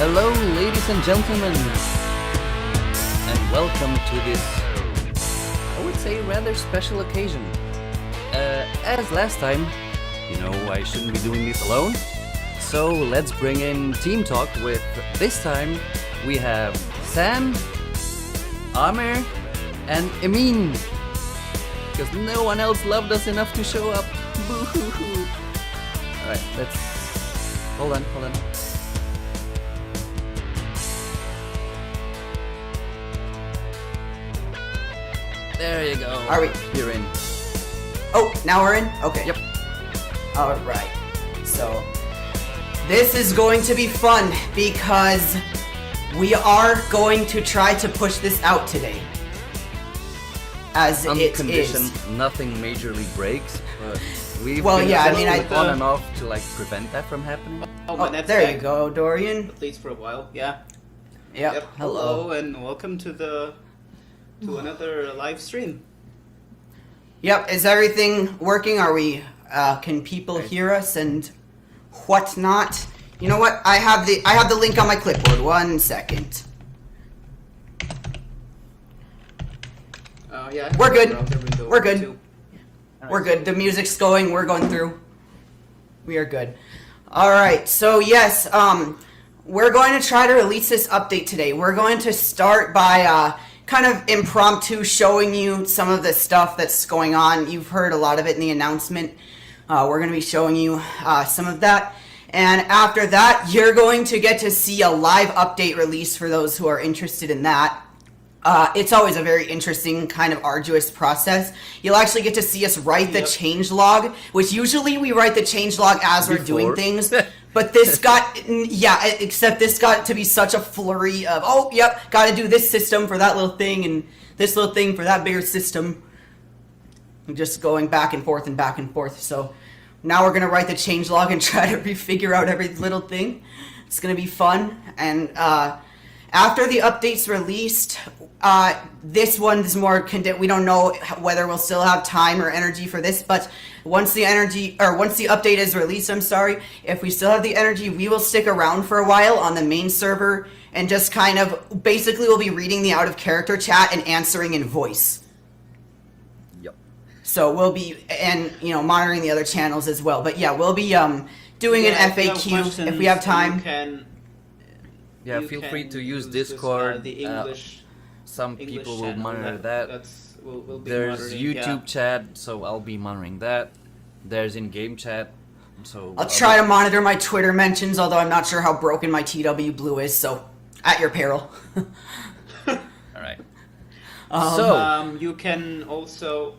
Hello, ladies and gentlemen, and welcome to this, I would say, rather special occasion. As last time, I shouldn't be doing this alone, so let's bring in Team Talk with, this time, we have Sam, Aamir, and Amine, because no one else loved us enough to show up. Boo-hoo-hoo. Alright, let's... Hold on. There you go. Are we? You're in. Oh, now we're in? Okay. Yep. Alright. So, this is going to be fun because we are going to try to push this out today. As On it condition is. nothing majorly breaks, but we've Well, been yeah, I testing mean, it on and off to prevent that from happening. Oh, there you go, Dorian. At least for a while, yeah. Yep. Hello, and welcome to another live stream. Yep, is everything working? Are we, can people hear us and whatnot? You know what? I have the link on my clipboard. 1 second. Yeah. We're good. We're good. too. We're good. The music's going. We're going through. We are good. All right. So yes, we're going to try to release this update today. We're going to start by kind of impromptu showing you some of the stuff that's going on. You've heard a lot of it in the announcement. We're going to be showing you some of that. And after that, you're going to get to see a live update release for those who are interested in that. It's always a very interesting kind of arduous process. You'll actually get to see us write the changelog, which usually we write the changelog as we're doing things. But this got, except this got to be such a flurry of, gotta do this system for that little thing and this little thing for that bigger system. And just going back and forth and back and forth. So now we're gonna write the changelog and try to figure out every little thing. It's gonna be fun. And after the update's released, this one is more we don't know whether we'll still have time or energy for this, but once the update is released, if we still have the energy, we will stick around for a while on the main server and just kind of, basically we'll be reading the out of character chat and answering in voice. Yep. So we'll be, and monitoring the other channels as well, but yeah, we'll be doing an FAQ if we have time. Feel free to use Discord. The English. Some English people will channel, monitor that. We'll be There's monitoring, YouTube chat, so I'll be monitoring that. There's in-game chat, so I'll try to monitor my Twitter mentions, although I'm not sure how broken my TW Blue is, so at your peril. Alright. You can also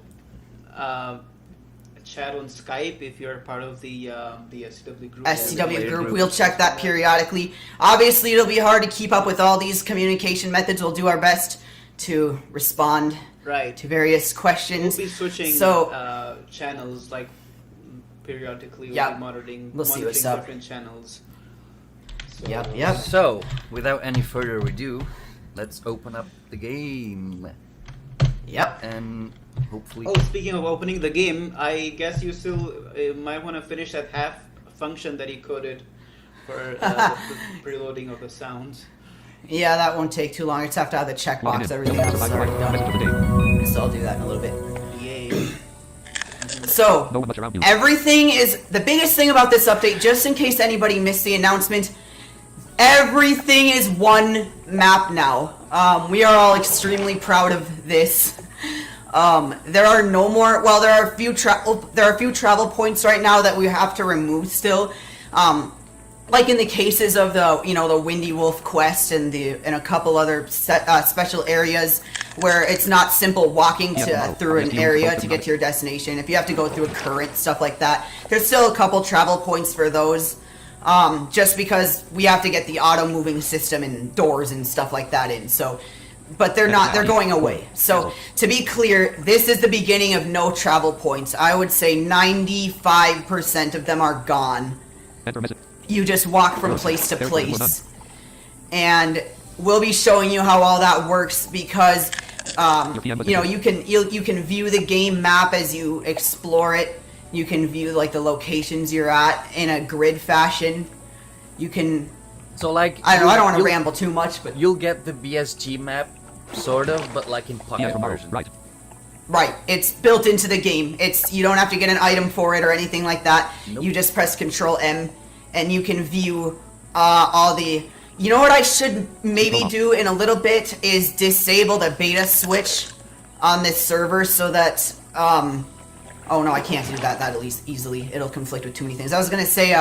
chat on Skype if you're part of the SCW group. SCW group, we'll check that periodically. Obviously, it'll be hard to keep up with all these communication methods. We'll do our best to respond to various questions. We'll be switching channels periodically. We'll be monitoring different channels. So, Yep. So, without any further ado, let's open up the game. Yep. And hopefully... Oh, speaking of opening the game, I guess you still might want to finish that half function that he coded for the preloading of the sounds. Yeah, that won't take too long. I just have to have the checkbox. Everything else is already done. So I'll do that in a little bit. Yay. So, everything is... The biggest thing about this update, just in case anybody missed the announcement, everything is one map now. We are all extremely proud of this. There are no more... Well, there are a few travel points right now that we have to remove still. Like in the cases of the Windy Wolf quest and a couple other special areas where it's not simple walking through an area to get to your destination. If you have to go through a current, stuff like that, there's still a couple travel points for those. Just because we have to get the auto moving system and doors and stuff like that in. So, but they're going away. So to be clear, this is the beginning of no travel points. I would say 95% of them are gone. You just walk from place to place. And we'll be showing you how all that works because you can view the game map as you explore it. You can view like the locations you're at in a grid fashion. You can So like I don't know. I don't want to you'll- ramble too much, but You'll get the BSG map, sort of, but like in pocket version. Right. right, it's built into the game. You don't have to get an item for it or anything like that. Nope. You just press Control M, and you can view all the. You know what I should maybe do in a little bit is disable the beta switch on this server so that oh no, I can't do that at least easily. It'll conflict with too many things. I was gonna say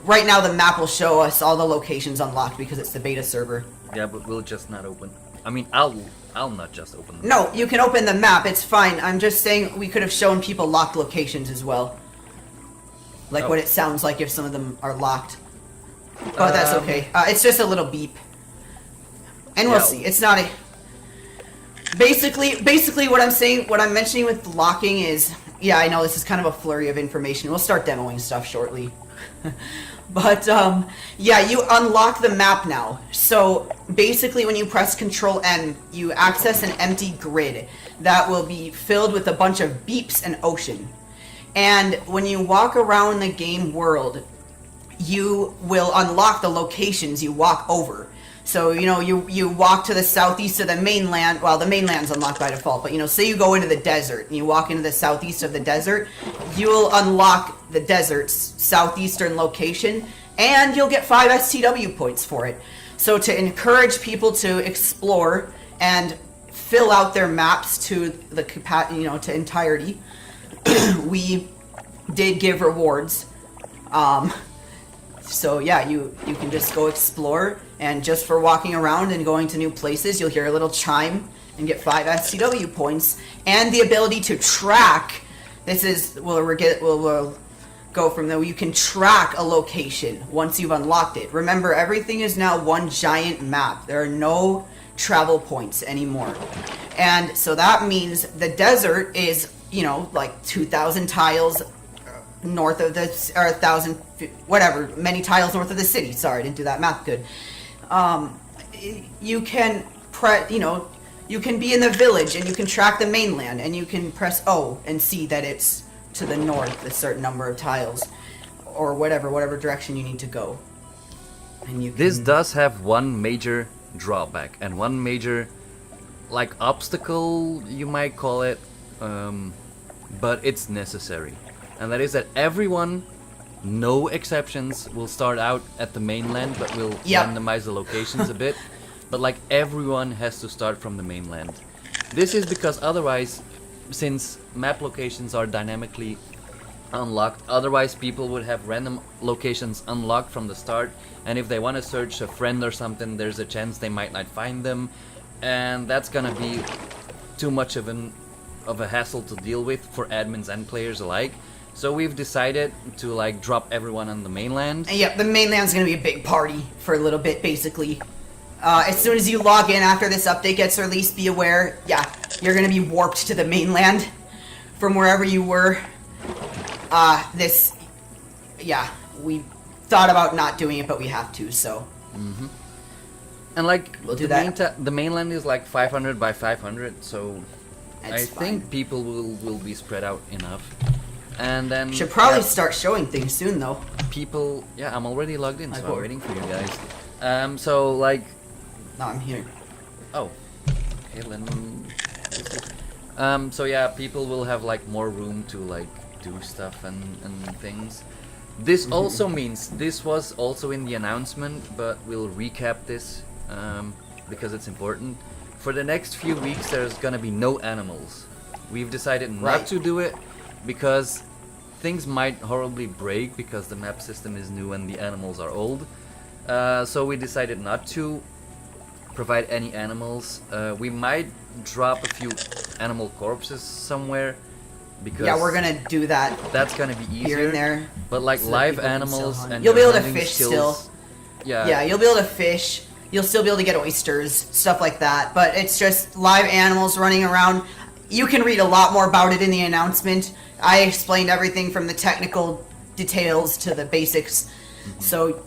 right now the map will show us all the locations unlocked because it's the beta server. Yeah, but we'll just not open. I mean, I'll not just open them. No, you can open the map, it's fine. I'm just saying we could have shown people locked locations as well. Like what it sounds like if some of them are locked. But that's okay. It's just a little beep. And we'll see. It's not a... Basically what I'm saying, what I'm mentioning with locking is... Yeah, I know this is kind of a flurry of information. We'll start demoing stuff shortly. But, yeah, you unlock the map now. So, basically when you press Control M, you access an empty grid that will be filled with a bunch of beeps and ocean. And when you walk around the game world, you will unlock the locations you walk over. So, you know, you walk to the southeast of the mainland. Well, the mainland's unlocked by default, but, you know, say you go into the desert and you walk into the southeast of the desert, you'll unlock the desert's southeastern location, and you'll get 5 STW points for it. So to encourage people to explore and fill out their maps to the to entirety, we did give rewards. So yeah, you can just go explore, and just for walking around and going to new places, you'll hear a little chime and get 5 SCW points, and the ability to track. This is we'll go from there. You can track a location once you've unlocked it. Remember, everything is now one giant map. There are no travel points anymore, and so that means the desert is, you know, like 2,000 tiles north of the, or 1,000, whatever, many tiles north of the city. Sorry, I didn't do that math good. You can you can be in the village and you can track the mainland, and you can press O and see that it's to the north a certain number of tiles, or whatever direction you need to go. And you can... This does have one major drawback and one major, like, obstacle, you might call it, but it's necessary. And that is that everyone, no exceptions, will start out at the mainland, but we'll randomize the locations a bit. But like, everyone has to start from the mainland. This is because otherwise, since map locations are dynamically unlocked, otherwise people would have random locations unlocked from the start, and if they want to search a friend or something, there's a chance they might not find them, and that's gonna be too much of a hassle to deal with for admins and players alike. So we've decided to like drop everyone on the mainland. And yep, the mainland's gonna be a big party for a little bit, basically. As soon as you log in after this update gets released, be aware, yeah, you're gonna be warped to the mainland from wherever you were. We thought about not doing it, but we have to, so. Mm-hmm. And like, we'll do that. The mainland is like 500 by 500, so That's I think people will be spread out enough. And then should probably start showing things soon, though. People, yeah, I'm already logged in, so I'm waiting for you guys. So like, no, I'm here. Oh, okay, so yeah, people will have like more room to like do stuff and things. This also means, this was also in the announcement, but we'll recap this because it's important. For the next few weeks, there's gonna be no animals. We've decided not to do it because things might horribly break because the map system is new and the animals are old. So we decided not to provide any animals. We might drop a few animal corpses somewhere, because we're gonna do that. That's gonna be easier. Here and there. But like so live animals, and you'll be able to hunting fish skills, still. Yeah, you'll be able to fish. You'll still be able to get oysters, stuff like that. But it's just live animals running around. You can read a lot more about it in the announcement. I explained everything from the technical details to the basics. So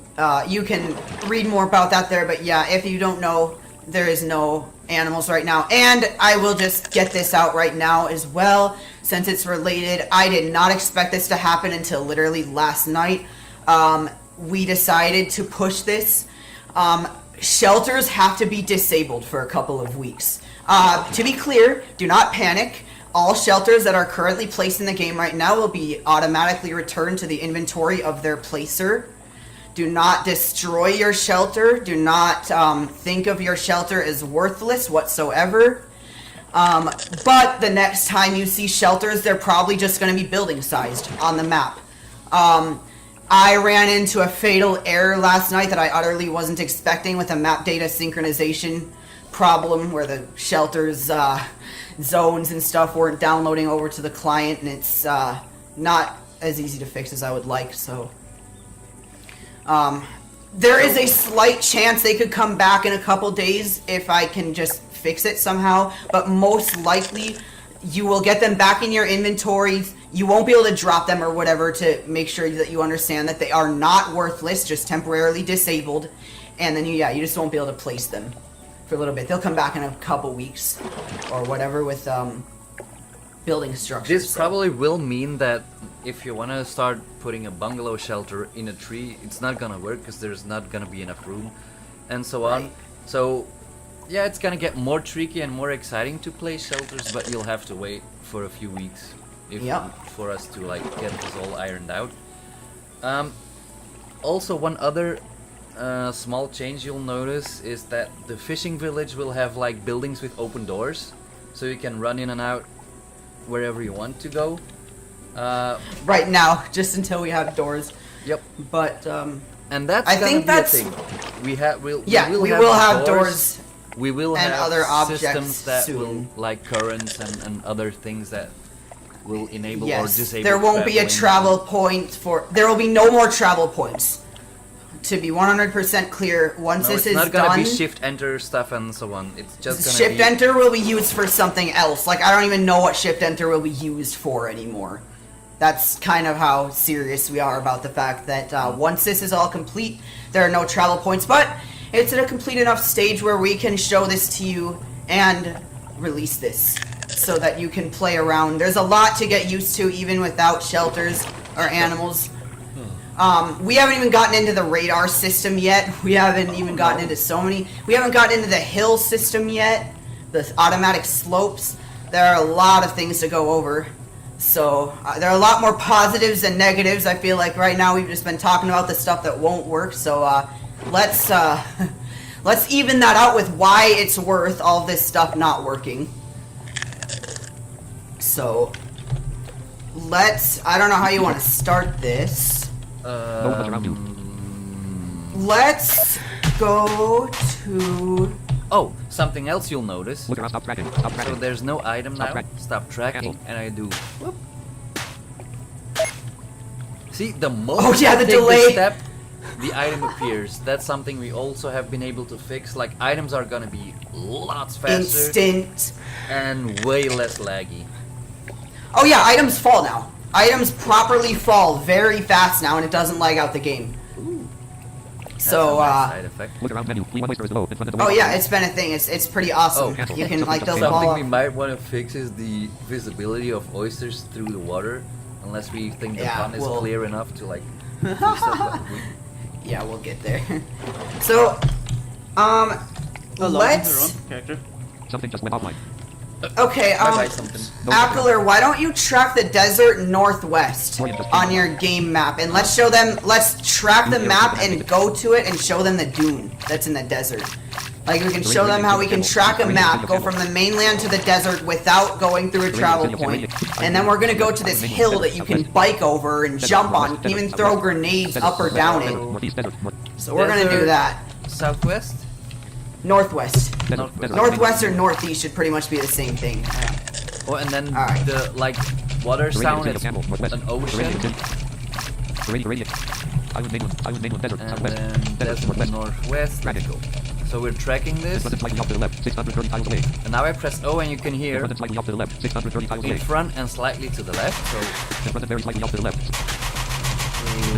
you can read more about that there. But yeah, if you don't know, there is no animals right now. And I will just get this out right now as well, since it's related. I did not expect this to happen until literally last night. We decided to push this Shelters have to be disabled for a couple of weeks. To be clear, do not panic. All shelters that are currently placed in the game right now will be automatically returned to the inventory of their placer. Do not destroy your shelter. Do not think of your shelter as worthless whatsoever. But the next time you see shelters, they're probably just going to be building sized on the map. I ran into a fatal error last night that I utterly wasn't expecting with a map data synchronization problem where the shelters zones and stuff weren't downloading over to the client, and it's not as easy to fix as I would like. So there is a slight chance they could come back in a couple days if I can just fix it somehow, but most likely you will get them back in your inventories. You won't be able to drop them or whatever to make sure that you understand that they are not worthless, just temporarily disabled, and then you just won't be able to place them for a little bit. They'll come back in a couple weeks or whatever with building structures. This probably will mean that if you want to start putting a bungalow shelter in a tree, it's not gonna work because there's not gonna be enough room and so on. Right. So yeah, it's gonna get more tricky and more exciting to place shelters, but you'll have to wait for a few weeks for us to like get this all ironed out. Also, one other small change you'll notice is that the fishing village will have like buildings with open doors, so you can run in and out wherever you want to go. Right now, just until we have doors. Yep. But and that's I gonna think be that's a thing. We will have doors. We will and have other objects systems that soon. will, like currents and other things that will enable or Yes, disable. there won't be a travel point for. There will be no more travel points. To be 100% clear, once No, this it's is not gonna done, be shift enter stuff and so on. It's just gonna shift be enter will be used for something else. Like I don't even know what shift enter will be used for anymore. That's kind of how serious we are about the fact that once this is all complete, there are no travel points. But it's at a complete enough stage where we can show this to you and release this so that you can play around. There's a lot to get used to even without shelters or animals. We haven't even gotten into the radar system yet. We haven't even gotten into we haven't gotten into the hill system yet. The automatic slopes. There are a lot of things to go over. So there are a lot more positives than negatives. I feel like right now we've just been talking about the stuff that won't work. So let's even that out with why it's worth all this stuff not working. So I don't know how you want to start this. Let's go to. Oh, something else you'll notice. Stop tracking. Stop So tracking. there's no item Stop now. track. Stop tracking, Cancel. and I do. Whoop. See, the moment Oh, yeah, I the take delay. this step, the item appears. That's something we also have been able to fix. Like items are gonna be lots faster Instant. and way less laggy. Oh yeah, items fall now. Items properly fall very fast now, and it doesn't lag out the game. That's So, a nice side effect. Look around menu. One is low. In front of the oh window. yeah, it's been a thing. It's pretty awesome. Oh, You can like they'll something fall Something off. we might want to fix is the visibility of oysters through the water, unless we think the Yeah, pond is well- clear enough to like. Do stuff, but Yeah, we'll get there. So, let's. character. Something just went offline. Okay, Bye-bye something. Akilor, why don't you track the desert northwest on your game map, and let's show them. Let's track the map and go to it and show them the dune that's in the desert. Like we can show them how we can track a map, go from the mainland to the desert without going through a travel point, and then we're gonna go to this hill that you can bike over and jump on. You can even throw grenades up or down it. Northeast desert. So we're gonna do that. Southwest. Northwest. Northwest. Northwest or northeast should pretty much be the same thing. Oh, and then Alright. the like water sound is an ocean, Island mainland desert. and Southwest. then Desert that's northwest. northwest. Tracking. So we're tracking this, Front and slightly off to the left. 630 tiles away. and now I press O, and you can hear Front and slightly off to the left. 630 tiles in away. front and slightly to the left. So In front and very slightly off to the left. In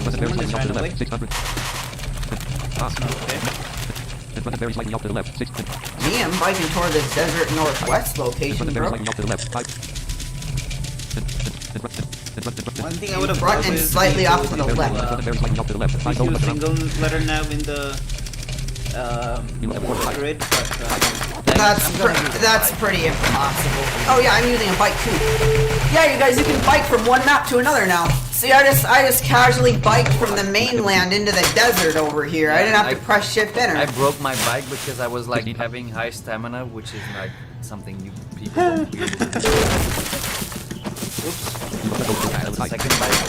front and very Someone is slightly off to the randomly. left. 600. Okay. In front and very slightly off to the left. Me, I'm biking toward the desert northwest In front location, and very bro. slightly off to the left. 5. One thing I would have Front and slightly off to the left. In front and very slightly off to the left. 5. use single letter nav in the grid, but That's pretty impossible. Oh yeah, I'm using a bike too. Yeah, you guys, you can bike from one map to another now. See, I just casually biked from the mainland into the desert over here. I didn't have to press shift enter. I broke my bike because I was like having high stamina, which is like something you people don't use. Oops. Second bike.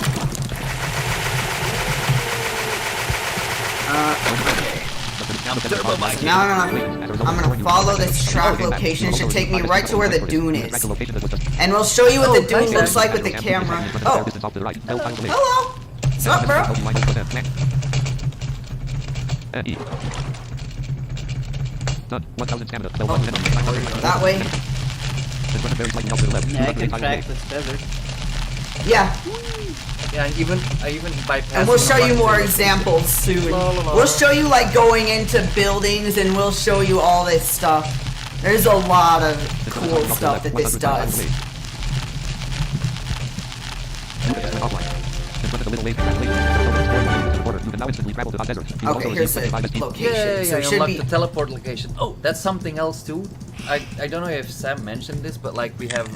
Now I'm gonna follow this track location. It should take me right to where the dune is. And we'll show you what the dune looks like with the camera. Oh. Hello. What's up, bro? That way. yeah, I can track this desert. Yeah. Yeah, I even bypassed. And we'll show you more examples soon. We'll show you like going into buildings, and we'll show you all this stuff. There's a lot of cool stuff that this does. Okay, here's the location. Yeah, So I it should unlocked be. the teleport location. Oh, that's something else too. I don't know if Sam mentioned this, but like we have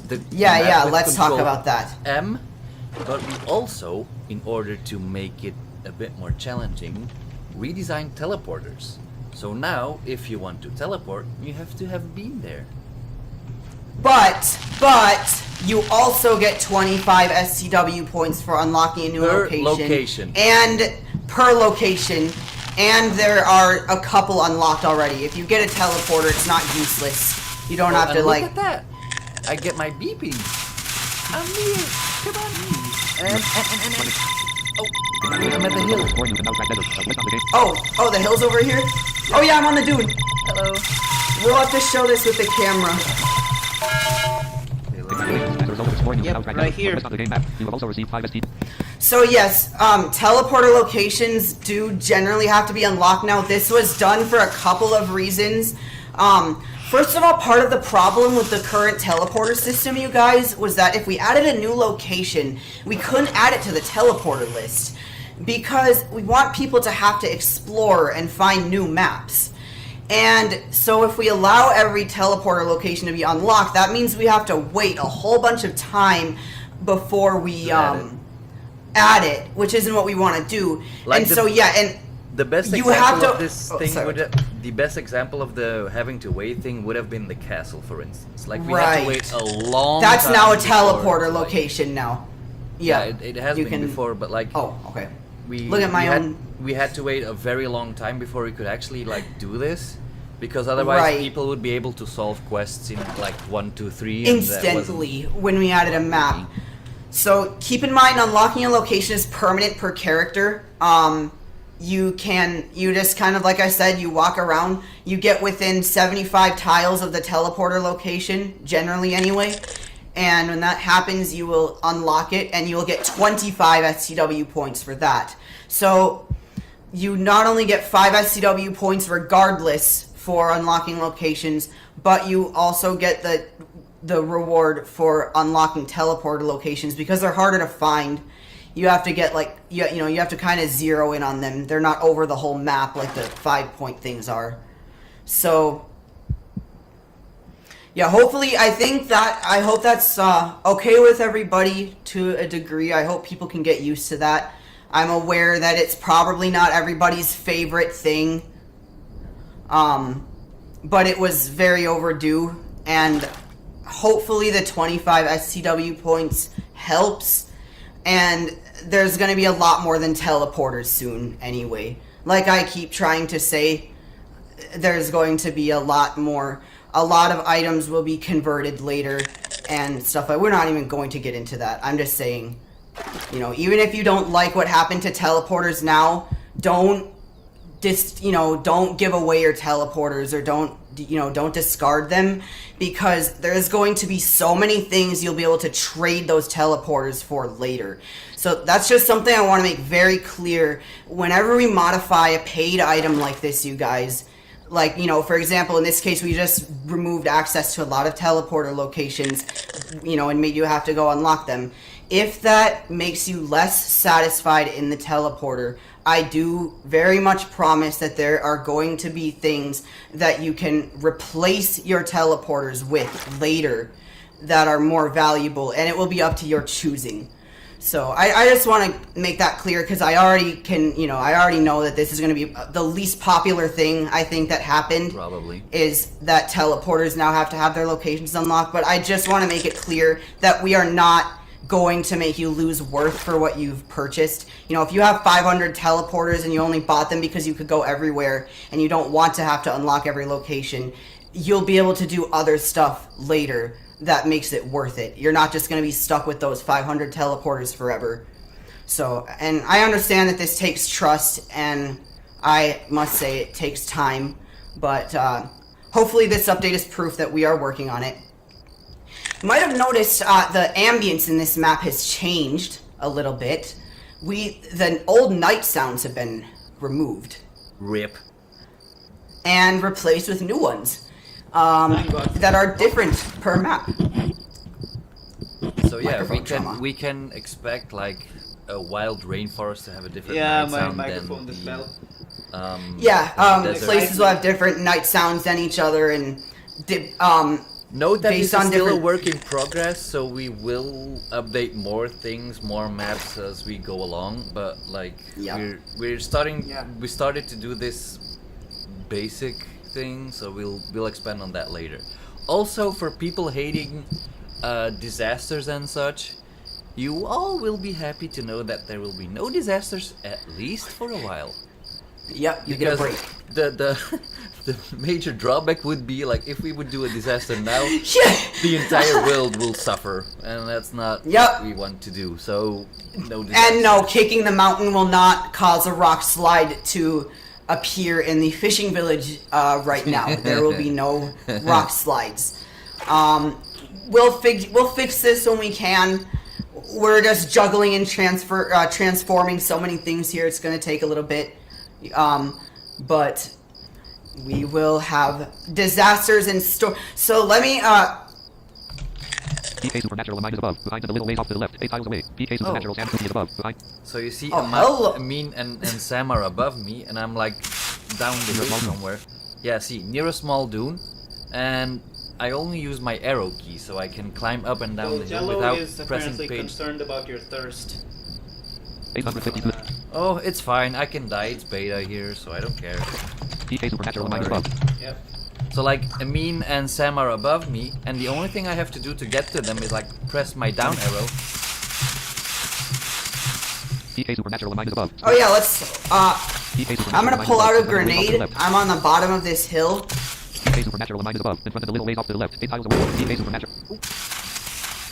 the Yeah, map yeah. with Let's talk control about that. M, but we also, in order to make it a bit more challenging, redesigned teleporters. So now, if you want to teleport, you have to have been there. But you also get 25 SCW points for unlocking a new Per location. location. And per location. And there are a couple unlocked already. If you get a teleporter, it's not useless. You don't have to and like. look at that! I get my beepies. Amir, come on. And oh, I'm at the hill. Oh, the hill's over here? Oh yeah, I'm on the dune. Hello. We'll have to show this with the camera. Yep, right here. So yes, teleporter locations do generally have to be unlocked now. This was done for a couple of reasons. First of all, part of the problem with the current teleporter system, you guys, was that if we added a new location, we couldn't add it to the teleporter list. Because we want people to have to explore and find new maps. And so if we allow every teleporter location to be unlocked, that means we have to wait a whole bunch of time before we add it, which isn't what we want to do. Like and so yeah, and the best you example have to- of this oh, thing sorry. the best example of the having to wait thing would have been the castle, for instance. Like we had Right. to wait a long that's time now a before, teleporter like- location now. Yeah, Yeah, it has you been can- before, but like Oh, okay. we Look at my we had, own- we had to wait a very long time before we could actually like do this, because otherwise Right. people would be able to solve quests in like 1, 2, 3 and that wasn't- Instantly when we added a map. So keep in mind, unlocking a location is permanent per character. You just kind of, like I said, you walk around, you get within 75 tiles of the teleporter location, generally anyway. And when that happens, you will unlock it, and you will get 25 SCW points for that. So you not only get 5 SCW points regardless for unlocking locations, but you also get the reward for unlocking teleporter locations because they're harder to find. You have to get like you have to kind of zero in on them. They're not over the whole map like the 5-point things are. So yeah, hopefully I hope that's okay with everybody to a degree. I hope people can get used to that. I'm aware that it's probably not everybody's favorite thing. But it was very overdue, and hopefully the 25 SCW points helps, and there's going to be a lot more than teleporters soon anyway. Like I keep trying to say, there's going to be a lot more. A lot of items will be converted later and stuff like. We're not even going to get into that. I'm just saying, even if you don't like what happened to teleporters now, don't give away your teleporters, or don't discard them, because there's going to be so many things you'll be able to trade those teleporters for later. So that's just something I want to make very clear. Whenever we modify a paid item like this, you guys, like, for example, in this case, we just removed access to a lot of teleporter locations, and made you have to go unlock them. If that makes you less satisfied in the teleporter, I do very much promise that there are going to be things that you can replace your teleporters with later that are more valuable, and it will be up to your choosing. So I just want to make that clear, because I already know that this is going to be the least popular thing I think that happened. Probably. Is that teleporters now have to have their locations unlocked, but I just want to make it clear that we are not going to make you lose worth for what you've purchased. You know, if you have 500 teleporters and you only bought them because you could go everywhere and you don't want to have to unlock every location, you'll be able to do other stuff later that makes it worth it. You're not just going to be stuck with those 500 teleporters forever. So, and I understand that this takes trust, and I must say it takes time, but hopefully this update is proof that we are working on it. You might have noticed the ambience in this map has changed a little bit. The old night sounds have been removed. Rip. And replaced with new ones. That are different per map. So yeah, Microphone we can expect like a wild rainforest to have a different Yeah, night my sound microphone than just the, fell. desert. Places will have different night sounds than each other, and Note that based this is on still a different- work in progress, so we will update more things, more maps as we go along. But like Yep. we're starting, Yeah. we started to do this basic thing, so we'll expand on that later. Also, for people hating disasters and such, you all will be happy to know that there will be no disasters, at least for a while. Yep, you get a break. The the major drawback would be like if we would do a disaster now, Yeah. the entire world will suffer, and that's not Yep. what we want to do. So no disasters. And no, kicking the mountain will not cause a rock slide to appear in the fishing village right now. There will be no rock slides. We'll fix this when we can. We're just juggling and transforming so many things here. It's going to take a little bit, but we will have disasters in store. So let me. PK Supernatural Amine is above, behind and a little ways off to the left, 8 tiles away. PK Supernatural SamTupy is above, behind. So you see, hello. Amine and Sam are above me, and I'm like down the hill somewhere. Yeah, see, near a small dune, and I only use my arrow key, so I can climb up and down Well, the hill Jello without is pressing apparently page. concerned about your thirst. 852. Oh, it's fine. I can die. It's beta here, so I don't care. PK Supernatural Amine is above. Yep. So like Amine and Sam are above me, and the only thing I have to do to get to them is like press my down arrow. PK Supernatural Amine is above. Oh yeah, let's. PK Supernatural I'm gonna Amine pull is out a above, behind and a little ways off to grenade. the left. I'm on the bottom of this hill. PK Supernatural Amine is above, in front and a little ways off to the left, 8 tiles away. PK Supernatural.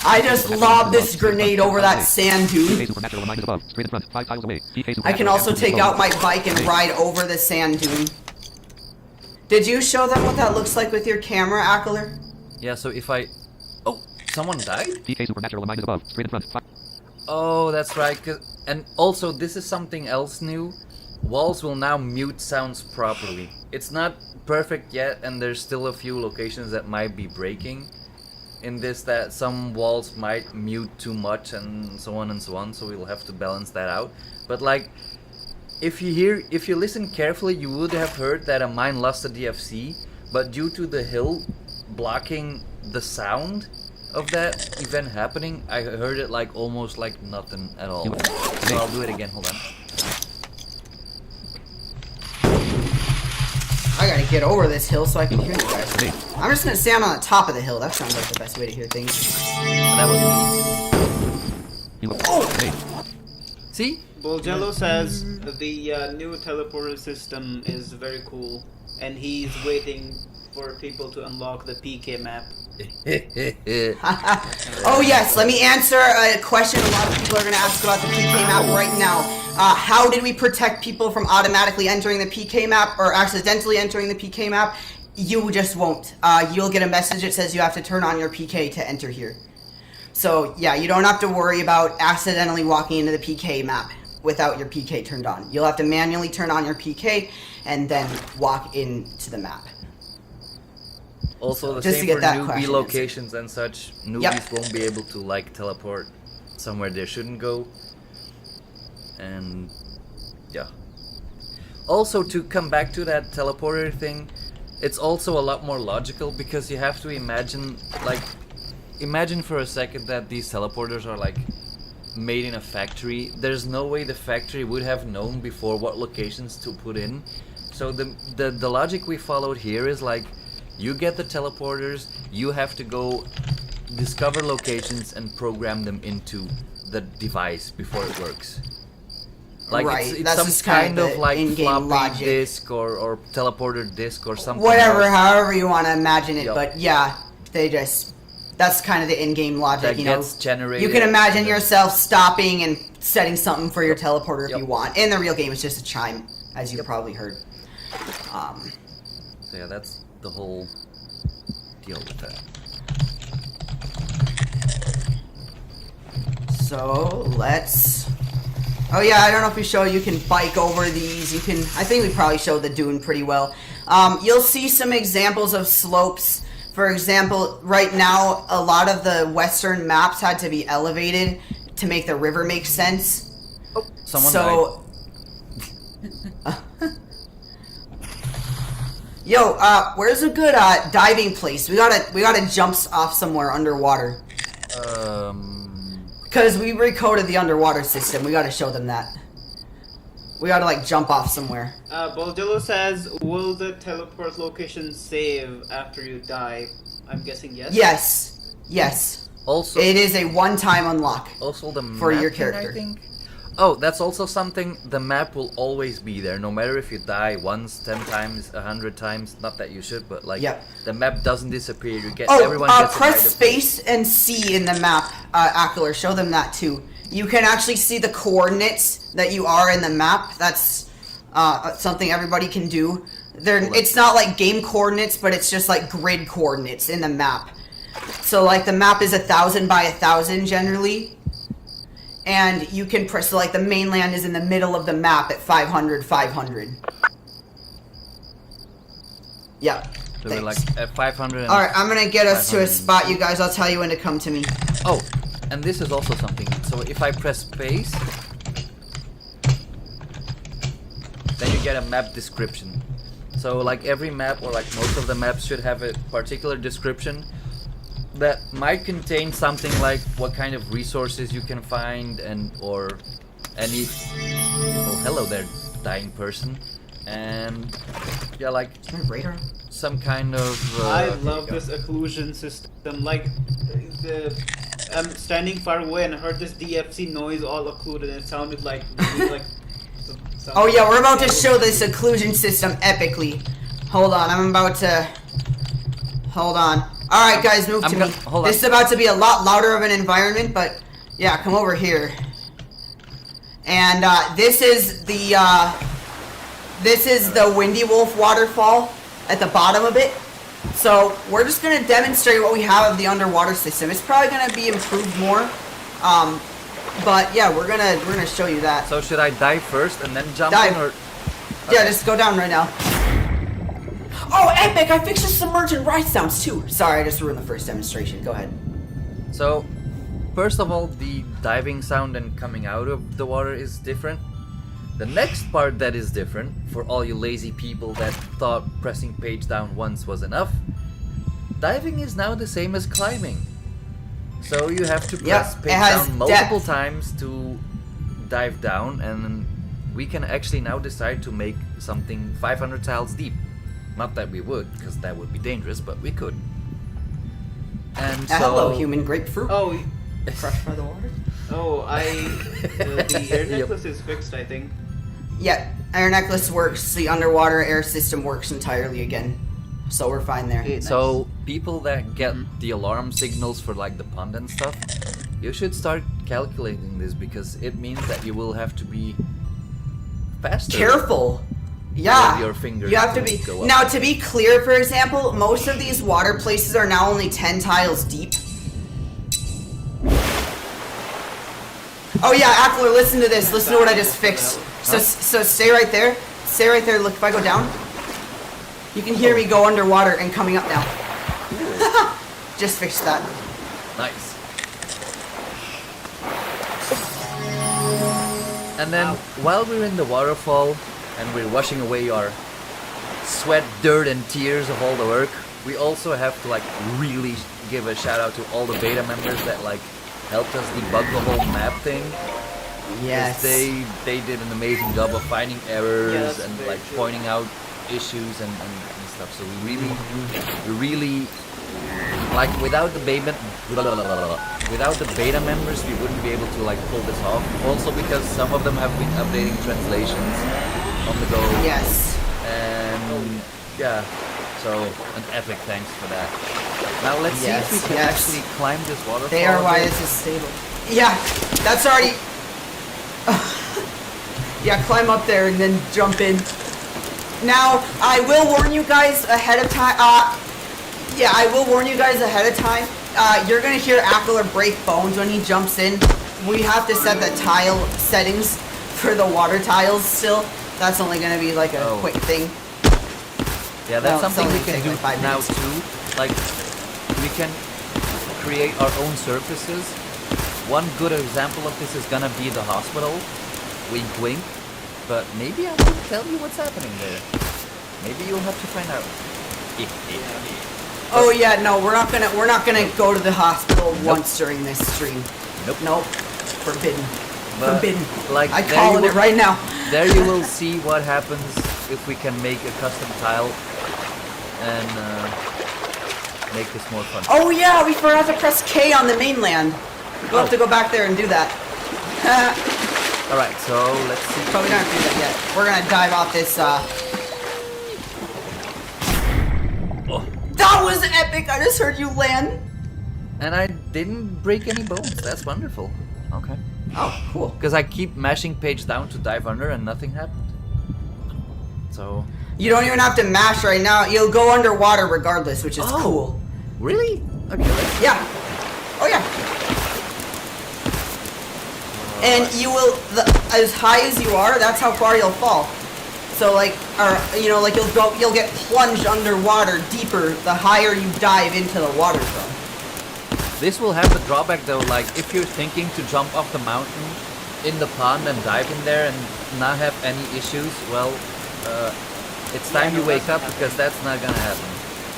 I just lobbed this grenade over that sand PK dune. Supernatural Amine is above, straight in front, 5 tiles away. PK I can Supernatural also SamTupy is take above. out my bike and ride over the sand dune. Did you show them what that looks like with your camera, Akilor? Yeah, so if I... Oh, someone died? PK Supernatural Amine is above, straight in front, 5. Oh, that's right. And also, this is something else new. Walls will now mute sounds properly. It's not perfect yet, and there's still a few locations that might be breaking in this, that some walls might mute too much and so on, so we'll have to balance that out. But like, if you listen carefully, you would have heard that a mine lost a DFC, but due to the hill blocking the sound of that event happening, I heard it like almost like nothing at all. So I'll do it again, hold on. I gotta get over this hill so I can hear you guys. I'm just gonna stand on the top of the hill. That sounds like the best way to hear things. And that was me. Oh! See? Well, Jello says the new teleporter system is very cool, and he's waiting for people to unlock the PK map. Oh yes, let me answer a question a lot of people are gonna ask about the PK map right now. How did we protect people from automatically entering the PK map or accidentally entering the PK map? You just won't. You'll get a message that says you have to turn on your PK to enter here. So yeah, you don't have to worry about accidentally walking into the PK map without your PK turned on. You'll have to manually turn on your PK and then walk into the map. Also, the Just to same get for that newbie question locations and such. Newbies Yep. won't be able to like teleport somewhere they shouldn't go. And yeah, Also, to come back to that teleporter thing, it's also a lot more logical because you have to imagine, like, imagine for a second that these teleporters are like made in a factory. There's no way the factory would have known before what locations to put in. So the logic we followed here is like, you get the teleporters, you have to go discover locations and program them into the device before it works. Like Right, it's that's some just kind kind of of the like in-game floppy logic. disk or teleporter disk or something. Whatever, else however you want to imagine it, Yup. but yeah, that's kind of the in-game logic, that you know. gets generated. You can imagine and then- yourself stopping and setting something for your teleporter if Yup. you want. In the real game, it's just a chime, as you probably heard. So yeah, that's the whole deal with that. So let's. Oh yeah, I don't know if we show you can bike over these. You can. I think we probably showed the dune pretty well. You'll see some examples of slopes. For example, right now a lot of the western maps had to be elevated to make the river make sense. Oh, someone So. Yo, where's a good diving place? We gotta jump off somewhere underwater. died. Cause we recoded the underwater system. We gotta show them that. We gotta like jump off somewhere. Boldillo says, will the teleport location save after you die? I'm guessing yes. Yes. Also, It is a one-time unlock. also the for map your thing, character. I think. Oh, that's also something. The map will always be there, no matter if you die once, 10 times, 100 times. Not that you should, but like Yep. the map doesn't disappear. You get Oh, everyone gets press invited. space and C in the map, Akilor. Show them that too. You can actually see the coordinates that you are in the map. That's something everybody can do. It's not like game coordinates, but it's just like grid coordinates in the map. So like the map is 1,000 by 1,000 generally. And you can press, so like the mainland is in the middle of the map at 500, 500. Yeah. So we're like Thanks. at 500. Alright, I'm gonna get us to a 500. spot, you guys. I'll tell you when to come to me. Oh, and this is also something. So if I press space, then you get a map description. So like every map, or like most of the maps, should have a particular description that might contain something like what kind of resources you can find, and or any. Oh, hello there, dying person. And yeah, like Radar? some kind of. I here you love go. this occlusion system. Like, I'm standing far away and I heard this DFC noise all occluded, and it sounded like really like. Oh yeah, we're about to show this occlusion system epically. Hold on, I'm about to. Hold on. Alright guys, move to me. Hold on. This is about to be a lot louder of an environment, but yeah, come over here. And this is the Windy Wolf waterfall at the bottom of it. So we're just gonna demonstrate what we have of the underwater system. It's probably gonna be improved more. But yeah, we're gonna show you that. So should I dive first and then jump Dive. in, or? Yeah, just go down right now. Oh, epic! I fixed the submergent ride sounds too. Sorry, I just ruined the first demonstration. Go ahead. So, first of all, the diving sound and coming out of the water is different. The next part that is different, for all you lazy people that thought pressing page down once was enough, diving is now the same as climbing. So you have to press Yep, page it has down multiple depth. times to dive down, and we can actually now decide to make something 500 tiles deep. Not that we would, because that would be dangerous, but we could. And so... Hello, human grapefruit. Oh, Crushed by the water. oh, the air Yep. necklace is fixed, I think. Yeah, air necklace works. The underwater air system works entirely again. So we're fine there. Okay, So people that get the alarm signals for like the pond and stuff, you should start calculating this, because it means that you will have to be faster. Careful. Yeah. With your fingers You have to to be. go up. Now, to be clear, for example, most of these water places are now only 10 tiles deep. Oh yeah, Akilor, listen to this. Listen to what I just fixed. So stay right there. Stay right there. Look, if I go down, you can hear me go underwater and coming up now. Just fixed that. Nice. And then while we're in the waterfall, and we're washing away our sweat, dirt, and tears of all the work, we also have to like really give a shout out to all the beta members that like helped us debug the whole map thing. Yes. They did an amazing job of finding errors that's and very like true. pointing out issues and stuff. So we really like without the beta members we wouldn't be able to like pull this off. Also because some of them have been updating translations on the go. Yes. And yeah, so an epic thanks for that. Now let's see if we can actually climb this waterfall. They are a why bit. this is stable. Yeah, that's already. Yeah, climb up there and then jump in. Now, I will warn you guys ahead of time. Yeah, I will warn you guys ahead of time. You're gonna hear Akilor break bones when he jumps in. We have to set the tile settings for the water tiles still. That's only gonna be like a quick thing. Yeah, that's Well, it's something we only can take do like 5 now minutes. too. Like, we can create our own surfaces. One good example of this is gonna be the hospital. Wink, wink. But maybe I will tell you what's happening there. Maybe you'll have to find out. Oh yeah, no, we're not gonna go to the hospital once during this stream. Nope. Forbidden. But, Forbidden. like, I there calling you it right now. There you will see what happens if we can make a custom tile and make this more fun. Oh yeah, we forgot to press K on the mainland. We'll have to go back there and do that. Alright, so let's see. But we don't have to do that yet. We're gonna dive off this, Oh. That was epic! I just heard you land! And I didn't break any bones. That's wonderful. Okay. Oh, cool. Because I keep mashing page down to dive under and nothing happened. So... You don't even have to mash right now. You'll go underwater regardless, which is Oh. cool. Really? Okay, let's... Yeah. Oh yeah. And you will, as high as you are, that's how far you'll fall. So like, or you know, like you'll get plunged underwater deeper the higher you dive into the water from. This will have the drawback though, like if you're thinking to jump off the mountain in the pond and dive in there and not have any issues, well, it's time you wake up because that's not gonna happen.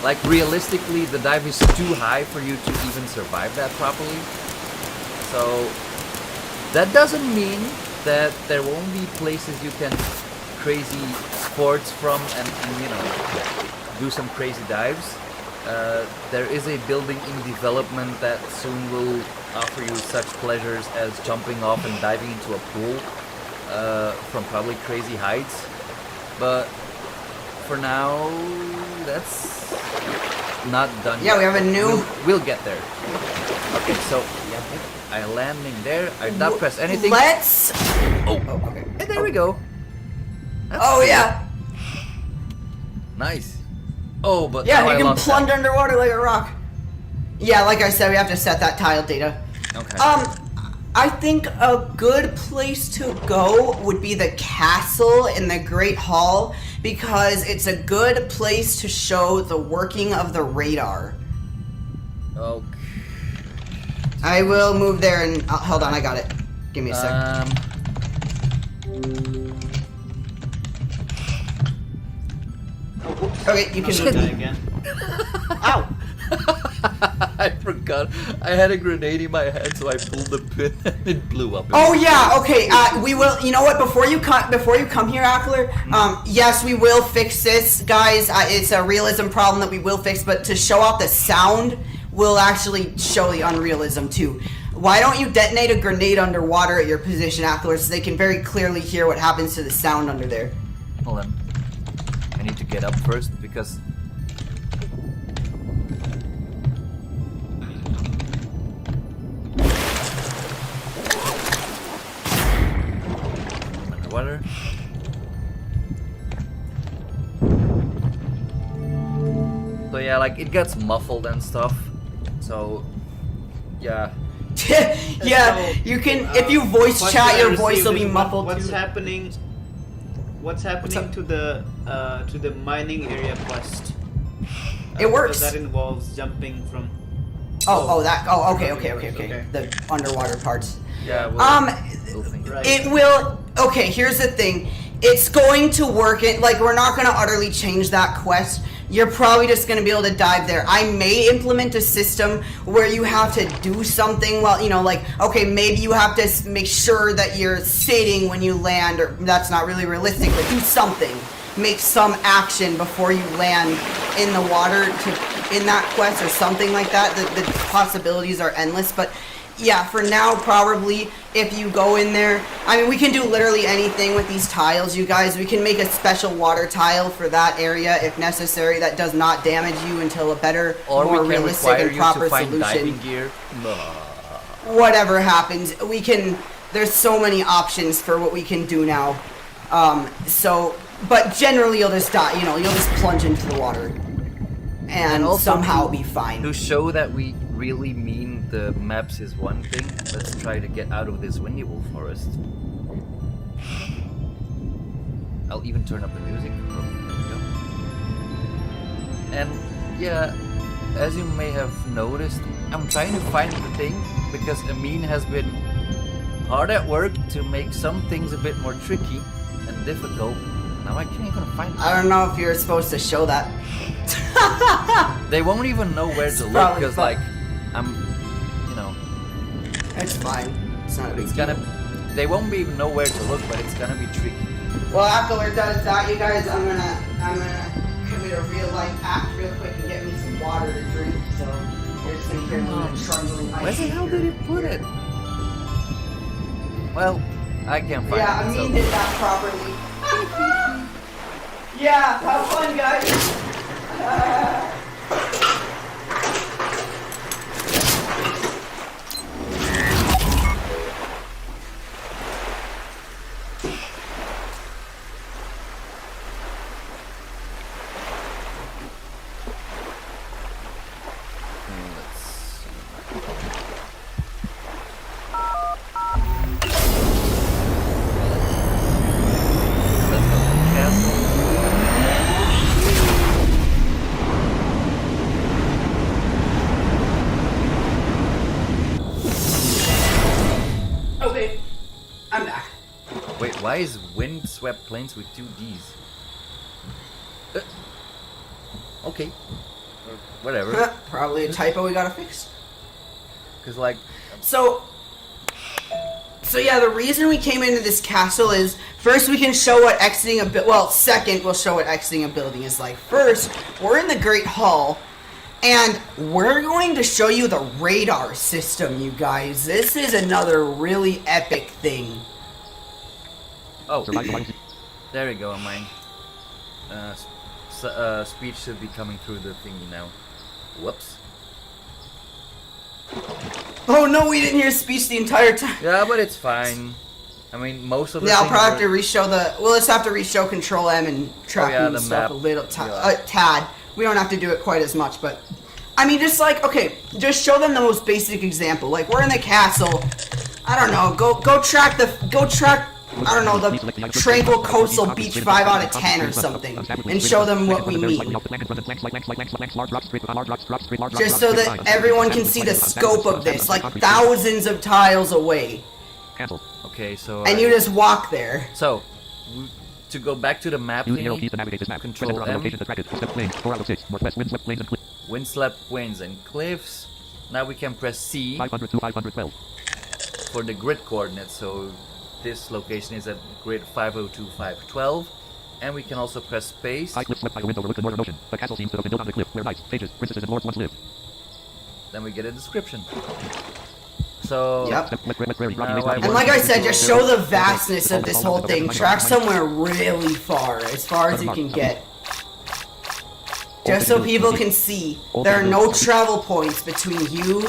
Like realistically, the dive is too high for you to even survive that properly. So that doesn't mean that there won't be places you can crazy sports from and you know, do some crazy dives. There is a building in development that soon will offer you such pleasures as jumping off and diving into a pool from probably crazy heights. But for now, that's not done Yeah, yet. we have a new... We'll get there. Okay, so I landing there. I did not press anything. Let's... Oh, okay. and there we go. That's Oh cool. yeah. Nice. Oh, but Yeah, now I you can lost plunge that. underwater like a rock. Yeah, like I said, we have to set that tile data. Okay. I think a good place to go would be the castle in the Great Hall because it's a good place to show the working of the radar. Okay. I will move there and hold on, I got it. Give me a sec. Okay, you I'll do that can. again. Ow! I forgot. I had a grenade in my hand, so I pulled the pin and it blew up. Oh yeah, okay. We will. You know what? Before you come here, Akilor. Yes, we will fix this, guys. It's a realism problem that we will fix, but to show off the sound, we'll actually show the unrealism too. Why don't you detonate a grenade underwater at your position, Akilor, so they can very clearly hear what happens to the sound under there? Hold on. I need to get up first because. Underwater. So yeah, like it gets muffled and stuff. So yeah. Yeah, you can. If you voice What chat, I your voice will received be is muffled What's too. happening? What's happening to the mining area quest? It works. So that involves jumping from. Okay. The underwater parts. Yeah. We'll think. Right. It will. Okay, here's the thing. it's going to work. Like, we're not going to utterly change that quest. You're probably just going to be able to dive there. I may implement a system where you have to do something while, you know, like, okay, maybe you have to make sure that you're sitting when you land, or that's not really realistic, but do something. Make some action before you land in the water in that quest or something like that. The possibilities are endless, but yeah, for now, probably, if you go in there, I mean, we can do literally anything with these tiles, you guys. We can make a special water tile for that area if necessary that does not damage you until a better, Or more we can realistic require and you proper to find solution. diving gear. Whatever happens, we can, there's so many options for what we can do now. But generally you'll just die, you know, you'll just plunge into the water. And also somehow be fine. To show that we really mean the maps is one thing, let's try to get out of this windy wolf forest. I'll even turn up the music. Oh, there we go. And yeah, as you may have noticed, I'm trying to find the thing because Amine has been hard at work to make some things a bit more tricky and difficult. Now I can't even find it. I don't know if you're supposed to show that. They won't even know where to look probably because, fine. like, I'm, you know, It's fine. It's not a big it's deal. gonna. They won't even know where to look, but it's gonna be tricky. Well, Akilor does that, you guys. I'm gonna commit a real life act real quick and get me some water to drink. So you're just gonna hear me trundling. Where the hell did he put it? Well, I can't find Yeah, it. Amine So. did that properly. Yeah, have fun, guys. Let's go to the castle. Okay, I'm back. Wait, why is windswept plains with 2 Ds? Okay. Whatever. Probably a typo we gotta fix. Because, like, So yeah, the reason we came into this castle is, first we can show what exiting a second we'll show what exiting a building is like. First, we're in the Great Hall, and we're going to show you the radar system, you guys. This is another really epic thing. oh, there you go, Amine. Speech should be coming through the thingy now. Whoops. Oh no, we didn't hear speech the entire time. Yeah, but it's fine. I mean, most of the Yeah, I'll things probably have to are- re-show we'll just have to re-show Control M and tracking yeah, and the stuff map. a little Yeah. tad. We don't have to do it quite as much, but I mean, just like, okay, just show them the most basic example. Like, we're in the castle. I don't know. Go track. I don't know, the Tranquil Coastal Beach 5 out of 10 or something, and show them what we mean. Just so that everyone can see the scope of this, like thousands of tiles away, Okay, so... and you just walk there. So, to go back to the map Use arrow thingy, keys to navigate this map. Control Press enter on M. location to track it. Step plains, 4 out of 6. Northwest windswept plains and cliffs. windswept plains and cliffs. Now we can press C 500 to 512. for the grid coordinates, so this location is at grid 502512. And we can also press space. High cliff swept by a wind overlook the northern ocean. The castle seems to have been built on the cliff where knights, sages, princesses, and lords once lived. Then we get a description. So, Yep. Now I And like I said, just show the vastness of this whole thing. Track somewhere really far as you can get. Just so people can see there are no travel points between you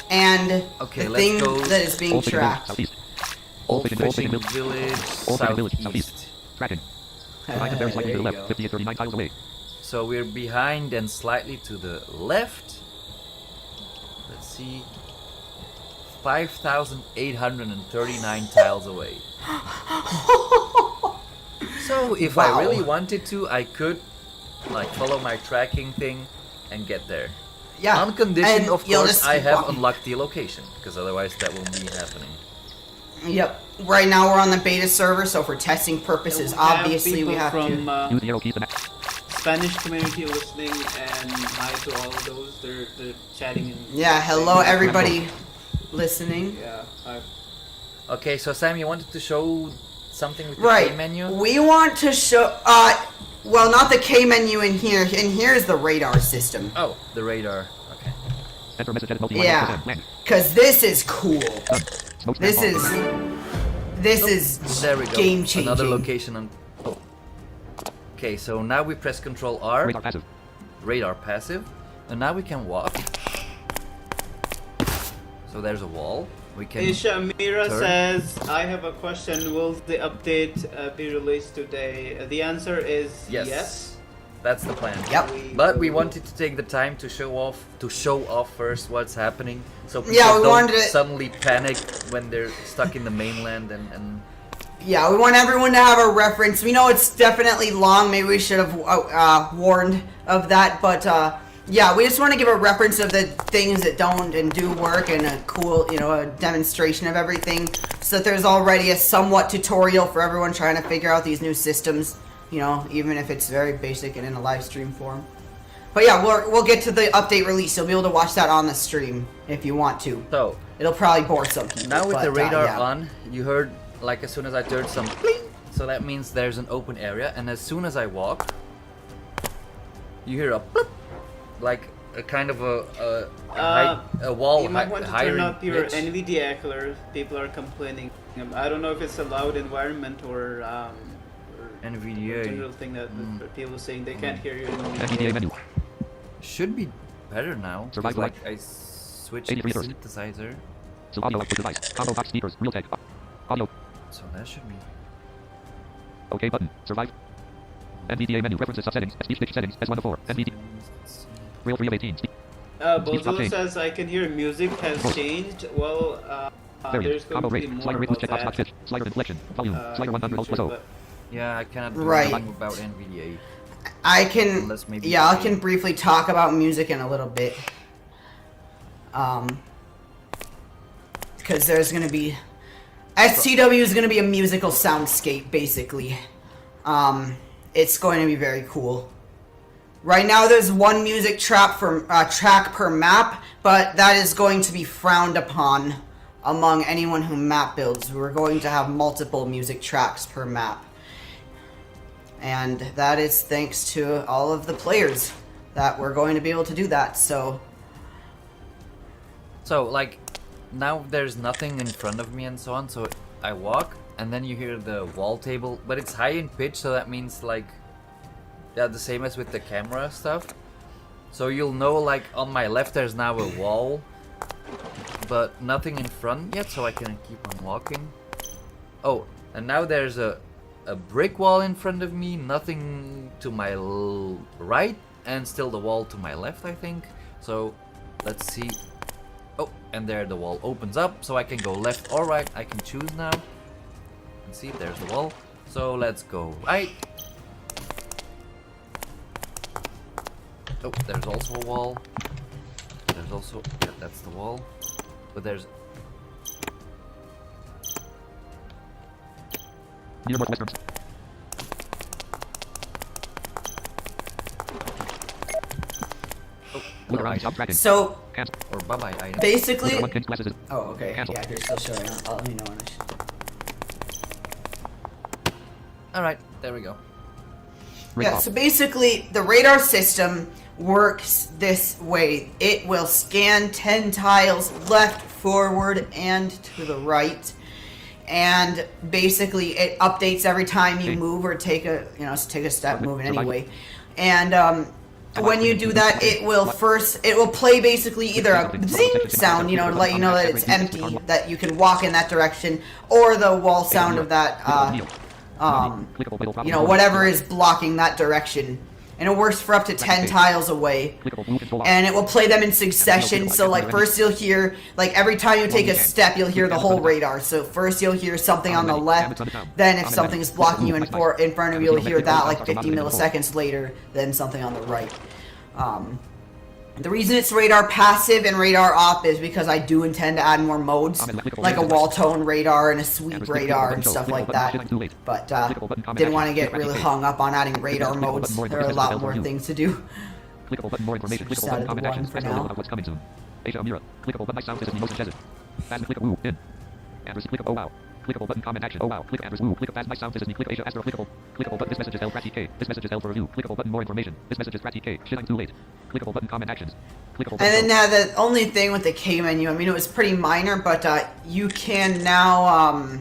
and Okay, the let's thing go. that is being Old fishing village, tracked. southeast. Old Fishing Fishing Village. Village, Old Fishing Village, southeast. southeast. Tracking. Behind and very slightly to the There you left. go. 50 and 39 tiles away. So we're behind and slightly to the left. Let's see. 5,839 tiles away. So if I Wow. really wanted to, I could like follow my tracking thing and get there. Yeah. On condition, and of you'll course, just I keep have walking. unlocked the location, because otherwise that won't be happening. Yep. Right now we're on the beta server, so for testing purposes, obviously we have from, to. Use the arrow keys to match. Spanish community listening, and hi to all of those. They're chatting. Yeah, hello everybody listening. Yeah. Hi. Okay, so Sam, you wanted to show something with the Right. K menu? We want to show. Well, not the K menu in here. In here is the radar system. Oh, the radar. Okay. Enter message edit multi-line Yeah. percent. Land. Cause this is cool. Done. Smoke This snap is. on. This is There we go. game changing. Another location on. Oh. Okay, so now we press Control R. Radar passive. Radar passive, and now we can walk. So there's a wall. We can. Isha Mira turn. says, I have a question. Will the update be released today? The answer is yes. That's the plan. Yep. But we wanted to take the time to show off first what's happening, so people Yeah, we don't wanted it- suddenly panic when they're stuck in the mainland and Yeah, we want everyone to have a reference. We know it's definitely long. Maybe we should have warned of that. But yeah, we just want to give a reference of the things that don't and do work, and a cool, a demonstration of everything, so that there's already a somewhat tutorial for everyone trying to figure out these new systems. Even if it's very basic and in a live stream form. But yeah, we'll get to the update release. You'll be able to watch that on the stream if you want to. so It'll probably bore some people. now with but, the radar yeah. on, you heard like as soon as I turned some bling, so that means there's an open area, and as soon as I walk, you hear a bloop, like a kind of a wall You might want to turn hiring up your glitch. NVIDIA Akilor. People are complaining. I don't know if it's a loud environment or NVDA. general thing that people are saying they can't hear you. NVDA menu. Should be better now. 'Cause, Survival like I switched 83 the hertz. synthesizer, So audio output device. Combo box speakers. Real tech. Audio. so that should be. OK button. Survive. NVDA menu. References settings. Speech pitch settings. S1 of 4. NVDA. Let's see. Real 3 of 18. Bozo says I can hear music has changed. Well, Variant. there's going Combo to be rate. more Slider rate boost about checkbox box that. pitch. Slider inflection. Volume. Slider 100 volts plus O. but- Yeah, I cannot do Right. anything about NVDA. I can, Unless maybe yeah, I they- can briefly talk about music in a little bit. Because there's gonna be, STW is gonna be a musical soundscape, basically. It's going to be very cool. Right now, there's one music track per map, but that is going to be frowned upon among anyone who map builds. We're going to have multiple music tracks per map. And that is thanks to all of the players that we're going to be able to do that, so... So like now there's nothing in front of me and so on, so I walk and then you hear the wall table, but it's high in pitch, so that means like, yeah, the same as with the camera stuff. So you'll know like on my left there's now a wall, but nothing in front yet, so I can keep on walking. Oh, and now there's a brick wall in front of me, nothing to my right, and still the wall to my left, I think. So let's see. Oh, and there the wall opens up, so I can go left or right. I can choose now. And see, there's the wall. So let's go right. Oh, there's also a wall. There's also, yeah, that's the wall. But there's, Near northwestern. Lunar eye. Stop tracking. So, Cancel. or bye-bye item. basically... Lunar 1 pin glasses. Oh, okay. Cancel. Yeah, if you're still showing, I'll let you know when I should. Alright, there we go. Ring Yeah, off. so basically, the radar system works this way. It will scan 10 tiles left, forward, and to the right. And basically, it updates every time you move or take a step moving anyway. And when you do that, it will play basically either a zing sound, to let you know that it's empty, that you can walk in that direction, or the wall sound of that, whatever is blocking that direction. And it works for up to 10 tiles away. And it will play them in succession. So, like, first you'll hear, like, every time you take a step, you'll hear the whole radar. So, first you'll hear something on the left. Then, if something is blocking you in front of you, you'll hear that, like, 50 milliseconds later. Then something on the right. The reason it's radar passive and radar op is because I do intend to add more modes, like a wall tone radar and a sweep radar and stuff like that. But didn't want to get really hung up on adding radar modes. There are a lot more things to do. Clickable button more information. Just Clickable added button the comment one actions. for Press now. of what's coming soon. Asia Aamir. Clickable button my sound system emotion says it. Fast click woo in. Address click oh wow. Clickable button comment action. Oh wow. Click address woo. Click fast my sound system. Click Asia Astro. Clickable button. This message is L TK. This message is L for review. Clickable button more information. This message is TK. Shit I'm too late. Clickable button comment actions. Clickable And then the only thing with the K menu, I mean, it was pretty minor, but you can now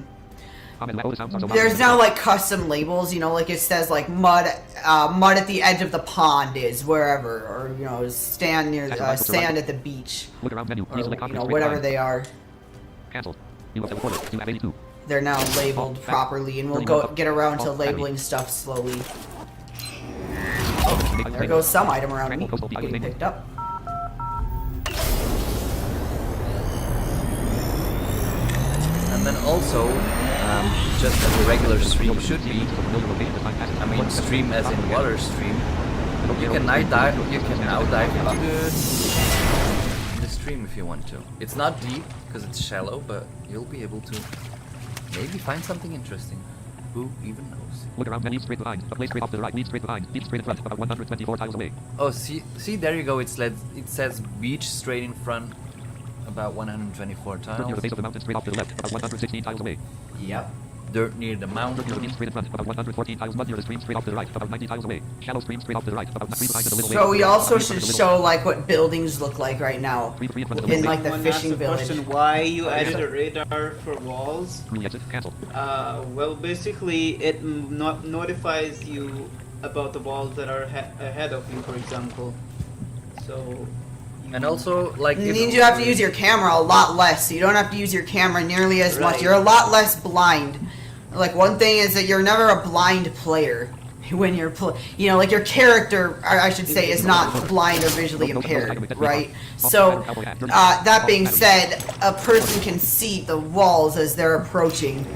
there's now like custom labels, you know, like it says like mud at the edge of the pond is wherever, or you know, stand near sand at the beach, look around menu. or, you know, whatever they are. Cancelled. You have recorded. You have 82. They're now labeled properly, and we'll go get around to labeling stuff slowly. There goes some item around me getting picked up. And then also, just as a regular stream should be, I mean stream as in water stream, you can now dive into the stream if you want to. It's not deep because it's shallow, but you'll be able to maybe find something interesting. Who even knows? Look around menu straight behind. A place straight off to the right, lead straight behind, deep straight in front, about 124 tiles away. Oh, see, there you go. It says beach straight in front, about 124 Dirt near the tiles. base of the mountain straight off to the left, about 116 tiles away. Yep. Dirt near the mountain. Dirt near the beam straight in front, about 114 tiles. Mud near the stream straight off to the right, about 90 tiles away. Shallow stream straight off to the right, about 3 behind the little. So we also should show like what buildings look like right now Three in front of the in little. like the Someone asked fishing the village. question why you added a radar for walls. Green exit, cancel. Well, basically, it notifies you about the walls that are ahead of you, for example. So. And also, like, It means you have to use your camera a lot less, so you don't have to use your camera nearly as much. Right. You're a lot less blind. Like, one thing is that you're never a blind player when you're you know, like your character, I should say, is not blind or visually impaired, right? So, that being said, a person can see the walls as they're approaching.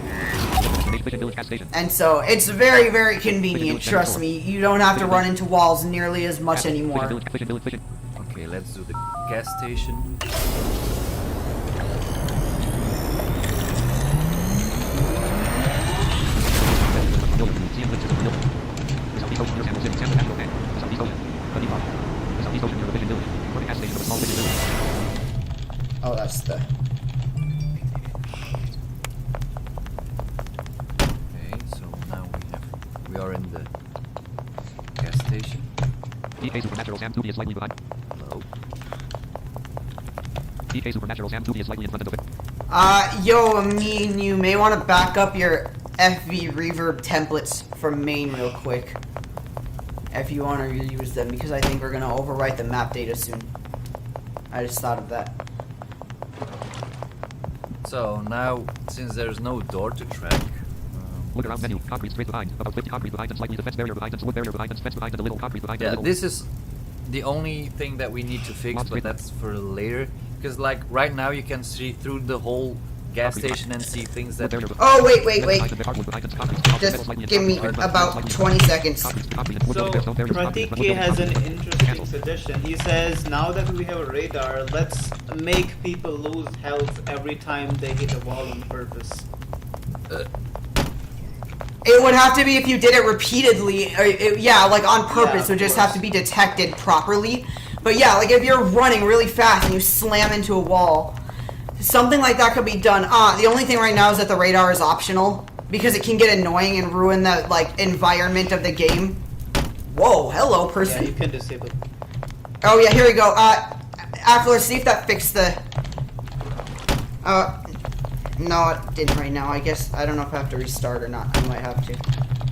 And so, it's very, very convenient, trust me. You don't have to run into walls nearly as much anymore. okay, let's do the gas station. Oh, that's the... Okay, so now we are in the gas station. DK Supernatural SamTupy is slightly behind. Hello. DK Supernatural SamTupy is slightly in front of the Yo, Amine, you may want to back up your FV reverb templates from main real quick. If you want to reuse them, because I think we're going to overwrite the map data soon. I just thought of that. So now, since there's no door to track, Look around menu. Concrete straight behind. About 50 concrete behind and slightly the fence barrier behind and wood barrier behind and fence behind and a little concrete behind and a yeah, little. this is the only thing that we need to fix, but that's for later. Because like right now, you can see through the whole gas station and see things that. Oh, wait. Just give me about 20 seconds. So, Pratik has an interesting suggestion. He says, now that we have a radar, let's make people lose health every time they hit a wall on purpose. It would have to be if you did it repeatedly, or yeah, like on purpose. Yeah, It would just of have to be detected properly. But yeah, like if you're running really fast and you slam into a wall, something like that could be done. The only thing right now is that the radar is optional because it can get annoying and ruin the like environment of the game. Whoa, hello, Yeah, person. you can disable. Oh yeah, here we go. Akilor, see if that fixed the. No, it didn't right now. I guess I don't know if I have to restart or not. I might have to.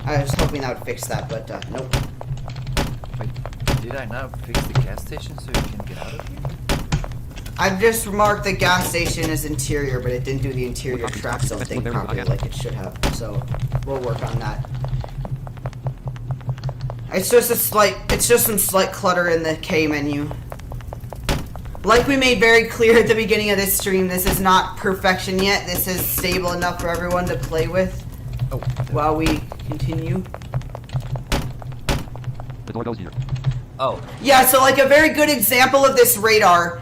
I was hoping that would fix that, but nope. Wait, did I not fix the gas station so you can get out of here? I've just marked the gas station as interior, but it didn't do the interior track zone thing properly like it should have. So we'll work on that. It's just some slight clutter in the K menu. Like we made very clear at the beginning of this stream, this is not perfection yet. This is stable enough for everyone to play with. Oh, While we continue. The door goes here. Oh, Yeah, so like a very good example of this radar,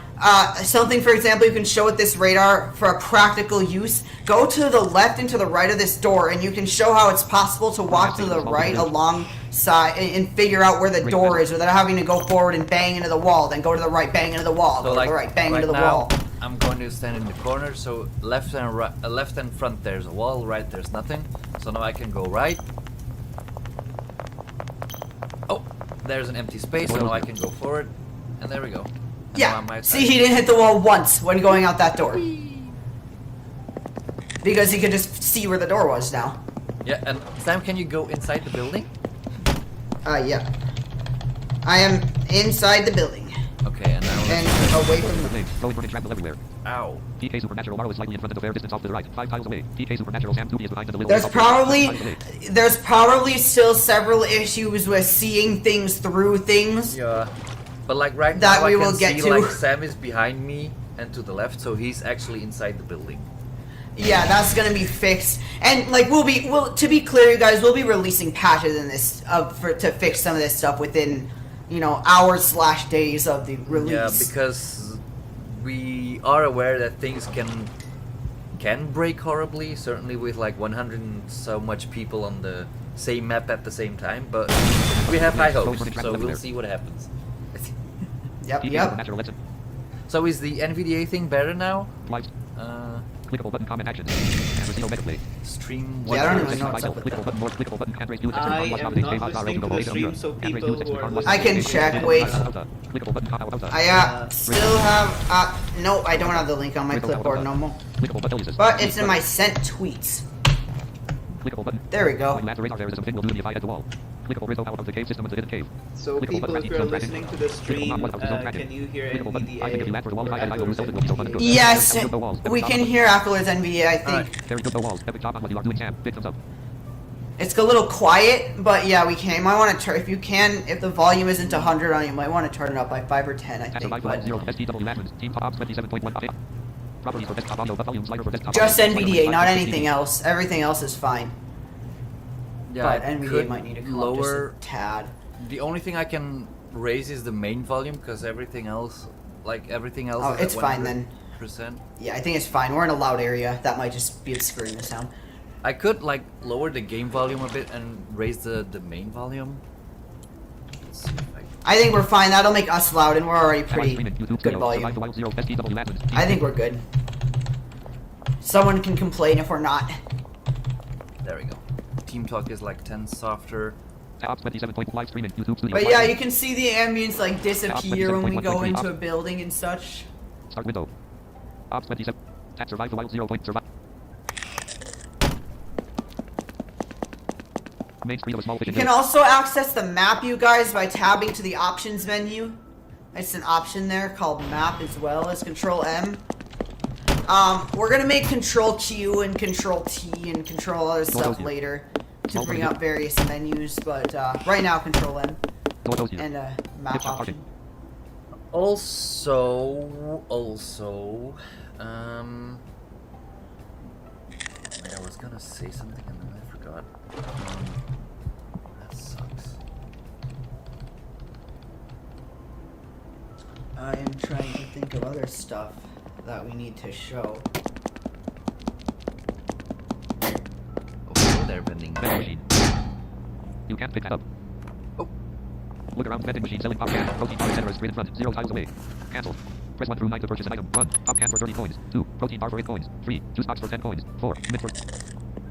something for example you can show with this radar for a practical use, go to the left and to the right of this door and you can show how it's possible to walk to the right alongside and figure out where the door is without having to go forward and bang into the wall, then go to the right, bang into the wall, so go like to the right, bang right into the now, wall. I'm going to stand in the corner. So left and right, left and front there's a wall. Right there's nothing. So now I can go right. Oh, there's an empty space. So now I can go forward, and there we go. And now I'm Yeah, outside. see, he didn't hit the wall once when going out that door. Because he could just see where the door was now. Yeah, and Sam, can you go inside the building? Yeah. I am inside the building. Okay, and now And away from the... Rolling burning shrapnel everywhere. Ow. PK Supernatural Morrow is slightly in front of the fair distance off to the right. 5 tiles away. PK Supernatural SamTupy is behind the little... There's probably still several issues with seeing things through things. Yeah. But like right That now we I will can get see to. like Sam is behind me and to the left, so he's actually inside the building. Yeah, that's gonna be fixed. And like to be clear, you guys, we'll be releasing patches in this to fix some of this stuff within, hours/days of the release. Yeah, because we are aware that things can break horribly, certainly with like 100 and so much people on the same map at the same time, but we have high hopes, so we'll see what happens. Yep. So is the NVDA thing better now? Clickable button comment action. And receive automatically. Stream Yeah, I don't even know what's up with Clickable button more. Clickable button hand raise new I am not listening to the stream, so people who are listening... I can check, wait. Clickable button comment out. I still have no, I don't have the link on my clipboard no more. Clickable button uses. But it's in my sent tweets. Clickable button. There we go. When last radar there is something will do at the wall. Clickable rizzo out of the cave system of the hidden cave. So people, if you're listening to the stream, can you hear NVDA? Yes, we can hear Akilor's NVDA, I think. Very good, no walls. Epic job on what you are doing, Sam. Big thumbs up. It's a little quiet, but yeah, we can. You might want to turn, if you can, if the volume isn't 100 on, you might want to turn it up by 5 or 10, I think. But just NVDA, not anything else. Everything else is fine. Yeah, But I NVDA could might need to come lower. up just a tad. The only thing I can raise is the main volume, because everything else Oh, is it's at fine then. 100%. Yeah, I think it's fine. We're in a loud area. That might just be obscuring the sound. I could like lower the game volume a bit and raise the main volume. Let's see if I... I think we're fine. That'll make us loud, and we're already pretty good volume. I think we're good. Someone can complain if we're not. There we go. Team Talk is like 10 softer. But yeah, you can see the ambience like disappear when we go into a building and such. Start window. Ops 27. Tap survive the wild 0 point survive. Main screen of a small You can also access the map, you guys, by tabbing to the options menu. It's an option there called map as well as Control M. We're gonna make Control Q and Control T and control other stuff later to bring up various menus, but right now Control M and map option. Also, wait, I was gonna say something and then I forgot. That sucks. I am trying to think of other stuff that we need to show. Oh, they're vending. Vending machine. You can't pick that up. Oh. Look around vending machine selling pop can. Protein bar center is straight in front. 0 tiles away. Cancel. Press 1 through 9 to purchase an item. 1. Pop can for 30 coins. 2. Protein bar for 8 coins. 3. Juice box for 10 coins. 4. Mint for...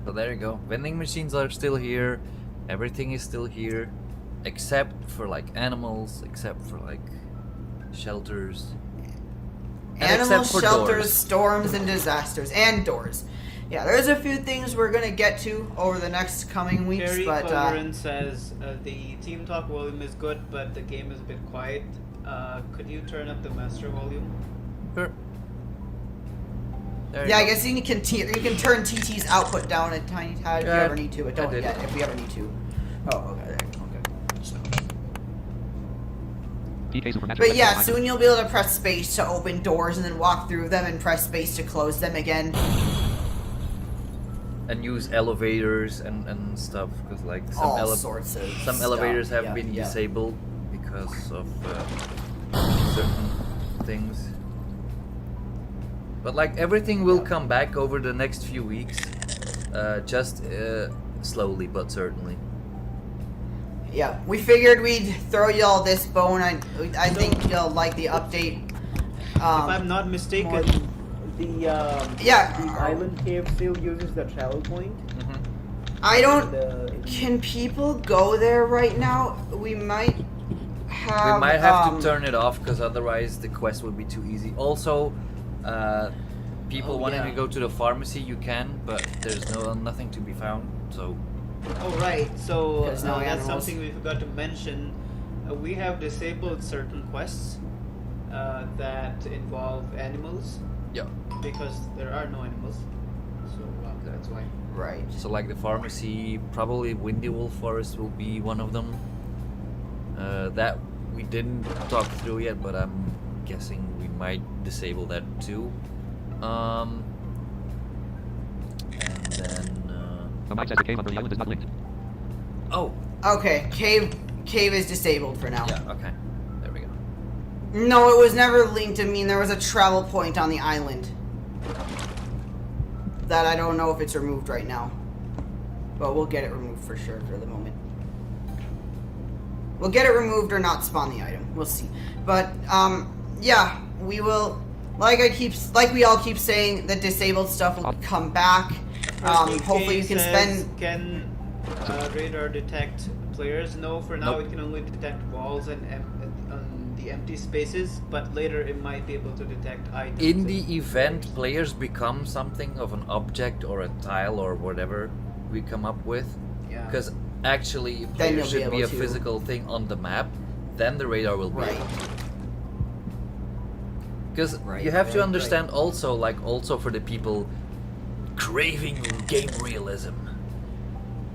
So there you go. Vending machines are still here. Everything is still here. Except for like animals, except for like shelters. And Animal except for shelters, doors. storms, and disasters, and doors. Yeah, there's a few things we're gonna get to over the next coming weeks, Harry but Coleran says the Team Talk volume is good, but the game is a bit quiet. Could you turn up the master volume? Sure. There you yeah, I go. guess you can turn TT's output down a tiny tad if you Yeah, ever need to, but I don't did. yet if we ever need to. Oh, okay, there you go. PK Supernatural. But yeah, soon you'll be able to press space to open doors and then walk through them and press space to close them again. And use elevators and stuff, because like All sorts of some stuff. elevators have Yeah, been yeah. disabled because because of certain things. But like everything will come back over the next few weeks, just slowly but certainly. Yeah, we figured we'd throw y'all this bone. I think you'll like the update. If I'm not mistaken, the island cave still uses the travel point. I don't. Can people go there right now? We might have. We might have to turn it off because otherwise the quest would be too easy. Also, people wanting to go to the pharmacy, you can, but there's nothing to be found. So. Oh right, so There's no that's animals. something we forgot to mention. We have disabled certain quests that involve animals. Yeah. Because there are no animals, so that's why. Right. So like the pharmacy, probably Windy Wolf Forest will be one of them. That we didn't talk through yet, but I'm guessing we might disable that too. And then. The map says the cave under the island is not linked. Oh. Okay. Cave is disabled for now. Yeah. Okay. There we go. No, it was never linked. I mean, there was a travel point on the island. That I don't know if it's removed right now. But we'll get it removed for sure for the moment. We'll get it removed or not spawn the item. We'll see. But, yeah, we will, like we all keep saying, the disabled stuff will come back. Hopefully you can spend... Can radar detect players? No, for now it can only detect walls and the empty spaces, but later it might be able to detect items. In the event players become something of an object or a tile or whatever we come up with, because actually players should be a physical thing on the map, then the radar will be able to. Because you have to understand also, like also for the people craving game realism,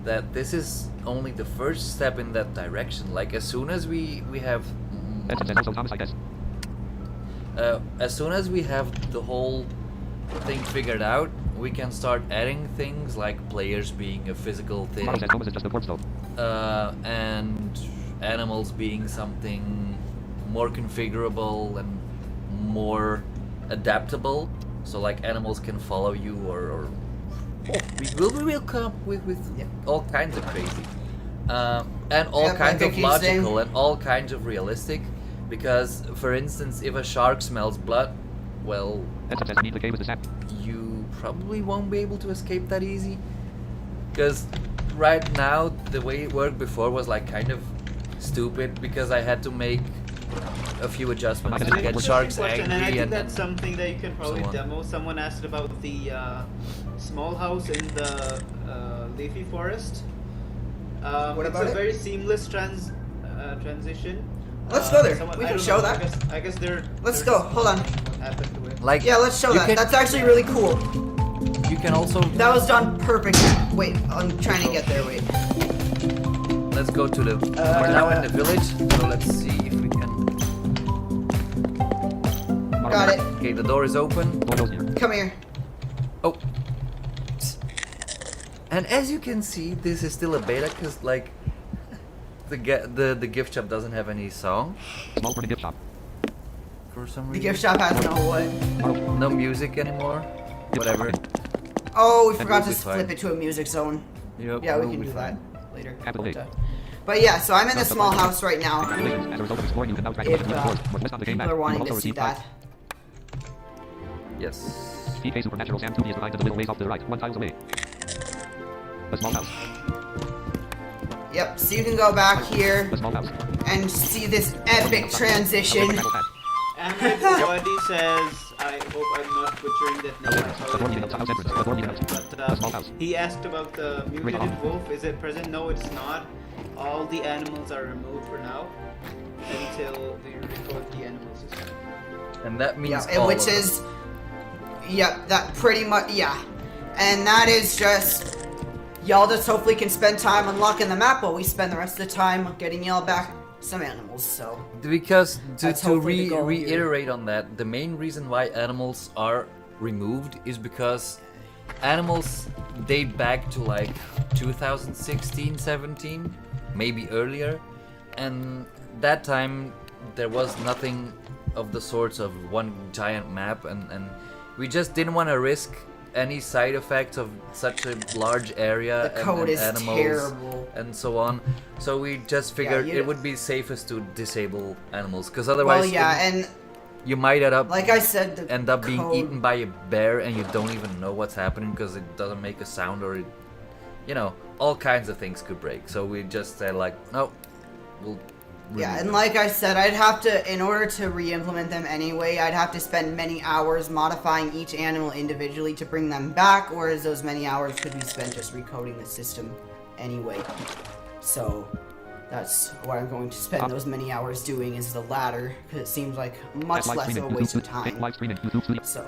that this is only the first step in that direction. Like as soon as we have as soon as we have the whole thing figured out, we can start adding things like players being a physical thing, and animals being something more configurable and more adaptable. So like animals can follow you, or we will come up with all kinds of crazy, and all kinds of logical and all kinds of realistic. Because, for instance, if a shark smells blood, well, you probably won't be able to escape that easy. Because right now, the way it worked before was like kind of stupid, because I had to make a few adjustments to get sharks angry. And I think that's something that you can probably demo. Someone asked about the small house in the leafy forest. What about it's a very seamless transition. Let's go there. We can show that. I guess there. Let's go. Hold on. Happened to it. Like, yeah, let's show that. That's actually really cool. You can also. That was done perfect. Wait, I'm trying to get there. Wait. Let's go to the. We're now in the village, so let's see if we can. Got it. Okay, the door is open. Come here. Oh. And as you can see, this is still a beta, because like the gift shop doesn't have any song. Small for the gift shop. For some reason. The gift shop has no what? No music anymore. Whatever. Oh, we forgot to flip it to a music zone. Yep, yeah, we we'll can be do fine. that later. Capital A. But yeah, so I'm in the small house right now. As a result of exploring, you can now track If the game people are wanting to see that. Yes. PK Supernatural SamTupy is behind a little ways off to the right, 1 tiles away. A small house. Yep, so you can go back here A small house. and see this epic transition. And everybody says, I hope I'm not butchering that name. But he asked about the mutated wolf. Is it present? No, it's not. All the animals are removed for now until we record the animals. And that means yeah, which is, yep, that pretty much, yeah. And that is just, y'all just hopefully can spend time unlocking the map while we spend the rest of the time getting y'all back some animals, so. Because to reiterate reiterate on that, the main reason why animals are removed is because animals date back to like 2016, 17, maybe earlier, and that time there was nothing of the sorts of one giant map, and we just didn't want to risk any side effects of such a large area The code and is animals terrible. and so on. So we just figured it would be safest to disable animals, because otherwise Well, yeah, and you might like I said, the end up being code- eaten by a bear and you don't even know what's happening because it doesn't make a sound, or it, you know, all kinds of things could break. So we just said like, no, we'll Yeah, remove and them. like I said, I'd have to, in order to re-implement them anyway, I'd have to spend many hours modifying each animal individually to bring them back, whereas those many hours could be spent just recoding the system anyway. So that's what I'm going to spend those many hours doing, is the latter, because it seems like much less of a waste of time. So,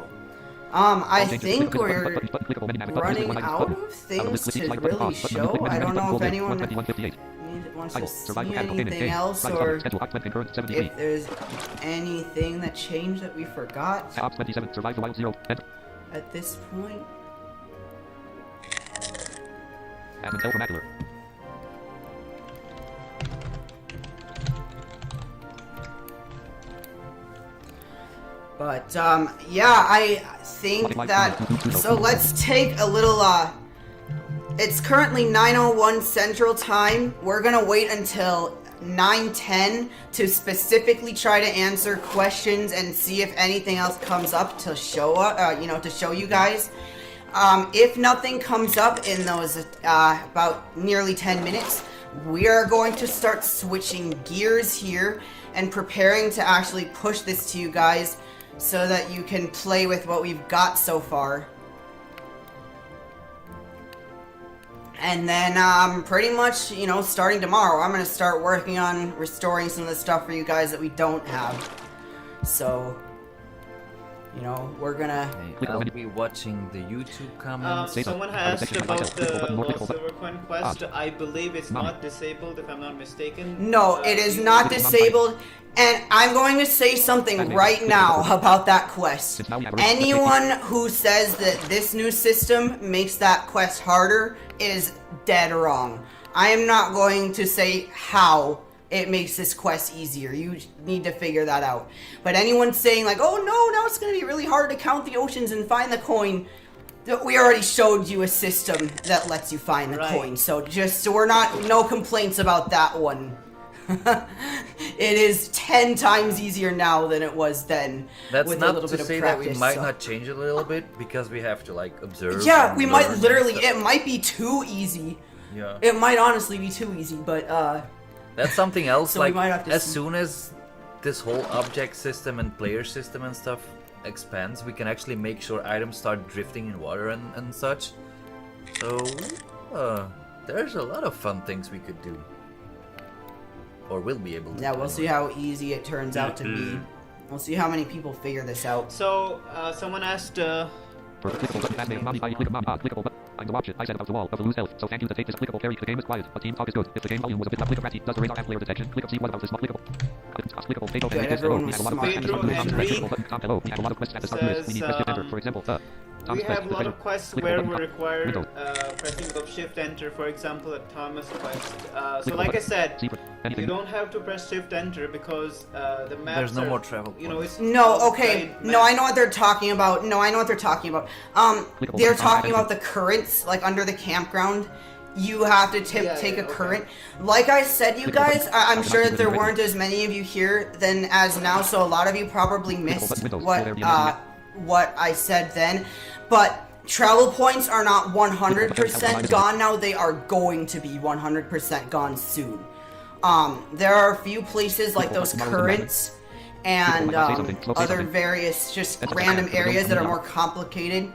I think we're running out of things to really show. I don't know if anyone wants to see anything else, or if there's anything that changed that we forgot at this point. But, yeah, I think that, so let's take a little, it's currently 9:01 Central Time. We're gonna wait until 9:10 to specifically try to answer questions and see if anything else comes up to show, to show you guys. If nothing comes up in those, about nearly 10 minutes, we are going to start switching gears here and preparing to actually push this to you guys so that you can play with what we've got so far. And then, pretty much, starting tomorrow, I'm gonna start working on restoring some of the stuff for you guys that we don't have. So, we're gonna... I'll be watching the YouTube comments. Someone asked about the Lost Silver Coin quest. I believe it's not disabled, if I'm not mistaken. No, it is not disabled. And I'm going to say something right now about that quest. Anyone who says that this new system makes that quest harder is dead wrong. I am not going to say how it makes this quest easier. You need to figure that out. But anyone saying like, oh no, now it's going to be really hard to count the oceans and find the coin, we already showed you a system that lets you find the coin. So we're no complaints about that one. It is 10 times easier now than it was then. That's with not a little to bit say of that practice, we might not change it a little bit, because we have to like observe. Yeah, and we might learn literally. and stuff. It might be too easy. Yeah. It might honestly be too easy, but That's something else. So we like might have to as see. soon as this whole object system and player system and stuff expands, we can actually make sure items start drifting in water and such. So there's a lot of fun things we could do. Or will be able to. yeah, do we'll see anyway. how easy it turns out to be. We'll see how many people figure this out. So, someone asked, For the clickable button, fast name, click clickable button. I'm the watch it. I said about the wall of the loose elf. So thank you to take this clickable carry. The game is quiet, but team talk is good. If the game volume was a bit loud, click of ratty. Does the radar have player detection? Click of C. What about this small clickable? Clickable. Page open. Good, This hello. everyone We was have a lot of smart. questions from the Pedro clickable Henrique button. Tom hello. We have a lot of questions at the start of this. We need press shift enter. For example, we have a lot of quests where we require Windows. pressing of shift enter, for example, a Thomas quest. So Clickable like I button. said, Secret. you Anything. don't have to press shift enter because the maps There's no are, more travel it's No, all okay. giant No, I maps. know what they're talking about. They're talking about the currents, like under the campground. You have to take a okay. current. Like I said, you guys, I'm sure that there weren't as many of you here than as now, so a lot of you probably missed what I said then. But travel points are not 100% gone now. They are going to be 100% gone soon. There are a few places like those currents and other various just random areas that are more complicated.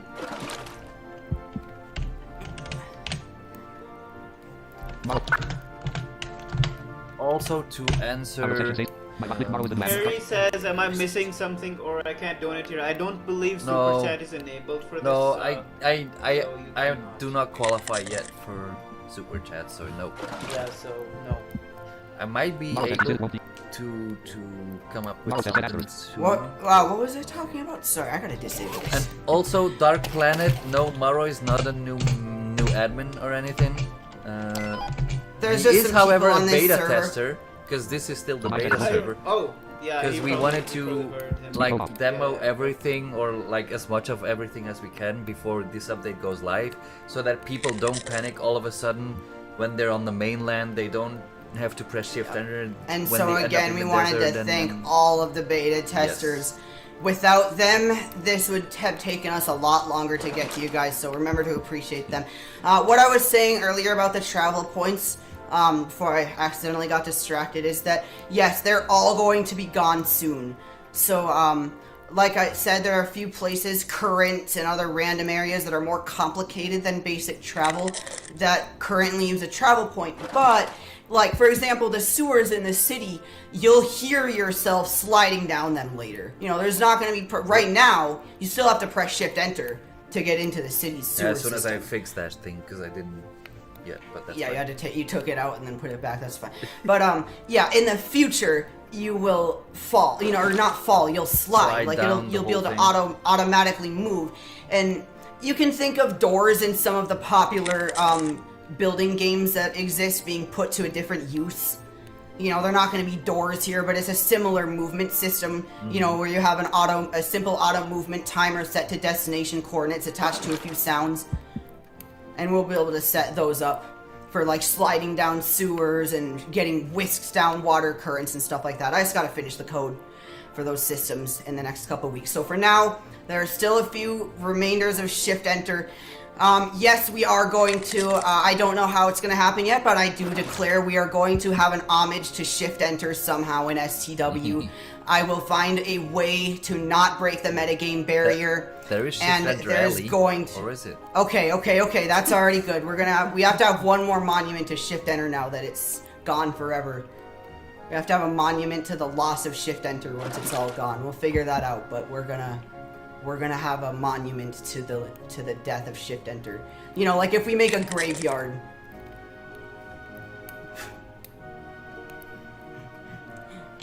Also to answer. Harry says, am I missing something or I can't donate here? I don't believe Super No. Chat is enabled for No, this. I do not qualify yet for super chat, so no. Yeah, so no. I might be able to come up with something soon. What was I talking about? Sorry, I gotta disable this. And also, Dark Planet. No, Maro is not a new admin or anything. There's He just is, some however, people a on this beta server. tester because this is still the I- beta server. Oh, yeah. Because he we probably- wanted he to probably heard him. like demo Yeah. everything or like as much of everything as we can before this update goes live, so that people don't panic all of a sudden when they're on the mainland. They don't have to press shift enter. And when so they end up again, in we the wanted desert to and thank then- all of the beta testers. Without them, this would have taken us a lot longer to get to you guys, so remember to appreciate them. What I was saying earlier about the travel points, before I accidentally got distracted, is that, yes, they're all going to be gone soon. So, like I said, there are a few places, current and other random areas that are more complicated than basic travel that currently use a travel point, but like, for example, the sewers in the city, you'll hear yourself sliding down them later. You know, there's not going to be... right now, you still have to press Shift-Enter to get into the city's sewer as soon as I system. fixed that thing, because I didn't yet, but that's Yeah, fine. you had to take... you took it out and then put it back, that's fine. But, yeah, in the future, you will fall. You know, or not fall, you'll slide. Slide Like, down the you'll be able to whole automatically move. And you can think of doors in some of the popular, building games that exist being put to a different use. You know, they're not going to be doors here, but it's a similar movement system, you know, where you have a simple auto movement timer set to destination coordinates attached to a few sounds. And we'll be able to set those up for like sliding down sewers and getting whisked down water currents and stuff like that. I just got to finish the code for those systems in the next couple weeks. So for now, there are still a few remainders of Shift Enter. Yes, we are going to, I don't know how it's going to happen yet, but I do declare we are going to have an homage to Shift Enter somehow in STW. I will find a way to not break the metagame barrier. There is Shift and Enter there's Alley, going to... or is it? Okay, that's already good. We have to have one more monument to Shift Enter now that it's gone forever. We have to have a monument to the loss of Shift Enter once it's all gone. We'll figure that out, but we're gonna have a monument to the death of Shift Enter. You know, like if we make a graveyard.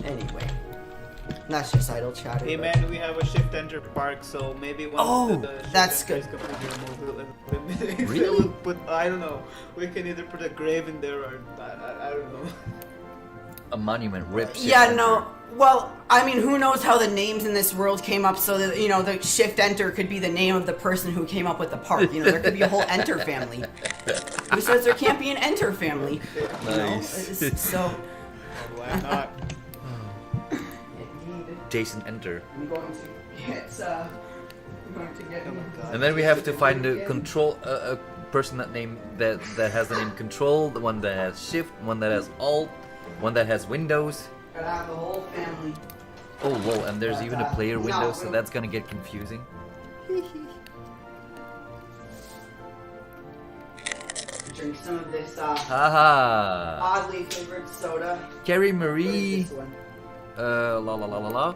Anyway, that's just idle chatter. Hey but- man, we have a Shift Enter park, so maybe once Oh, the Shift that's Enter good. is completely removed, we'll eliminate it. Really? We'll put, I don't know. We can either put a grave in there or I don't know. A monument ripped. Shift Yeah, Enter. no. Well, I mean, who knows how the names in this world came up so that, you know, the Shift Enter could be the name of the person who came up with the park. You know, there could be a whole Enter family. Who says there can't be an Enter family? You know? Nice. So, Why not? Jason Enter. I'm going to get, And then we have to find the control a person that has the name Control, the one that has Shift, one that has Alt, one that has Windows. Gotta have the whole family. Oh lol, and there's even a player No, window, so we'll- that's gonna get confusing. Drink some of this Haha. oddly flavored soda. Carrie What is Marie. this one? La la la la la.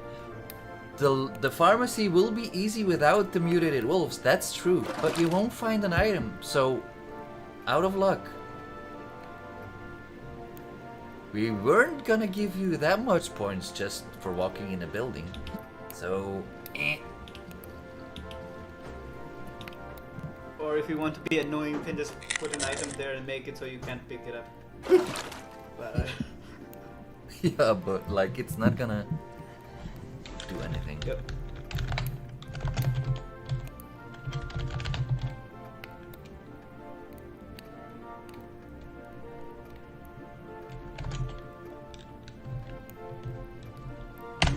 The pharmacy will be easy without the mutated wolves. That's true, but you won't find an item, so out of luck. We weren't gonna give you that much points just for walking in a building, so. Or if you want to be annoying, you can just put an item there and make it so you can't pick it up. But, Yeah, but like it's not gonna do anything. yep.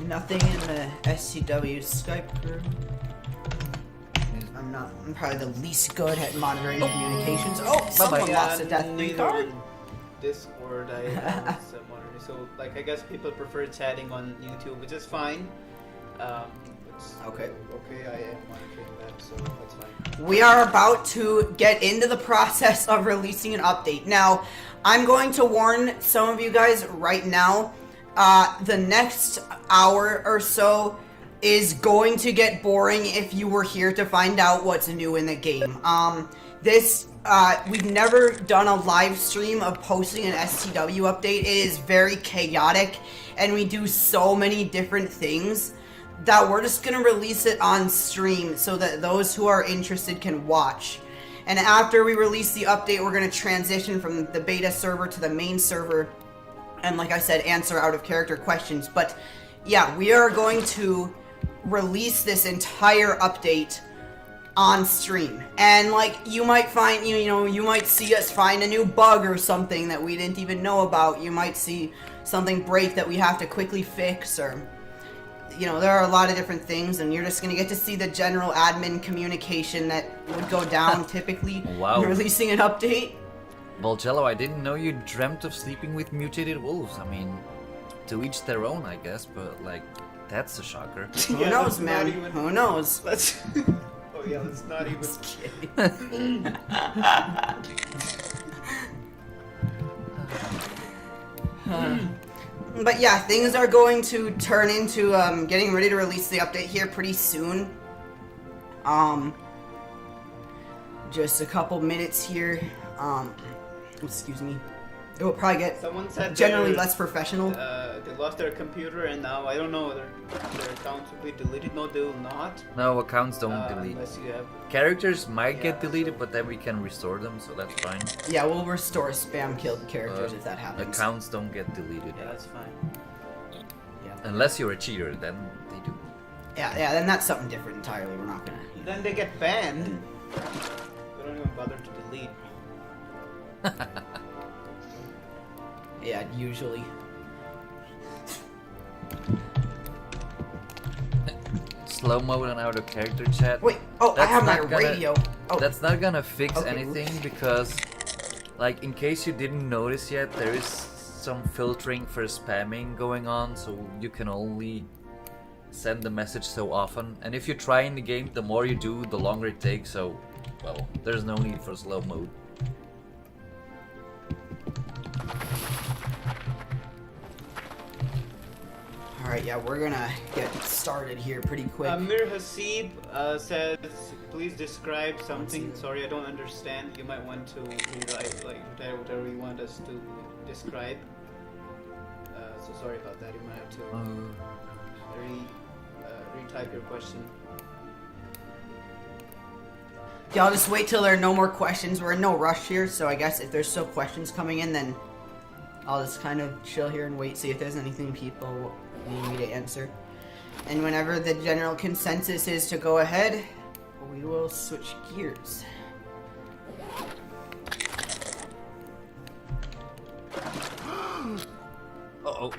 Nothing in the SCW Skype group. I'm probably the least good at monitoring communications. Oh, someone lost a death neither card. in Discord, I am monitoring. So, like, I guess people prefer chatting on YouTube, which is fine. Okay. Okay, I am monitoring that, so that's fine. We are about to get into the process of releasing an update. Now, I'm going to warn some of you guys right now. The next hour or so is going to get boring if you were here to find out what's new in the game. We've never done a live stream of posting an STW update. It is very chaotic, and we do so many different things that we're just gonna release it on stream so that those who are interested can watch. And after we release the update, we're gonna transition from the beta server to the main server. and like I said, answer out of character questions. But yeah, we are going to release this entire update on stream, and like you might find, you might see us find a new bug or something that we didn't even know about. You might see something break that we have to quickly fix, or there are a lot of different things, and you're just gonna get to see the general admin communication that would go down typically Wow. when releasing an update. Well, Jello, I didn't know you dreamt of sleeping with mutated wolves. I mean, to each their own, I guess, but like, that's a shocker. Who Yeah, knows, let's not man? even- Who knows? Let's. Oh yeah, let's not even. But yeah, things are going to turn into getting ready to release the update here pretty soon. Just a couple minutes here. Excuse me. It will probably get Someone said generally they're- less professional. They lost their computer and now I don't know their accounts will be deleted. No, they will not. No, accounts don't delete. Unless you have. Characters might get Yeah, deleted, but then we can restore them, so that's fine. Yeah, we'll restore spam killed characters if that happens. Accounts don't get deleted. Yeah, that's fine. Unless you're a cheater, then they do. Yeah, then that's something different entirely. We're not gonna. Then they get banned. They don't even bother to delete. Yeah, usually. Slow mode and out of character chat. Wait, I That's have my not gonna- radio. Oh, That's not gonna fix Okay, anything oops. because, like, in case you didn't notice yet, there is some filtering for spamming going on, so you can only send the message so often. And if you try in the game, the more you do, the longer it takes, so, well, there's no need for slow mode. Alright, yeah, we're gonna get started here pretty quick. Amir Hasib says, please describe something. Sorry, I don't understand. You might want to rewrite, like, whatever you want us to describe. So sorry about that. You might have to retype your question. Yeah, I'll just wait till there are no more questions. We're in no rush here, so I guess if there's still questions coming in, then I'll just kind of chill here and wait, see if there's anything people need me to answer. And whenever the general consensus is to go ahead, we will switch gears. Uh-oh.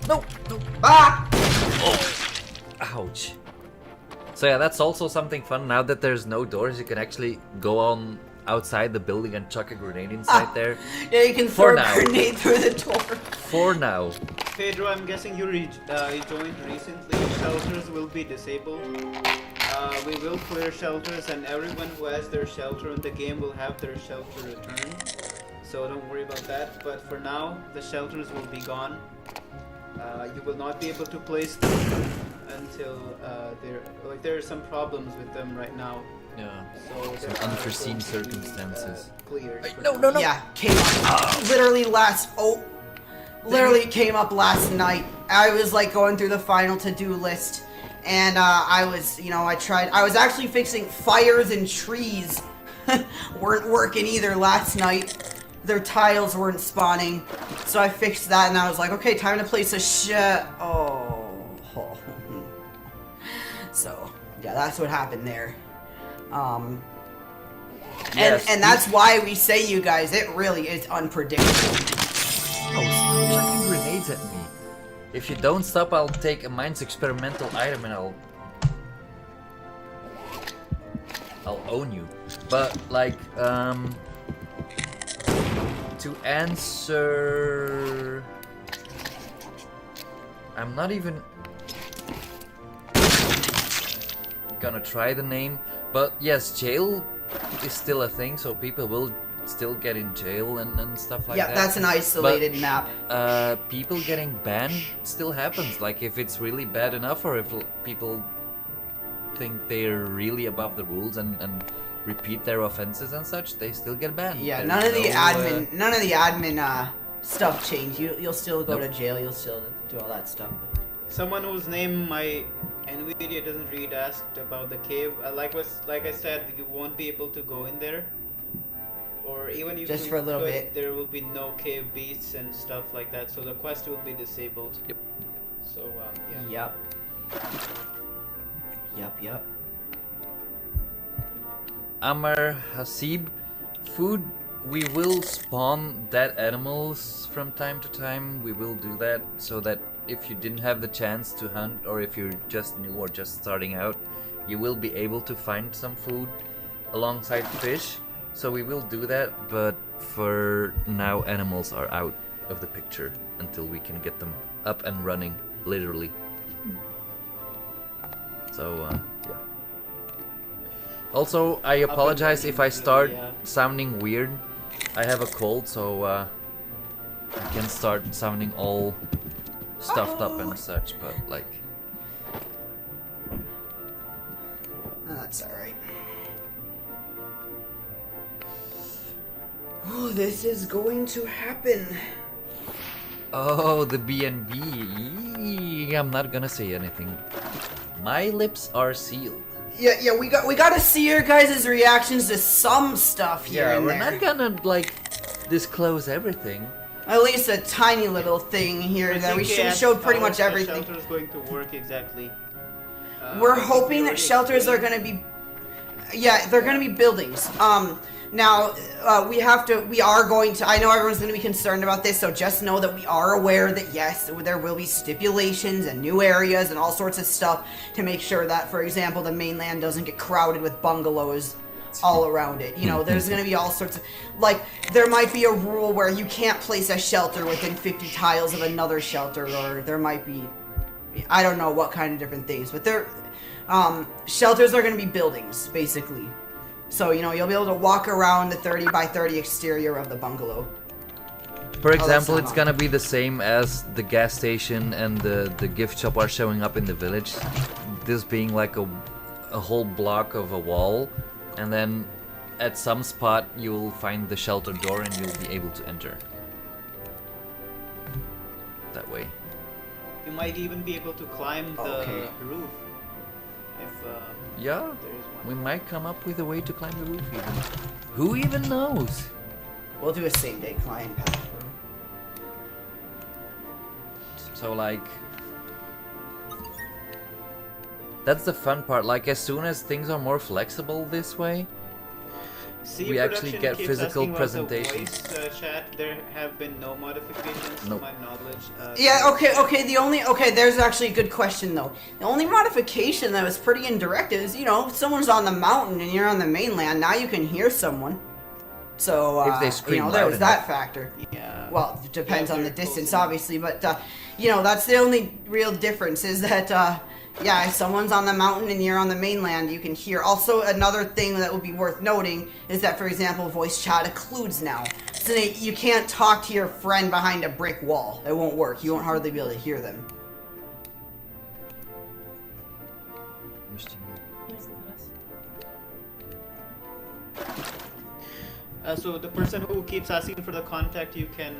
No! No! Ah! Ouch. So yeah, that's also something fun. Now that there's no doors, you can actually go on outside the building and chuck a grenade inside there. Yeah, you can For throw now. a grenade through the door. For now. Pedro, I'm guessing you joined recently. Shelters will be disabled. We will clear shelters, and everyone who has their shelter in the game will have their shelter returned. So don't worry about that. But for now, the shelters will be gone. You will not be able to place them until there are some problems with them right now. Yeah. So Some they're unforeseen going to be, circumstances. Cleared. for No, now. no, no! Yeah, came up literally came up last night. I was like going through the final to-do list, and I was actually fixing fires and trees. Weren't working either last night. Their tiles weren't spawning, so I fixed that, and I was like, okay, time to place a So yeah, that's what happened there. Yes, and that's why we say, you guys, it really is unpredictable. Oh, stop chucking grenades at me. If you don't stop, I'll take a mine's experimental item and I'll own you. But, like, to answer... I'm not even gonna try the name, but yes, jail is still a thing, so people will still get in jail and stuff like that. Yeah, that's an isolated map. People getting banned still happens. Like, if it's really bad enough, or if people think they're really above the rules and repeat their offenses and such, they still get banned. Yeah, There's none of the no, admin stuff change. You'll still go to jail. You'll still do all that stuff. Someone whose name my NVIDIA doesn't read asked about the cave. Like I said, you won't be able to go in there. Or even if Just we for a little could, bit. there will be no cave beasts and stuff like that, so the quest will be disabled. Yep. So, yeah. Yep. Aamir Hasib, food. We will spawn dead animals from time to time. We will do that so that if you didn't have the chance to hunt, or if you're just new or just starting out, you will be able to find some food alongside fish. So we will do that, but for now animals are out of the picture until we can get them up and running, literally. So, yeah. Also, I apologize if I start sounding weird. I have a cold, so I can start sounding all stuffed up and such, but like... That's alright. Oh, this is going to happen. Oh, the B&B. I'm not gonna say anything. My lips are sealed. Yeah, we gotta see your guys' reactions to some stuff here Yeah, and we're there. not gonna like disclose everything. At least a tiny little thing here that we showed pretty much everything. Shelter is going to work exactly. We're hoping that shelters are gonna be, yeah, they're gonna be buildings. Now we are going to. I know everyone's gonna be concerned about this, so just know that we are aware that yes, there will be stipulations and new areas and all sorts of stuff to make sure that, for example, the mainland doesn't get crowded with bungalows all around it. You know, there's gonna be all sorts of, like, there might be a rule where you can't place a shelter within 50 tiles of another shelter, or there might be, I don't know what kind of different things, but shelters are gonna be buildings, basically. So, you know, you'll be able to walk around the 30 by 30 exterior of the bungalow. For example, it's gonna be the same as the gas station and the gift shop are showing up in the village. This being like a whole block of a wall, and then at some spot you'll find the shelter door and you'll be able to enter. That way. You might even be able to climb the roof. If Yeah, there is one. we might come up with a way to climb the roof even. Who even knows? We'll do a same-day client path. So like, that's the fun part. Like, as soon as things are more flexible this way, See, we actually production get keeps physical asking about the presentations. voice, chat. There have been no modifications Nope. to my knowledge. Yeah, there's actually a good question, though. The only modification that was pretty indirect is, you know, if someone's on the mountain and you're on the mainland, now you can hear someone. So, If they scream you know, there loud was that enough. factor. Yeah. Well, it depends Yeah, on the they're distance, close enough. obviously, but, you know, that's the only real difference is that, yeah, if someone's on the mountain and you're on the mainland, you can hear. Also, another thing that would be worth noting is that, for example, voice chat occludes now. So you can't talk to your friend behind a brick wall. It won't work. You won't hardly be able to hear them. So the person who keeps asking for the contact, you can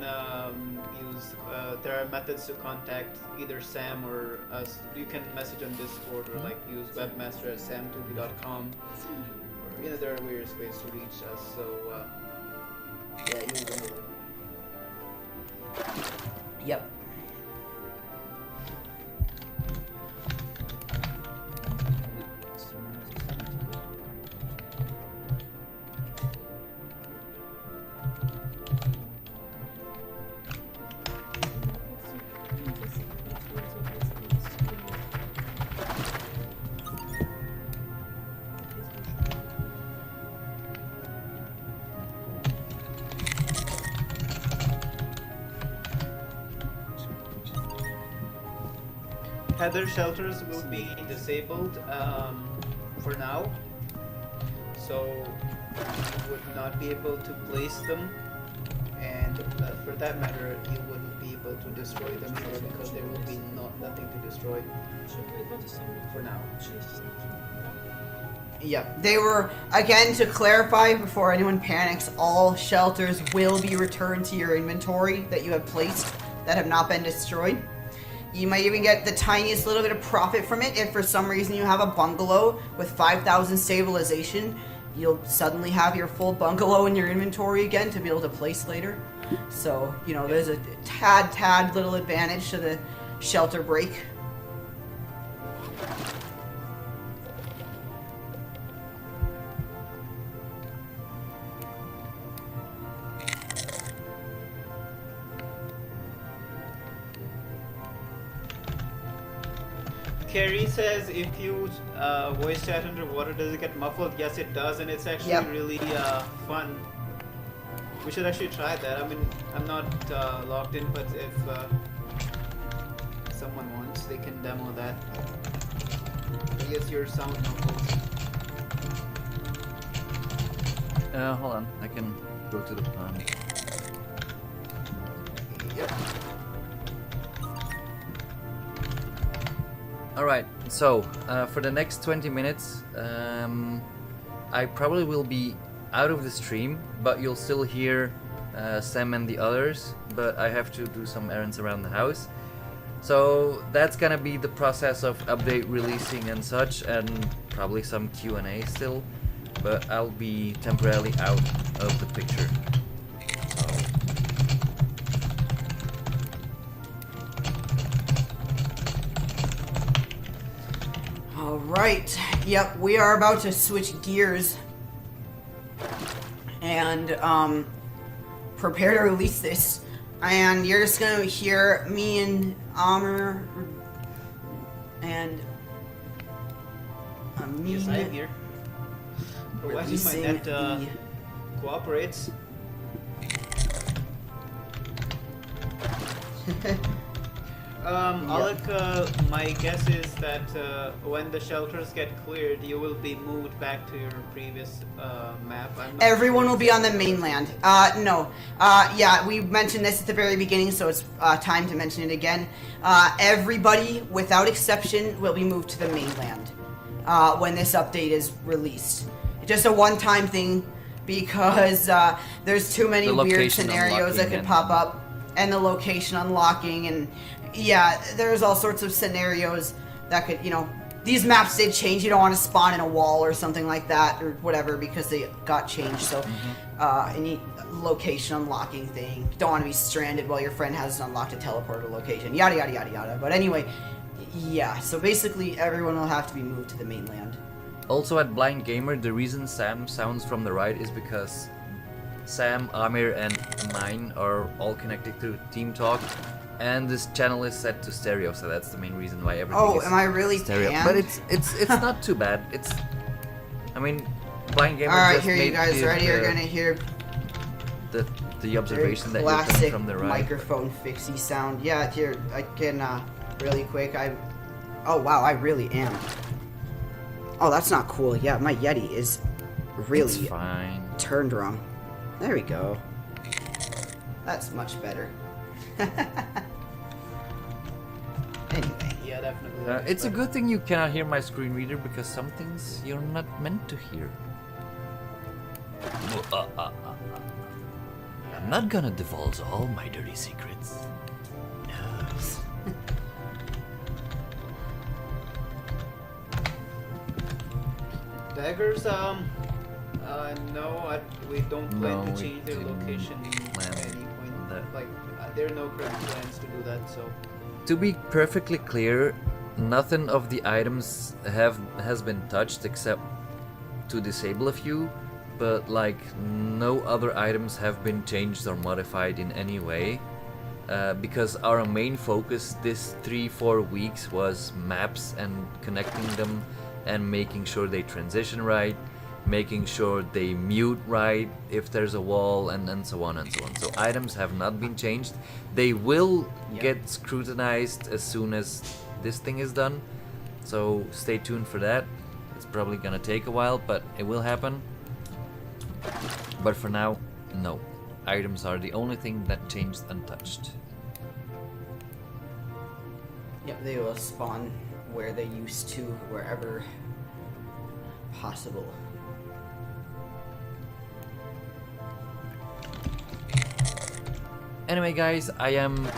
use. There are methods to contact either Sam or us. You can message on Discord or like use webmaster at samtupy.com. Or, you know, there are various ways to reach us. So yeah, you will. Yep. Heather shelters will be disabled for now, so you would not be able to place them, and for that matter, you wouldn't be able to destroy them either because there will be nothing to destroy for now. Yep. They were, again, to clarify before anyone panics, all shelters will be returned to your inventory that you have placed that have not been destroyed. You might even get the tiniest little bit of profit from it if for some reason you have a bungalow with 5,000 stabilization you'll suddenly have your full bungalow in your inventory again to be able to place later. So, you know, there's a tad little advantage to the shelter break. Carrie says if you voice chat underwater, does it get muffled? Yes, it does, and it's actually really fun. We should actually try that. I mean, I'm not logged in, but if someone wants, they can demo that. I guess your sound muffles. Hold on, I can go to the plan. Yep. Alright, so for the next 20 minutes, I probably will be out of the stream, but you'll still hear Sam and the others, but I have to do some errands around the house. So that's gonna be the process of update releasing and such, and probably some Q&A still, but I'll be temporarily out of the picture. Alright, yep, we are about to switch gears and prepare to release this. And you're just gonna hear me and Aamir and Amine. Yes, I am here. Provided my net cooperates. Alec, my guess is that when the shelters get cleared, you will be moved back to your previous map. Everyone will be on the mainland. No. Yeah, we mentioned this at the very beginning, so it's time to mention it again. Everybody, without exception, will be moved to the mainland when this update is released. Just a one-time thing, because there's too many weird scenarios that could pop up, and the location unlocking, and yeah, there's all sorts of scenarios that could, you know, these maps did change. You don't want to spawn in a wall or something like that or whatever because they got changed. So any location unlocking thing, you don't want to be stranded while your friend hasn't unlocked a teleporter location, yada yada yada yada. But anyway, yeah, so basically everyone will have to be moved to the mainland. Also at Blind Gamer, the reason Sam sounds from the right is because Sam, Aamir and mine are all connected through Team Talk. And this channel is set to stereo, so that's the main reason why everything is am I really stereo. panned? But it's not too bad. It's, I mean, Blind Gamer. All right, just here you made guys ready? You're gonna hear the observation that you're classic coming from the right. microphone fixie sound. Yeah, here I can really quick. Oh wow, I really am. Oh, that's not cool. Yeah, my Yeti is really It's fine. turned wrong. There we go. That's much better. Anyway. Yeah, definitely. It's a good thing you cannot hear my screen reader because some things you're not meant to hear. I'm not gonna divulge all my dirty secrets. Yes. Daggers, no, we don't plan No, to change their didn't location plan at any point. that. Like, there are no current plans to do that, so. To be perfectly clear, nothing of the items has been touched except to disable a few, but like no other items have been changed or modified in any way. Because our main focus this 3-4 weeks was maps and connecting them and making sure they transition right, making sure they mute right if there's a wall, and so on and so on. So items have not been changed. They will get scrutinized as soon as this thing is done, so stay tuned for that. It's probably gonna take a while, but it will happen. But for now, no. Items are the only thing that changed untouched. Yep, they will spawn where they used to, wherever possible. Anyway guys, I am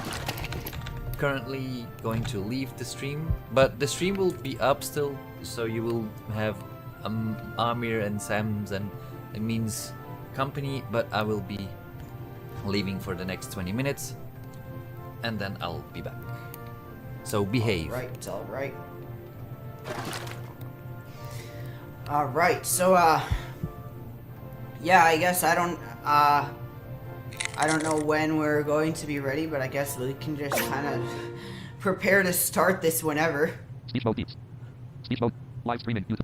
currently going to leave the stream, but the stream will be up still, so you will have Aamir and Sam's and Amine's company, but I will be leaving for the next 20 minutes, and then I'll be back. So behave. All right. All right. So yeah, I guess I don't know when we're going to be ready, but I guess we can just kind of prepare to start this whenever. Speech mode deeps. Speech mode. Live streaming. YouTube.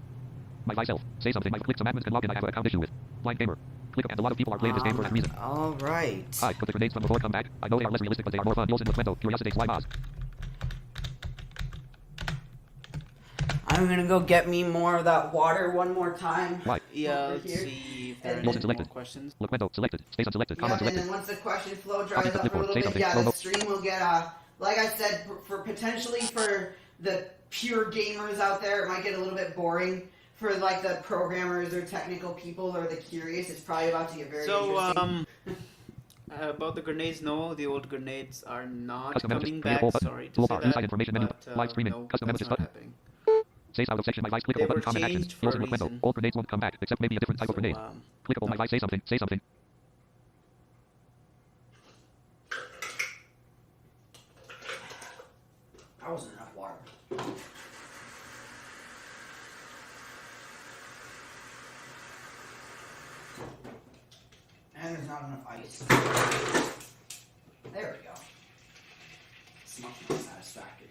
Myself. Say something. I've clicked some admins can log in. I have an account issue with. Blind gamer. Click and a lot of people are playing this game for that reason. All right. Hi, but the grenades from before come back. I know they are less realistic, but they are more fun. Yosin Laquento. Curiosity. Why Boz? I'm gonna go get me more of that water one more time. Why? Yeah, Over let's here. see if there are And any Yosin more selected. questions. Laquento selected. Space unselected. Yeah, Comma and selected. then once the question flow dries Copy up for a clipboard. little Say bit, something. yeah, Slow the mo- stream will get like I said, for potentially for the pure gamers out there, it might get a little bit boring. For like the programmers or technical people or the curious, it's probably about to get very interesting. About the grenades, no, the old grenades are not Custom coming messages. back. Clickable button. Sorry to Toolbar. say Inside that, information menu. but, Live streaming. no, Custom that's messages not button. happening. Says out of section. My vice. They Clickable were button. Comment actions. changed for a Yosin Laquento. reason. All grenades won't come back, except maybe a different type of So, grenade. Clickable. My vice. Say something. Say something. That wasn't enough water. And there's not enough ice. There we go. It's much more satisfactory.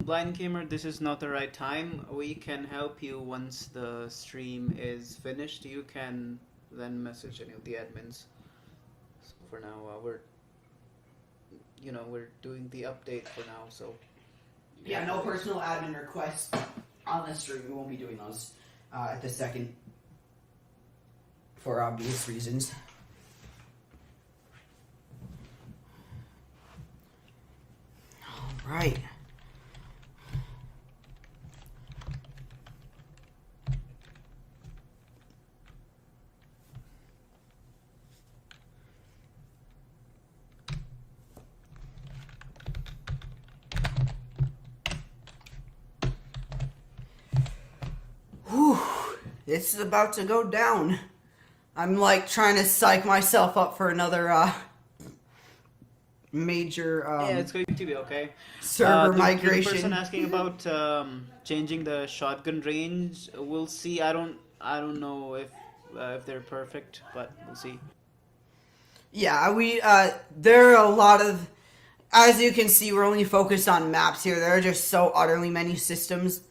Blind gamer, this is not the right time. We can help you once the stream is finished. You can then message any of the admins. So for now, we're doing the update for now. So Yeah, no personal admin requests on this stream. We won't be doing those at the second, for obvious reasons. All right. Whew, this is about to go down. I'm like trying to psych myself up for another major yeah, it's going to be okay. server The migration. person asking about changing the shotgun range, we'll see. I don't know if they're perfect, but we'll see. Yeah, there are a lot of, as you can see, we're only focused on maps here. There are just so utterly many systems.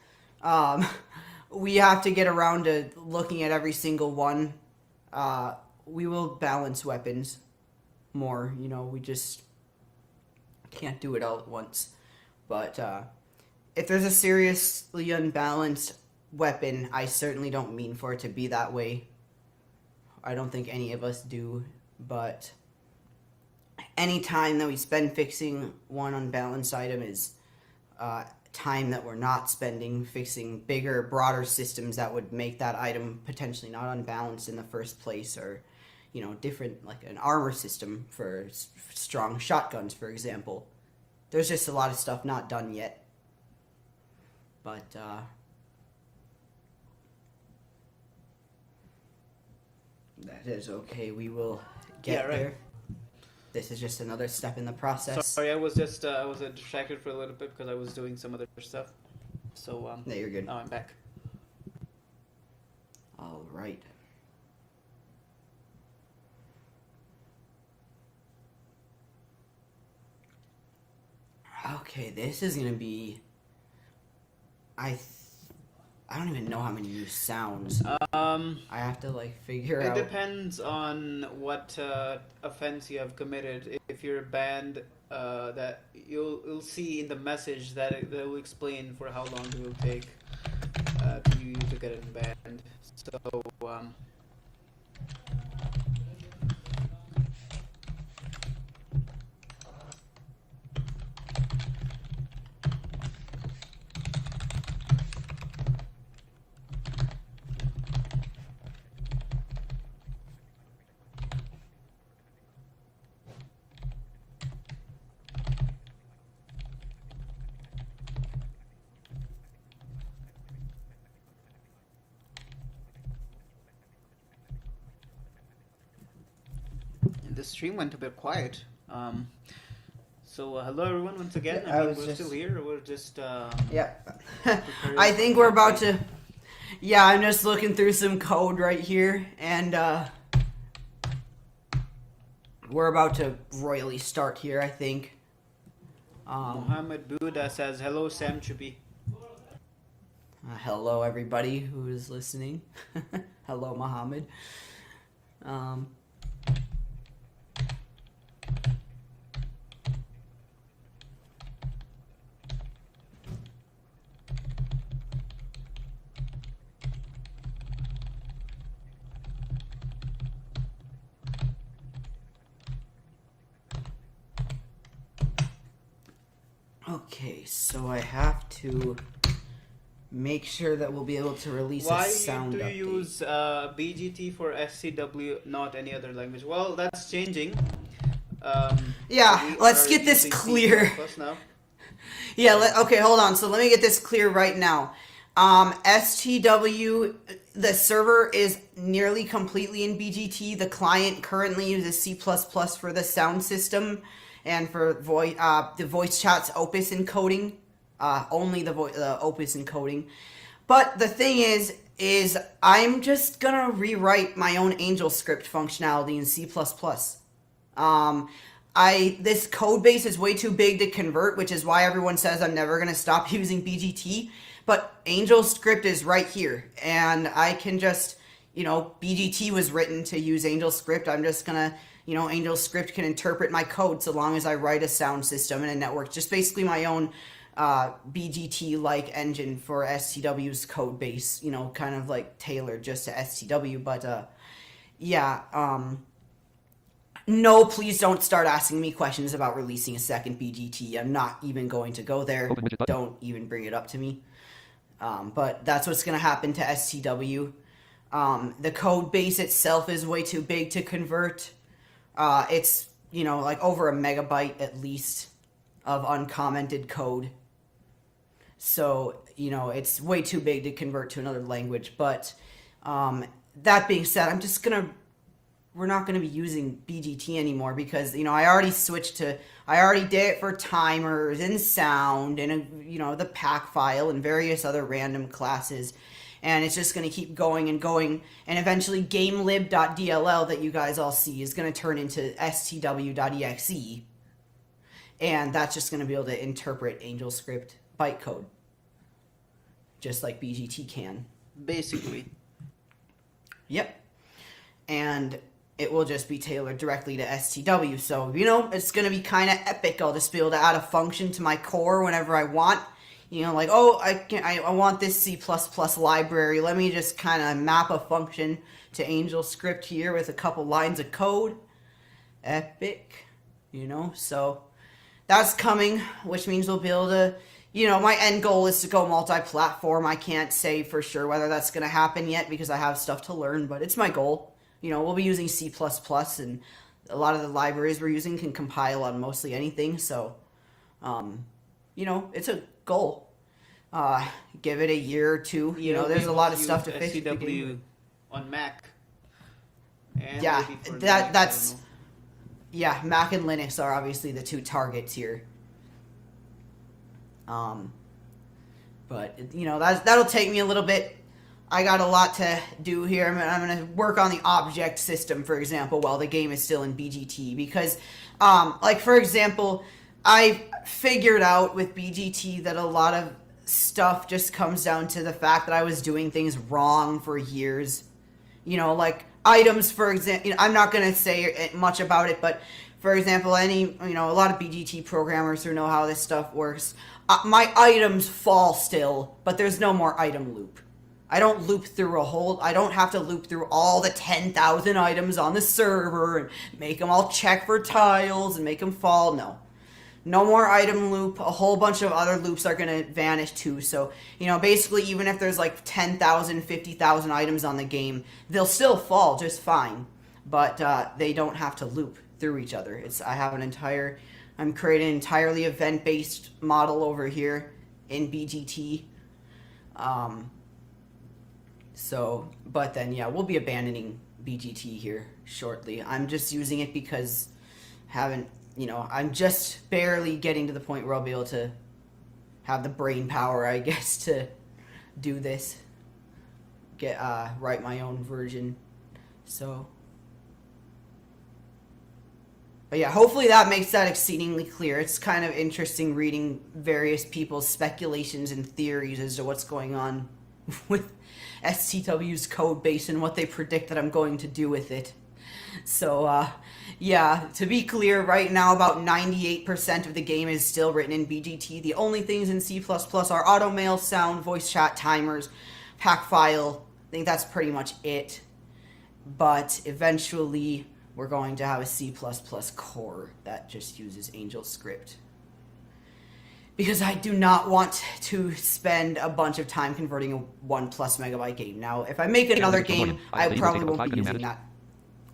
We have to get around to looking at every single one. We will balance weapons more, we just can't do it all at once. But if there's a seriously unbalanced weapon, I certainly don't mean for it to be that way. I don't think any of us do, but any time that we spend fixing one unbalanced item is time that we're not spending fixing bigger, broader systems that would make that item potentially not unbalanced in the first place, or different, like an armor system for strong shotguns, for example. There's just a lot of stuff not done yet, but that is okay. We will get there. This is just another step in the process. Sorry, I was distracted for a little bit because I was doing some other stuff. So No, you're good. now I'm back. All right. Okay, this is gonna be. I don't even know how many new sounds. I have to figure It out. depends on what offense you have committed. If you're banned, that you'll see in the message that it will explain for how long it will take you to get it banned. So the stream went a bit quiet. So hello everyone once again. Yeah, We're still here. We're just Yeah. preparing I for think the we're about update. to. Yeah, I'm just looking through some code right here, and we're about to royally start here, I think. Mohammed Buddha says hello, SamTupy. Hello, everybody who is listening. Hello, Mohammed. Okay, so I have to make sure that we'll be able to release a Why sound do you update. use BGT for SCW, not any other language? Well, that's changing. Yeah, we let's are get this using C++ clear. now. Yeah, okay, hold on. So let me get this clear right now. STW, the server is nearly completely in BGT. The client currently uses C++ for the sound system and for the voice chat's Opus encoding. Only the Opus encoding. But the thing is I'm just gonna rewrite my own Angel script functionality in C++. This code base is way too big to convert, which is why everyone says I'm never gonna stop using BGT. But Angel script is right here, and I can just, BGT was written to use Angel script. I'm just gonna, Angel script can interpret my code so long as I write a sound system and a network. Just basically my own BGT-like engine for STW's code base, kind of like tailored just to STW. But no, please don't start asking me questions about releasing a second BGT. I'm not even going to go there. Open widget button. Don't even bring it up to me. But that's what's going to happen to STW. The code base itself is way too big to convert. It's, like over a megabyte at least of uncommented code. So, it's way too big to convert to another language. But that being said, we're not going to be using BGT anymore because, I already did it for timers and sound and, the pack file and various other random classes. And it's just going to keep going and going. And eventually gamelib.dll that you guys all see is going to turn into stw.exe. And that's just going to be able to interpret AngelScript bytecode. Just like BGT can. Basically. Yep. And it will just be tailored directly to STW. So, it's going to be kind of epic. I'll just be able to add a function to my core whenever I want. I want this C++ library. Let me just kind of map a function to AngelScript here with a couple lines of code. Epic. So that's coming, which means we'll be able to, my end goal is to go multi-platform. I can't say for sure whether that's going to happen yet because I have stuff to learn, but it's my goal. We'll be using C++, and a lot of the libraries we're using can compile on mostly anything, so, it's a goal. Give it a year or two. There's a lot of stuff to fix. SCW on Mac. And Yeah, maybe for Linux, that's... I don't know. Yeah, Mac and Linux are obviously the two targets here. But, that'll take me a little bit. I got a lot to do here. I'm going to work on the object system, for example, while the game is still in BGT. Because, for example, I figured out with BGT that a lot of stuff just comes down to the fact that I was doing things wrong for years. Like items, for example. I'm not going to say much about it, but, for example, a lot of BGT programmers who know how this stuff works. My items fall still, but there's no more item loop. I don't have to loop through all the 10,000 items on the server and make them all check for tiles and make them fall. No more item loop. A whole bunch of other loops are going to vanish too. So, basically even if there's like 10,000, 50,000 items on the game, they'll still fall just fine. But they don't have to loop through each other. I'm creating an entirely event-based model over here in BGT. But then, we'll be abandoning BGT here shortly. I'm just using it because I'm just barely getting to the point where I'll be able to have the brain power, I guess, to do this. Write my own version. So, but yeah, hopefully that makes that exceedingly clear. It's kind of interesting reading various people's speculations and theories as to what's going on with STW's code base and what they predict that I'm going to do with it. So, yeah, to be clear, right now about 98% of the game is still written in BGT. The only things in C++ are auto mail, sound, voice chat, timers, pack file. I think that's pretty much it. But eventually, we're going to have a C++ core that just uses AngelScript. Because I do not want to spend a bunch of time converting a 1+ megabyte game. Now, if I make another game, I probably won't be using that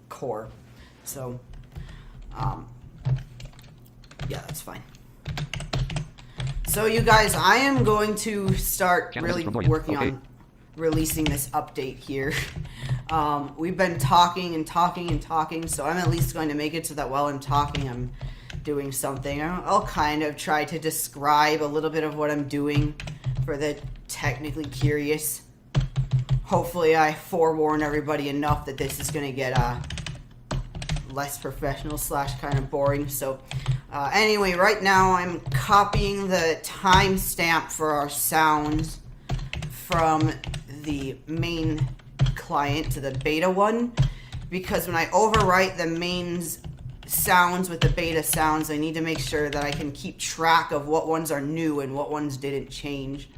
core. So, yeah, that's fine. So, you guys, I am going to start really working on releasing this update here. We've been talking and talking and talking, so I'm at least going to make it so that while I'm talking, I'm doing something. I'll kind of try to describe a little bit of what I'm doing for the technically curious. Hopefully I forewarn everybody enough that this is going to get less professional / kind of boring. So anyway, right now I'm copying the timestamp for our sounds from the main client to the beta one, because when I overwrite the main's sounds with the beta sounds, I need to make sure that I can keep track of what ones are new and what ones didn't change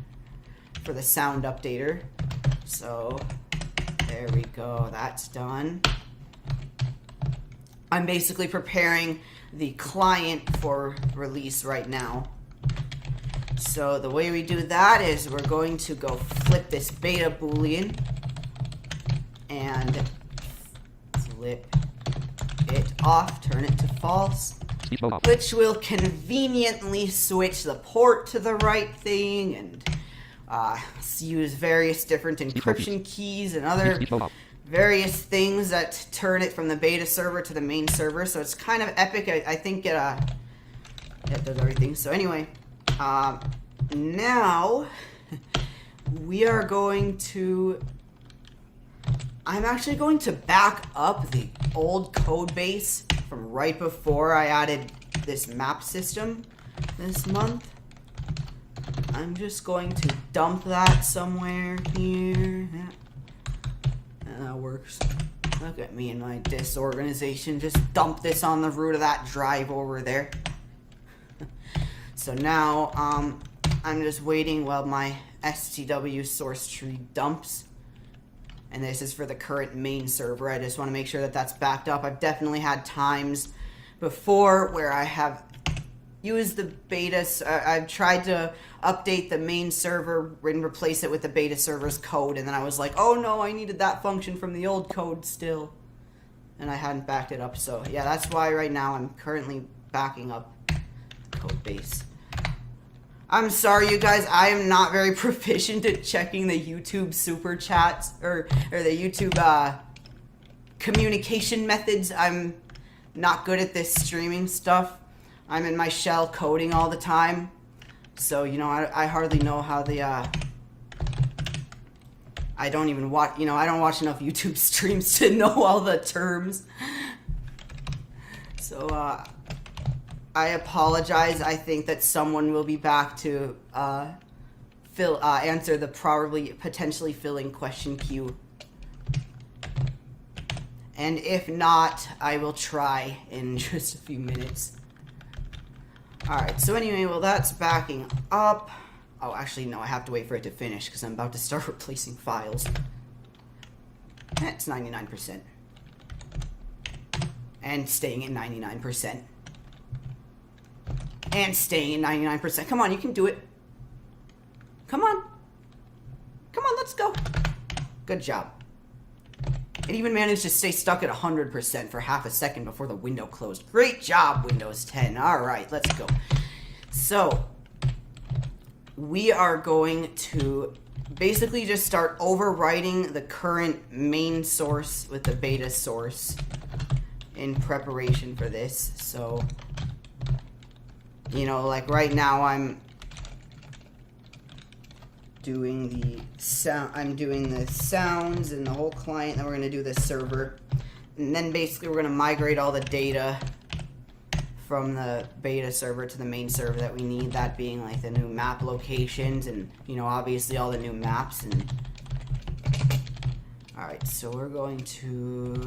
for the sound updater. So there we go, that's done. I'm basically preparing the client for release right now. So the way we do that is we're going to go flip this beta boolean and flip it off, turn it to false, which will conveniently switch the port to the right thing and use various different encryption keys and other various things that turn it from the beta server to the main server. So it's kind of epic. I think it does everything. So anyway, now we are going to... I'm actually going to back up the old code base from right before I added this map system this month. I'm just going to dump that somewhere here. And that works. Look at me and my disorganization. Just dump this on the root of that drive over there. So now, I'm just waiting while my STW source tree dumps. And this is for the current main server. I just want to make sure that that's backed up. I've definitely had times before where I have used the beta. I've tried to update the main server and replace it with the beta server's code. And then I was like, oh no, I needed that function from the old code still. And I hadn't backed it up. So yeah, that's why right now I'm currently backing up the code base. I'm sorry, you guys. I am not very proficient at checking the YouTube super chats or the YouTube communication methods. I'm not good at this streaming stuff. I'm in my shell coding all the time, so you know I hardly know how the I don't even watch. I don't watch enough YouTube streams to know all the terms. So I apologize. I think that someone will be back to answer the potentially filling question queue. And if not, I will try in just a few minutes. Alright, so anyway, well that's backing up. Oh, actually no, I have to wait for it to finish because I'm about to start replacing files. It's 99%. And staying at 99%. And staying at 99%. Come on, you can do it. Come on. Come on, let's go. Good job. It even managed to stay stuck at 100% for half a second before the window closed. Great job, Windows 10. All right, let's go. So, we are going to basically just start overwriting the current main source with the beta source in preparation for this. So, you know, like right now I'm doing the sound, I'm doing the sounds and the whole client, then we're going to do the server. And then basically we're going to migrate all the data from the beta server to the main server that we need, that being like the new map locations and, you know, obviously all the new maps. And alright, so we're going to...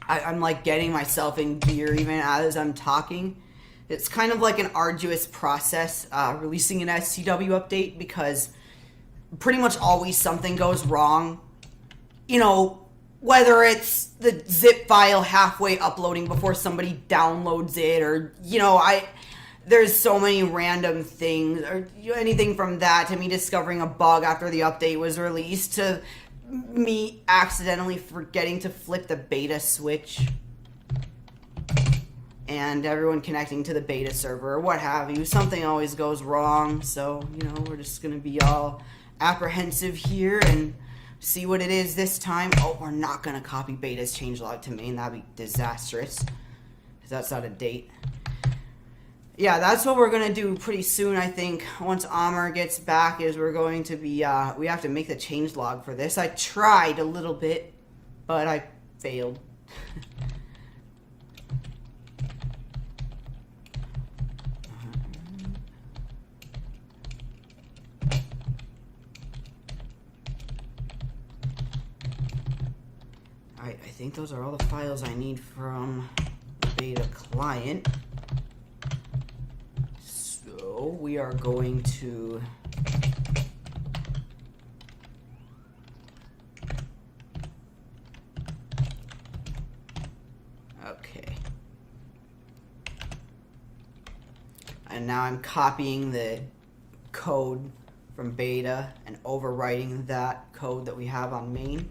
I'm like getting myself in gear even as I'm talking. It's kind of like an arduous process releasing an SCW update, because pretty much always something goes wrong. You know, whether it's the zip file halfway uploading before somebody downloads it, or, you know, there's so many random things, or anything from that to me discovering a bug after the update was released to me accidentally forgetting to flip the beta switch and everyone connecting to the beta server or what have you. Something always goes wrong, so, you know, we're just gonna be all apprehensive here and see what it is this time. Oh, we're not gonna copy beta's changelog to main. That'd be disastrous, because that's out of date. Yeah, that's what we're gonna do pretty soon, I think. Once Aamir gets back, is we're going to be, we have to make the changelog for this. I tried a little bit, but I failed. Alright, I think those are all the files I need from the beta client. So we are going to okay. And now I'm copying the code from beta and overwriting that code that we have on main.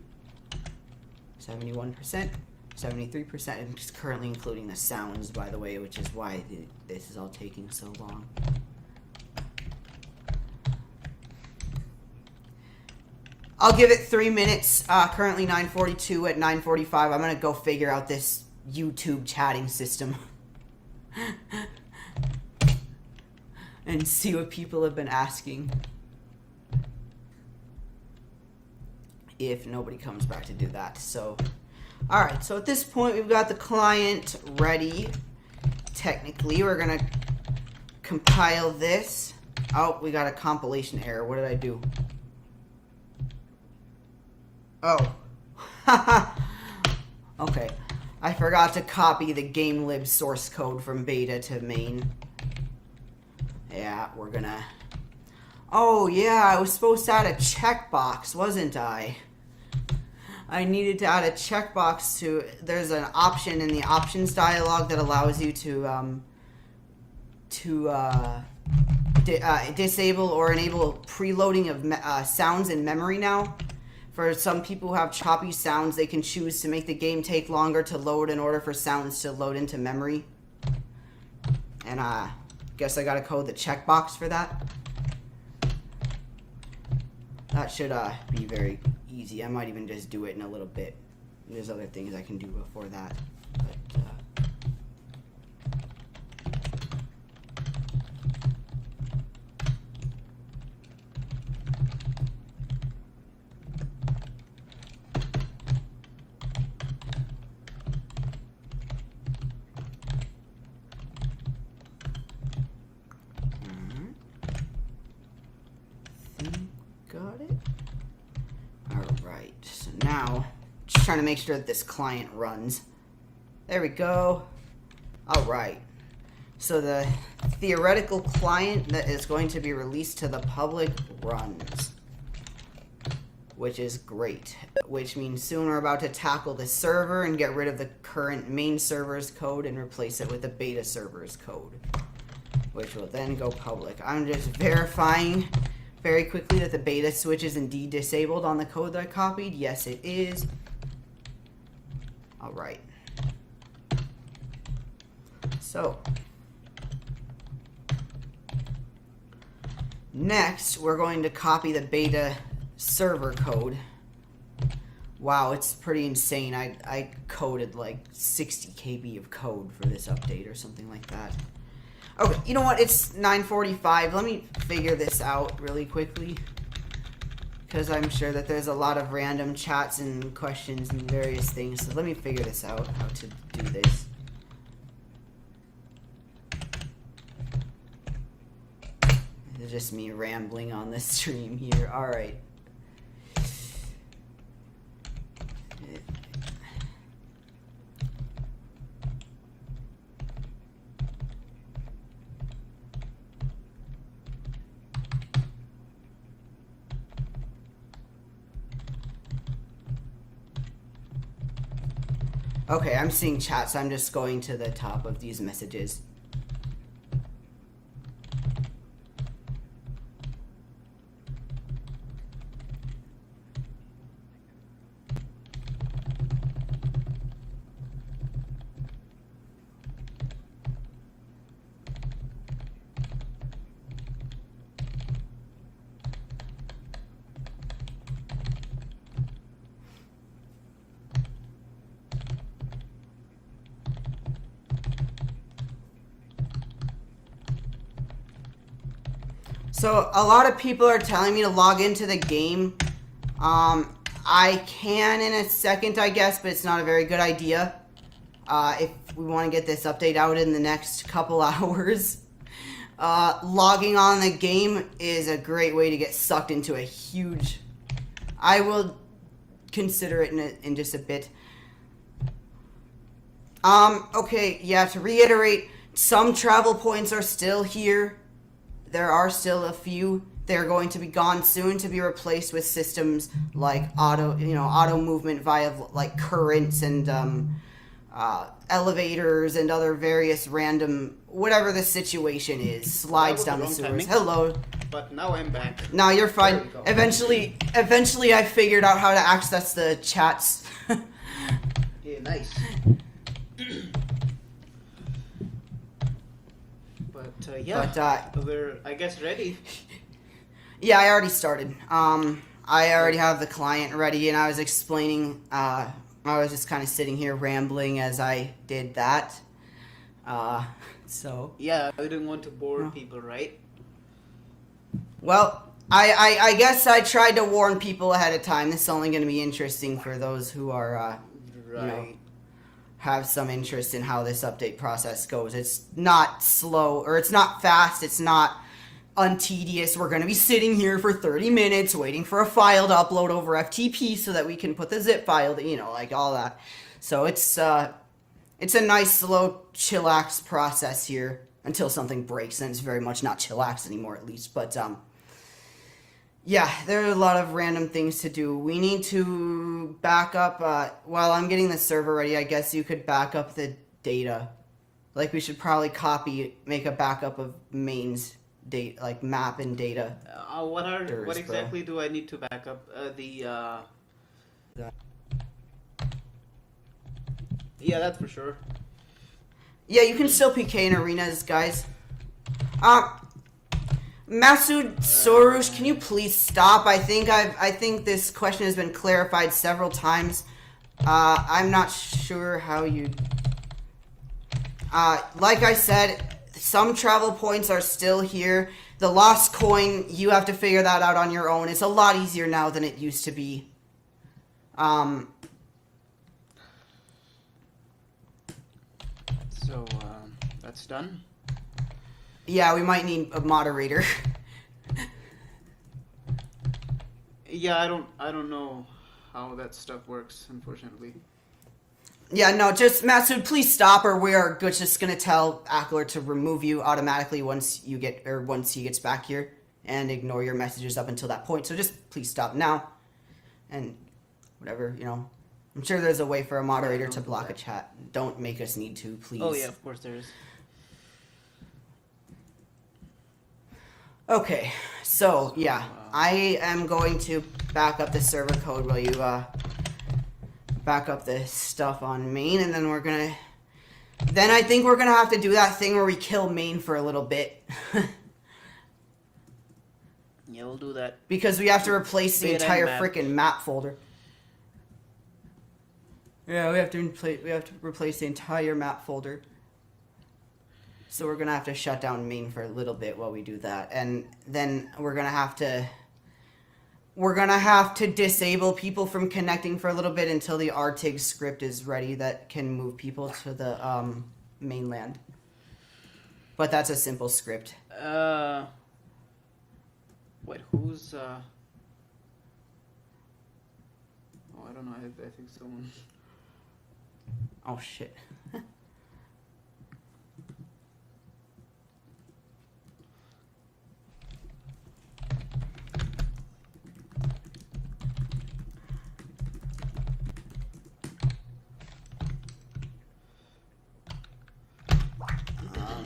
71%, 73%, and just currently including the sounds, by the way, which is why this is all taking so long. I'll give it 3 minutes, currently 9:42. At 9:45, I'm gonna go figure out this YouTube chatting system and see what people have been asking. If nobody comes back to do that. So, alright, so at this point we've got the client ready. Technically, we're gonna compile this. Oh, we got a compilation error. What did I do? Oh. Okay. I forgot to copy the GameLib source code from beta to main. Yeah, we're gonna... Oh, yeah, I was supposed to add a checkbox, wasn't I? I needed to add a checkbox to... There's an option in the options dialog that allows you to disable or enable preloading of sounds in memory now. For some people who have choppy sounds, they can choose to make the game take longer to load in order for sounds to load into memory. And guess I gotta code the checkbox for that. That should be very easy. I might even just do it in a little bit. There's other things I can do before that. But, got it. Alright, so now, just trying to make sure that this client runs. There we go. Alright. So the theoretical client that is going to be released to the public runs. Which is great. Which means soon we're about to tackle the server and get rid of the current main server's code and replace it with the beta server's code. Which will then go public. I'm just verifying very quickly that the beta switch is indeed disabled on the code that I copied. Yes, it is. Alright. So, Next, we're going to copy the beta server code. Wow, it's pretty insane. I coded like 60 KB of code for this update or something like that. Okay, you know what? It's 9:45. Let me figure this out really quickly, because I'm sure that there's a lot of random chats and questions and various things. So let me figure this out, how to do this. It's just me rambling on the stream here. All right. Okay, I'm seeing chat, so I'm just going to the top of these messages. So a lot of people are telling me to log into the game. I can in a second, I guess, but it's not a very good idea. If we want to get this update out in the next couple hours. Logging on the game is a great way to get sucked into a huge... I will consider it in just a bit. Okay, yeah, to reiterate, some travel points are still here. There are still a few. They're going to be gone soon to be replaced with systems like auto movement via like currents and elevators and other various random, whatever the situation is, slides down the sewers. Hello. But now I'm back. No, you're fine. Eventually I figured out how to access the chats. Yeah, nice. We're, I guess, ready. Yeah, I already started. I already have the client ready, and I was explaining, I was just kind of sitting here rambling as I did that. So. Yeah, I didn't want to bore people, right? Well, I guess I tried to warn people ahead of time. This is only going to be interesting for those who are, have some interest in how this update process goes. It's not slow, or it's not fast, it's not untedious. We're going to be sitting here for 30 minutes waiting for a file to upload over FTP so that we can put the zip file, like all that. So it's a nice, slow, chillax process here until something breaks, and it's very much not chillax anymore, at least. But, yeah, there are a lot of random things to do. We need to back up, while I'm getting the server ready, I guess you could back up the data. Like, we should probably make a backup of main's data, like map and data. What exactly do I need to back up? Yeah, that's for sure. Yeah, you can still PK in arenas, guys. Masood Sorush, can you please stop? I think this question has been clarified several times. I'm not sure how you... like I said, some travel points are still here. The lost coin, you have to figure that out on your own. It's a lot easier now than it used to be. So, that's done? Yeah, we might need a moderator. Yeah, I don't know how that stuff works, unfortunately. Yeah, no, just Masood, please stop, or we are just gonna tell Akilor to remove you automatically once he gets back here, and ignore your messages up until that point. So just please stop now, and whatever, I'm sure there's a way for a moderator to block a chat. Don't make us need to, please. Oh yeah, of course there is. Okay, so yeah, I am going to back up the server code while you back up the stuff on main, and then I think we're gonna have to do that thing where we kill main for a little bit. Yeah, we'll do that. Because we have to replace the Beta entire map. freaking map folder. Yeah, we have to replace the entire map folder. So we're gonna have to shut down main for a little bit while we do that, and then we're gonna have to disable people from connecting for a little bit until the RTIG script is ready that can move people to the mainland. But that's a simple script. Wait, who's Oh, I don't know. I think someone. Oh shit.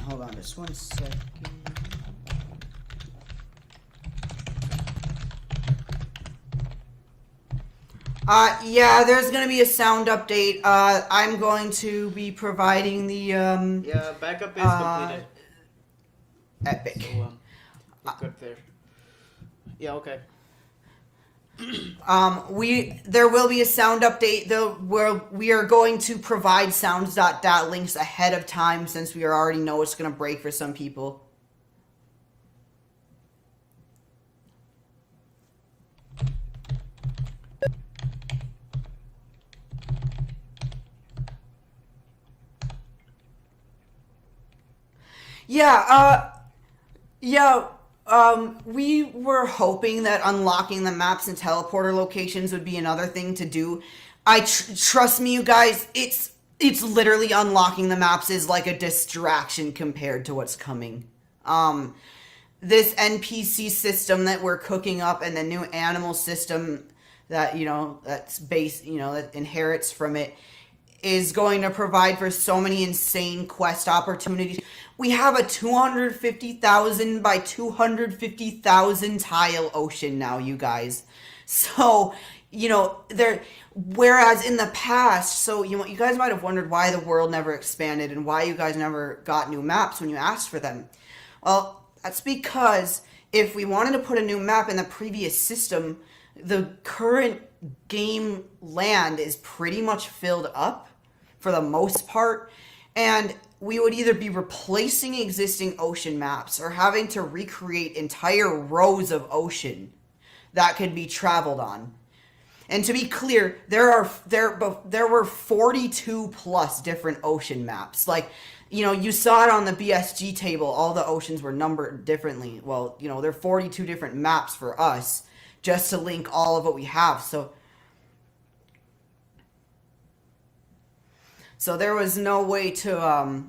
Hold on just 1 second. Yeah, there's gonna be a sound update. I'm going to be providing the Yeah, backup is completed. Epic. So, we're good there. Yeah, okay. There will be a sound update though, where we are going to provide sounds.dat links ahead of time since we already know it's gonna break for some people. We were hoping that unlocking the maps and teleporter locations would be another thing to do. Trust me, you guys, it's literally unlocking the maps is like a distraction compared to what's coming. This NPC system that we're cooking up and the new animal system that, that's based, that inherits from it is going to provide for so many insane quest opportunities. We have a 250,000 by 250,000 tile ocean now, you guys. So, whereas in the past, so, you guys might have wondered why the world never expanded and why you guys never got new maps when you asked for them. Well, that's because if we wanted to put a new map in the previous system, the current game land is pretty much filled up for the most part, and we would either be replacing existing ocean maps or having to recreate entire rows of ocean that could be traveled on. And to be clear, there were 42 plus different ocean maps. Like, you saw it on the BSG table, all the oceans were numbered differently. Well, there are 42 different maps for us just to link all of what we have. So there was no way to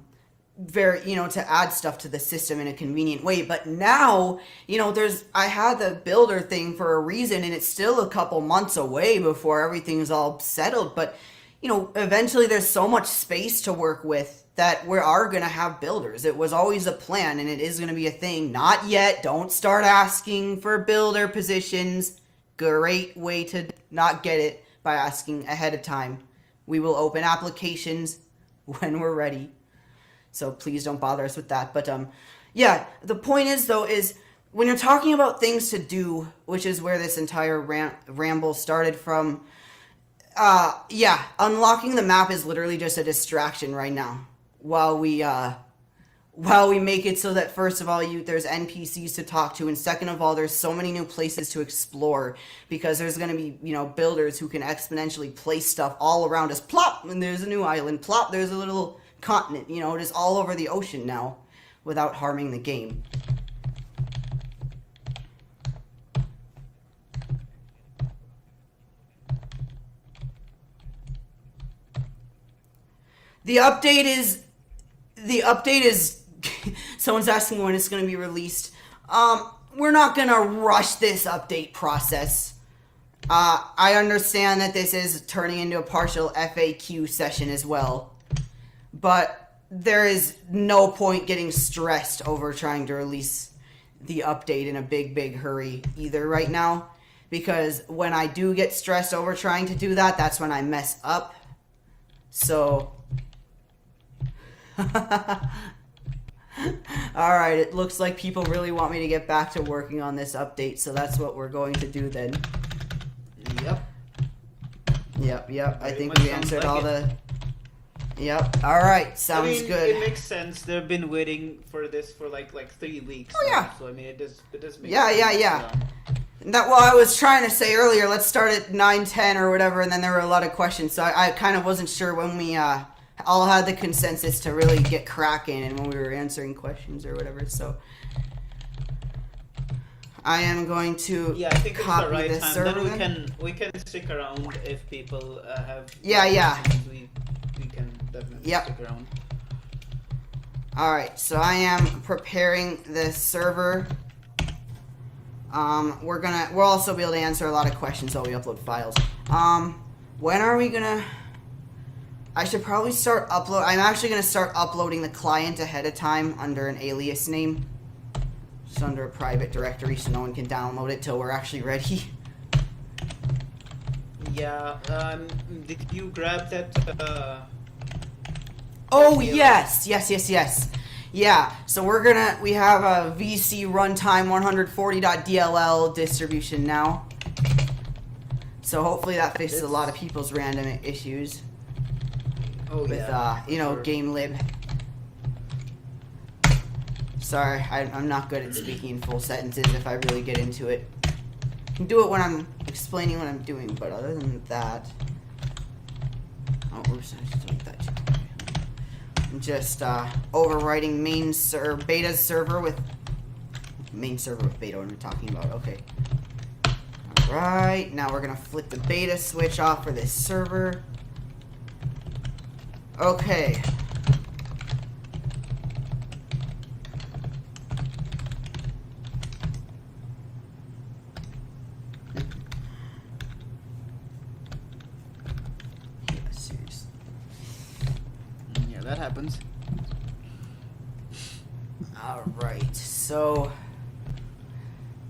to add stuff to the system in a convenient way. But now, I had the builder thing for a reason, and it's still a couple months away before everything's all settled. But, eventually there's so much space to work with that we are going to have builders. It was always a plan, and it is going to be a thing. Not yet. Don't start asking for builder positions. Great way to not get it by asking ahead of time. We will open applications when we're ready. So please don't bother us with that. But the point is though, is when you're talking about things to do, which is where this entire ramble started from, unlocking the map is literally just a distraction right now. While we make it so that first of all, there's NPCs to talk to, and second of all, there's so many new places to explore because there's going to be, builders who can exponentially place stuff all around us. Plop! And there's a new island. Plop! There's a little continent. It is all over the ocean now without harming the game. The update is someone's asking when it's going to be released. We're not going to rush this update process. I understand that this is turning into a partial FAQ session as well. But there is no point getting stressed over trying to release the update in a big hurry either right now. Because when I do get stressed over trying to do that, that's when I mess up. So... Alright, it looks like people really want me to get back to working on this update, so that's what we're going to do then. Yep. I think we answered all the... Yep, alright, sounds good. It makes sense. They've been waiting for this for like 3 weeks. Oh, yeah. So I mean, it does make Yeah. sense. Well, I was trying to say earlier, let's start at 9:10 or whatever, and then there were a lot of questions, so I kind of wasn't sure when we all had the consensus to really get cracking and when we were answering questions or whatever, so I am going to Yeah, I think it's the copy right this time. server. Then we can stick around if people have. Yeah. questions, we can definitely Yep. stick around. Alright, so I am preparing the server. We'll also be able to answer a lot of questions while we upload files. When are we gonna... I should probably start I'm actually gonna start uploading the client ahead of time under an alias name. Just under a private directory so no one can download it till we're actually ready. Yeah. Did you grab that? Oh, yes. Yeah, so we have a VC runtime 140.dll distribution now. So hopefully that fixes a lot of people's random issues with, sure. game lib. Sorry, I'm not good at speaking in full sentences if I really get into it. I can do it when I'm explaining what I'm doing, but other than that... Oh, oops, I just delete that too. I'm just overwriting beta's server with... Main server with beta, what am I talking about? Okay. Alright, now we're gonna flip the beta switch off for this server. Okay. Yeah, that happens. Alright, so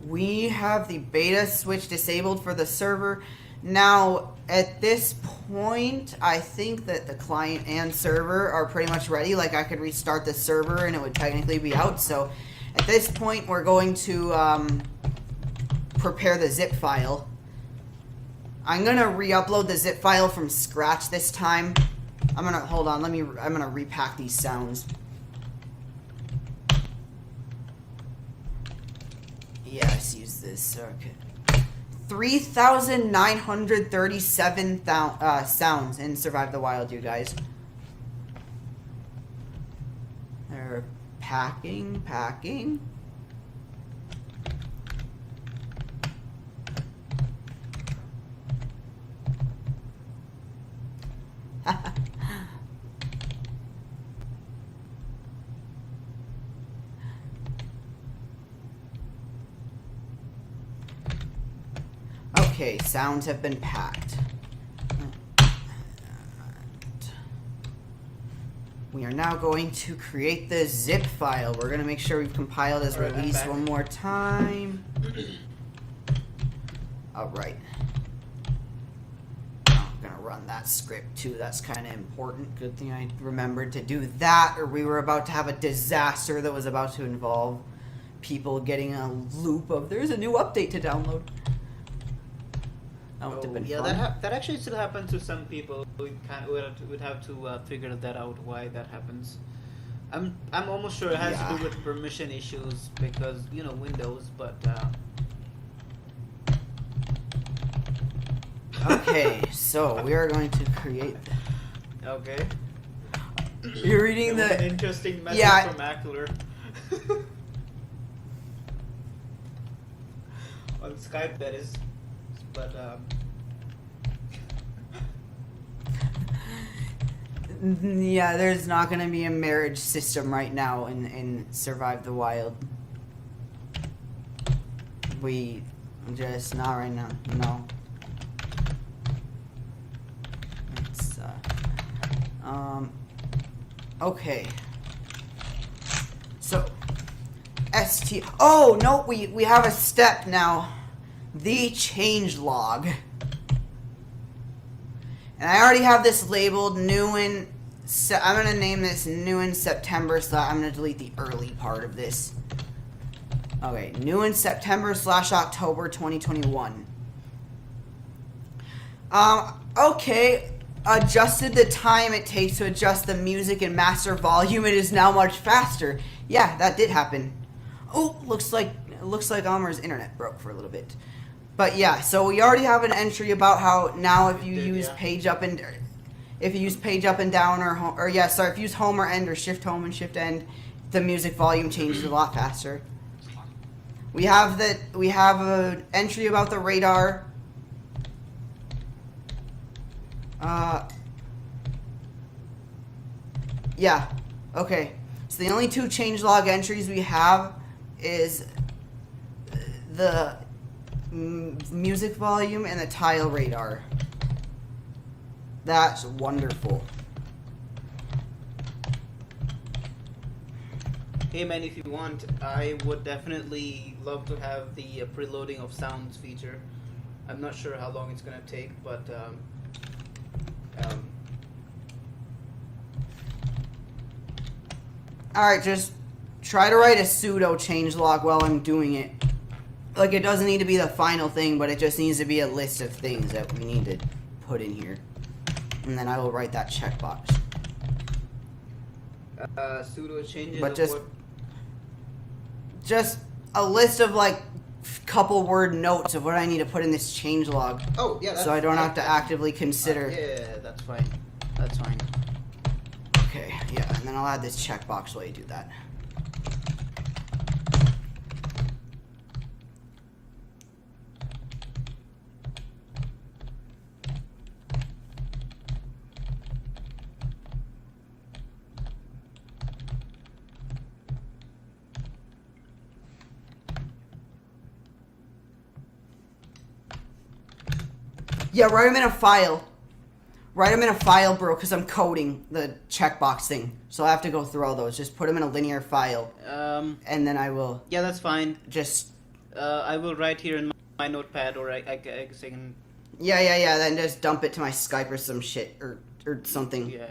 we have the beta switch disabled for the server. Now, at this point, I think that the client and server are pretty much ready. Like, I could restart the server and it would technically be out. So, at this point, we're going to prepare the zip file. I'm going to re-upload the zip file from scratch this time. Hold on, I'm going to repack these sounds. Yes, use this circuit. 3,937 sounds in Survive the Wild, you guys. They're packing. Okay, sounds have been packed. We are now going to create the zip file. We're going to make sure we've compiled as release one more time. Alright. I'm going to run that script too. That's kind of important. Good thing I remembered to do that, or we were about to have a disaster that was about to involve people getting a loop of there's a new update to download. That would have been Yeah, fun. that actually still happens to some people. We'd have to figure that out why that happens. I'm almost sure it has to do with permission issues because Windows, but. Okay, so we are going to create. Okay. You're reading That was the. an interesting message Yeah. from Akilor. On Skype, that is. But Yeah, there's not going to be a marriage system right now in Survive the Wild. We just not right now. No. It's okay. So Oh no, we have a step now. The change log. And I already have this labeled new in I'm gonna name this new in September, so I'm gonna delete the early part of this. Okay, new in September / October 2021. Okay, adjusted the time it takes to adjust the music and master volume. It is now much faster. Yeah, that did happen. Oh, looks like Aamir's internet broke for a little bit. But yeah, so we already have an entry about how now if you use page up and down, if you use home or end or shift home and shift end, the music volume changes a lot faster. We have an entry about the radar. Yeah. Okay. So the only 2 changelog entries we have is the music volume and the tile radar. That's wonderful. Hey man, if you want, I would definitely love to have the preloading of sounds feature. I'm not sure how long it's gonna take, but Alright, just try to write a pseudo changelog while I'm doing it. Like, it doesn't need to be the final thing, but it just needs to be a list of things that we need to put in here. And then I will write that checkbox. pseudo changes. But of just a list of, like, couple word notes of what I need to put in this changelog. Oh, yeah. So I don't have to actively consider. Yeah, that's fine. That's fine. Okay, yeah, and then I'll add this checkbox while you do that. Yeah, write them in a file. Write them in a file, bro, because I'm coding the checkbox thing. So I have to go through all those. Just put them in a linear file. And then I will... Yeah, that's fine. Just... I will write here in my notepad, or I guess I can... Yeah, then just dump it to my Skype or some shit, or something. Yeah.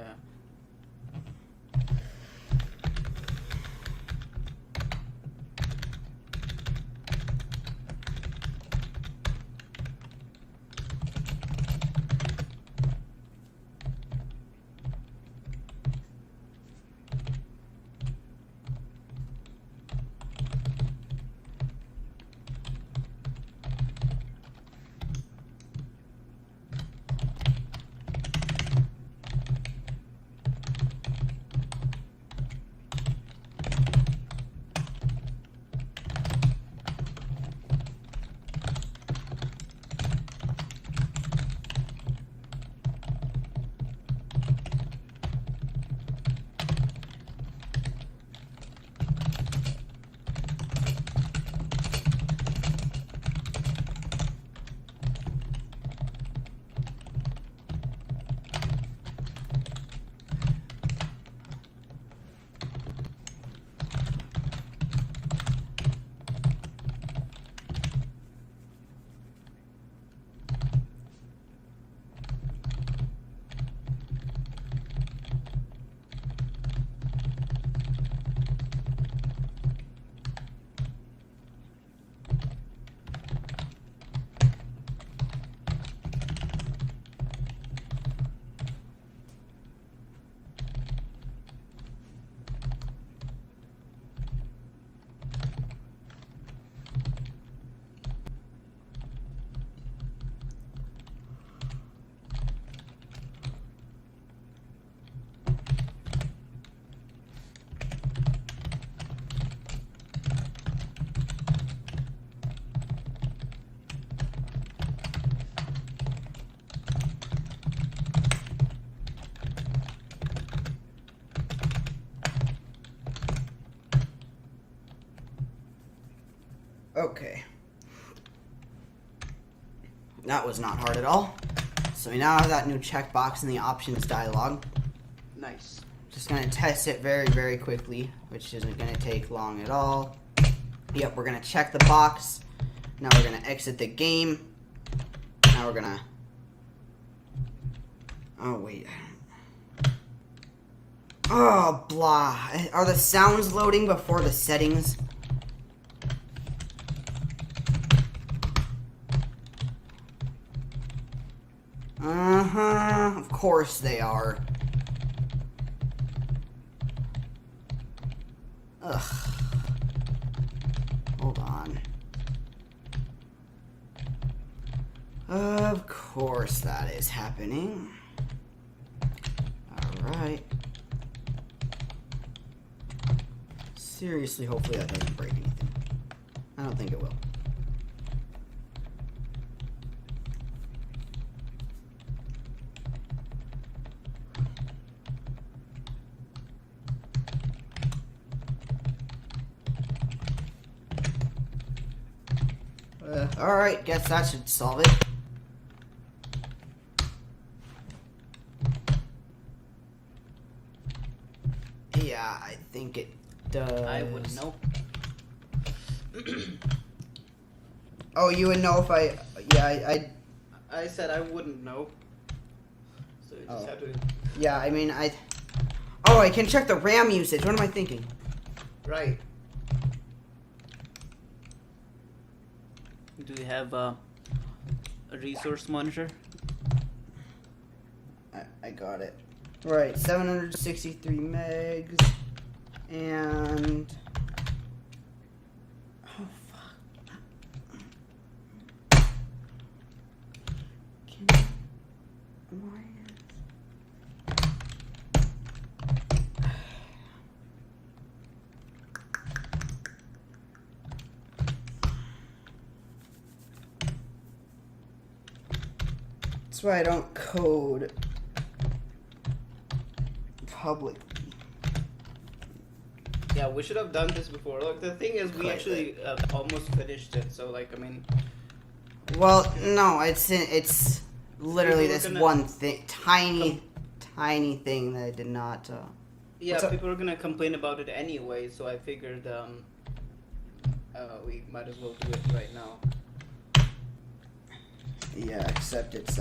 Okay. That was not hard at all. So we now have that new checkbox in the options dialog. Nice. Just going to test it very, very quickly, which isn't going to take long at all. Yep, we're going to check the box. Now we're going to exit the game. Now we're going to... Oh, wait. Oh, blah. Are the sounds loading before the settings? Uh-huh. Of course they are. Ugh. Hold on. Of course that is happening. Alright. Seriously, hopefully that doesn't break anything. I don't think it will. Alright, guess that should solve it. Yeah, I think it does. I wouldn't know. Oh, you would know if I... Yeah, I said I wouldn't know. So you just have to... Yeah, I mean, Oh, I can check the RAM usage. What am I thinking? Right. Do you have a resource monitor? I got it. Right, 763 megs. And... Oh, fuck. Why That's why I don't code publicly. Yeah, we should have done this before. Look, the thing is, we Quite actually almost finished it. So, like, I mean, Well, no, it's literally People are this gonna one thing, tiny thing that I did not. yeah, What's up? people are gonna complain about it anyway. So I figured we might as well do it right now. Yeah, except it's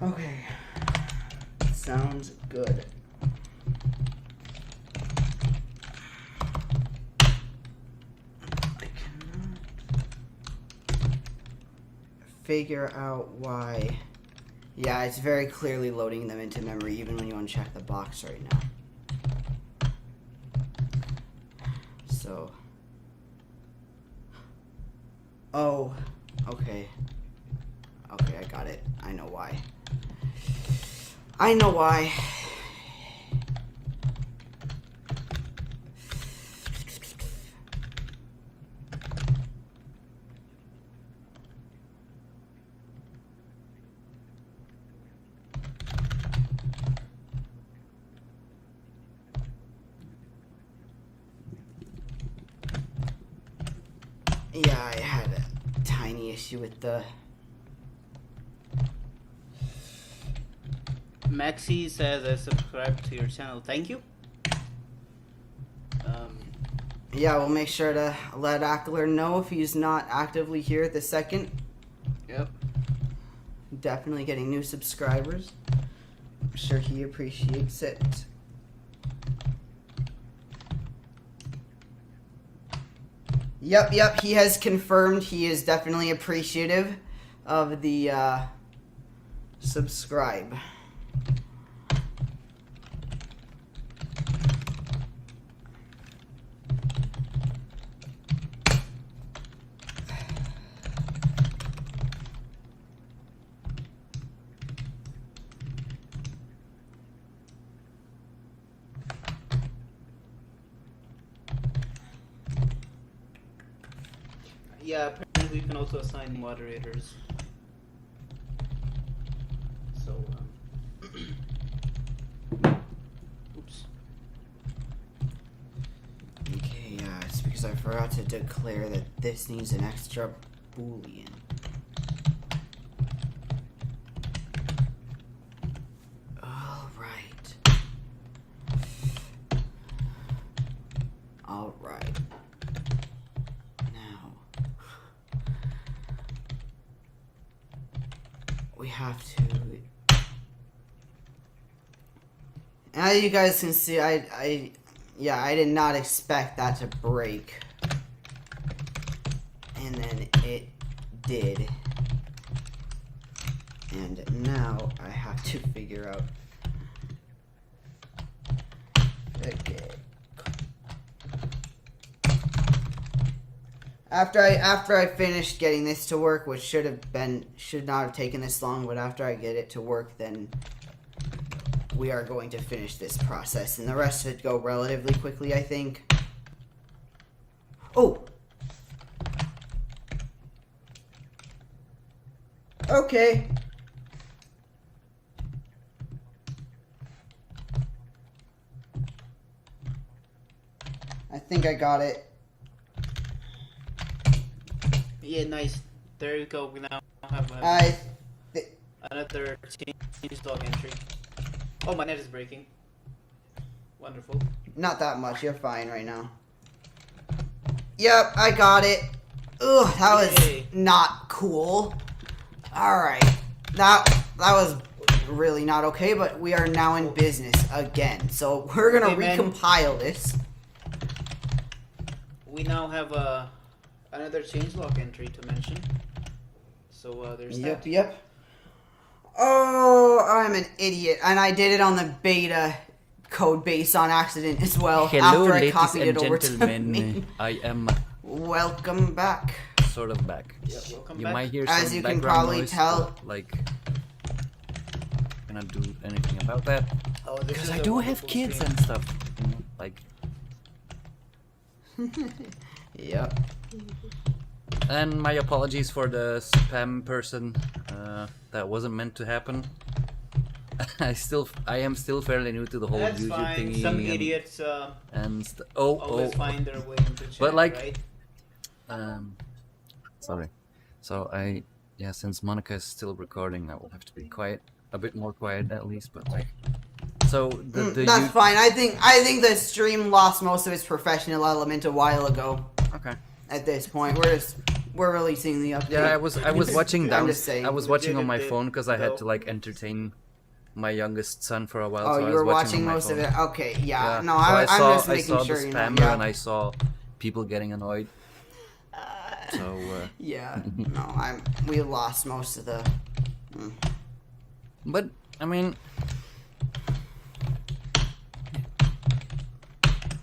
Okay. Sounds good. I cannot figure out why. Yeah, it's very clearly loading them into memory even when you uncheck the box right now. So. Oh, okay. Okay, I got it. I know why. I know why. Yeah, I had a tiny issue with the... Maxi says I subscribed to your channel. Thank you. Yeah, we'll make sure to let Akilor know if he's not actively here at the second. Yep. Definitely getting new subscribers. I'm sure he appreciates it. Yep, he has confirmed he is definitely appreciative of the subscribe. Yeah, apparently you can also assign moderators. So, oops. Okay, yeah, it's because I forgot to declare that this needs an extra boolean. we have to. As you guys can see, I did not expect that to break. And then it did. And now I have to figure out. Okay. After I finished getting this to work, which should not have taken this long, but after I get it to work, then we are going to finish this process, and the rest should go relatively quickly, I think. Oh! Okay. I think I got it. Yeah, nice. There you go. We now have another change log entry. Oh, my net is breaking. Wonderful. Not that much. You're fine right now. Yep, I got it. Ugh, that was not cool. Alright. That was really not okay, but we are now in business again. So we're gonna recompile this. We now have another changelog entry to mention. So there's that. Yep. Oh, I'm an idiot, and I did it on the beta code base on accident as well. Hello, after I ladies copied and it over to gentlemen. me. I am Welcome back. sort of back. Yep, welcome You back. might hear As some you can background probably noise, tell- but, like, cannot do anything about that Oh, this because is I a do have wonderful kids stream. and stuff. You know, like, Yep. and my apologies for the spam person. That wasn't meant to happen. I am still fairly new to the whole That's YouTube fine. thingy. Some and, idiots always oh. find their way into chat, But, like, right? Sorry. So since Monica is still recording, I will have to be quiet, a bit more quiet at least. But like, so That's fine. I think the stream lost most of its professional element a while ago. Okay. At this point, we're releasing the update. Yeah, I was watching down. I'm just saying. I was watching on my Did- phone because I had though. to like entertain my youngest son for a while. Oh, so I you was were watching on my most of phone. it. Okay, yeah. No, So I'm just I making saw sure the you know. spammer Yeah. and I saw people getting annoyed. So Yeah. No, we lost most of the. but I mean,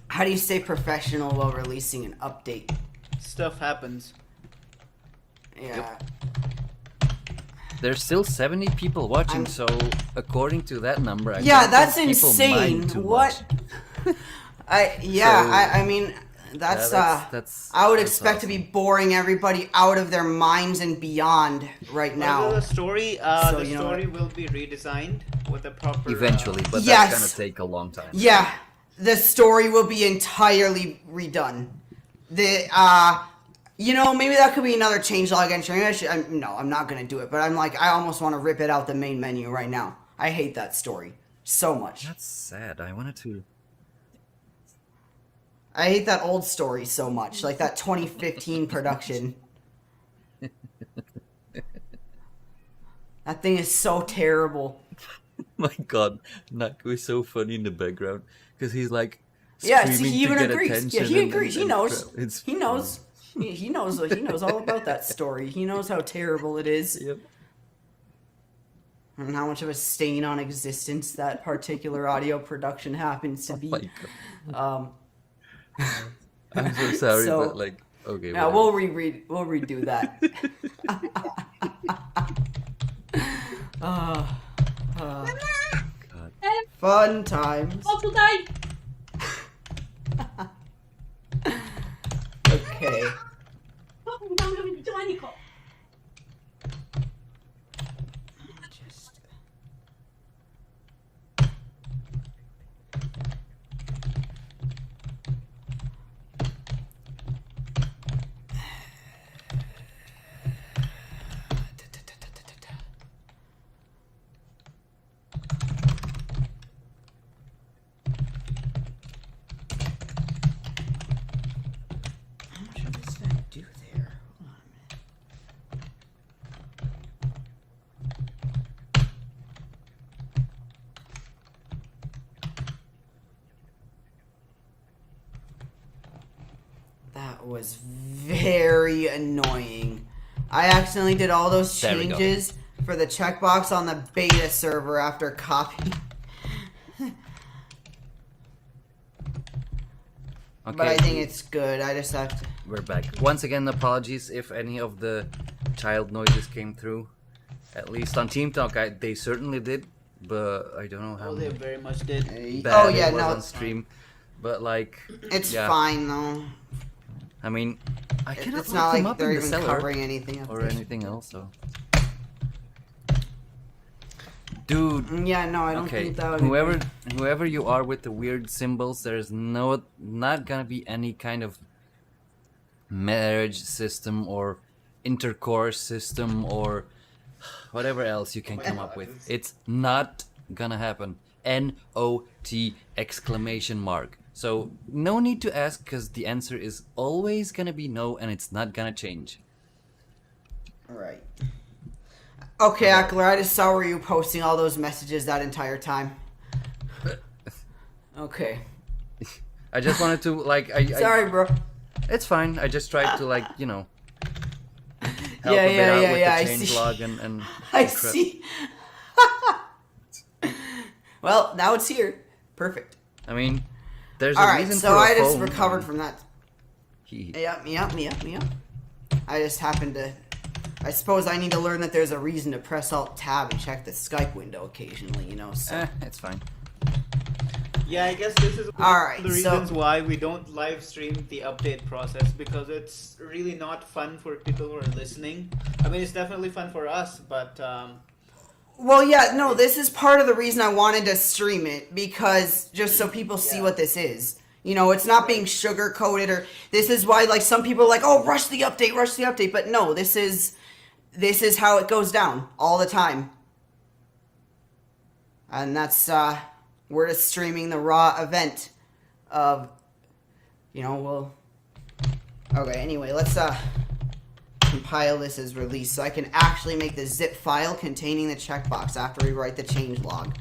How do you stay professional while releasing an update? Stuff happens. Yeah. there's still 70 people watching. So according to that number, I Yeah, don't that's think people insane. mind too What? much. I mean, that's that's I would that's expect to awesome. be boring everybody out of their minds and beyond right Although now. the story, So, the you know story will be redesigned with a proper. Eventually, but Yes. that's gonna take a long time. Yeah, the story will be entirely redone. Maybe that could be another changelog entry. Maybe I'm not gonna do it, but I almost want to rip it out the main menu right now. I hate that story so much. That's sad. I wanted to. I hate that old story so much, like that 2015 production. That thing is so terrible. My God, Naku is so funny in the background because he's like. Yeah, screaming he to even get agrees. Yeah, attention he and- agrees. He and knows. it's He knows. He knows. He knows all about that story. He knows how terrible it is. Yep. And how much of a stain on existence that particular audio production happens to be. My God. I'm so sorry, So- but like, okay. Yeah, whatever. we'll redo that. God. Fun times. Okay. Just... How much of this did I do there? Hold on a minute. was very annoying. I accidentally did all those There we go. changes for the checkbox on the beta server after copying. Okay, But I think it's good. I just have to. we're back. Once again, apologies if any of the child noises came through. At least on Team Talk, they certainly did, but I don't know how Oh, they very much did. bad Oh yeah, it was no, on stream. But like, it's yeah. fine though. I mean, I cannot It's look not them like up they're in the even cellar covering anything up or there. anything else. So, dude. Yeah, no, I don't Okay, think that would. whoever you are with the weird symbols, there's not gonna be any kind of marriage system or intercourse system or whatever else you can come up with. It's not gonna happen. N-O-T exclamation mark. So no need to ask because the answer is always gonna be no and it's not gonna change. Right. Okay, Akilor, I just saw where you posting all those messages that entire time. Okay. I just wanted to like Sorry, bro. it's fine. I just tried to like, you know, help Yeah, a bit yeah, out yeah, with yeah, I the change see. log and I crap. see. Well, now it's here. Perfect. I mean, there's All a right, reason so for a I just phone. recovered from that. He- Yep. I just happened to. I suppose I need to learn that there's a reason to press Alt Tab and check the Skype window occasionally, you know. So. it's fine. Yeah, I guess this is one Alright, of the so- reasons why we don't live stream the update process, because it's really not fun for people who are listening. I mean, it's definitely fun for us, but Well, yeah, no, this is part of the reason I wanted to stream it, because just so people see Yeah. what this is. You know, it's not being sugar-coated, or this is why, like, some people are like, oh, rush the update, but no, this is how it goes down all the time. And that's, we're just streaming the raw event of, you know, we'll... Okay, anyway, let's, compile this as release so I can actually make the zip file containing the checkbox after we write the change log.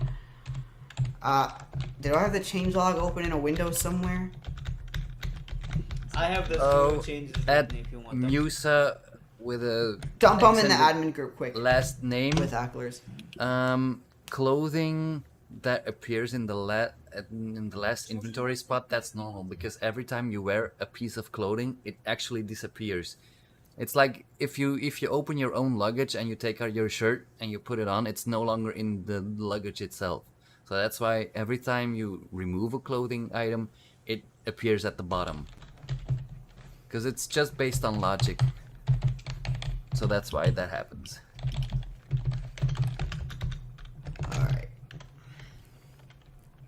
Did I have the change log open in a window somewhere? I have the Oh, changes add written if you want them. Musa with a Dump them in the extended admin group quick last name. with Akilor's. Clothing that appears in the last inventory spot, that's normal because every time you wear a piece of clothing, it actually disappears. It's like if you open your own luggage and you take out your shirt and you put it on, it's no longer in the luggage itself. So that's why every time you remove a clothing item, it appears at the bottom. Because it's just based on logic. So that's why that happens. Alright.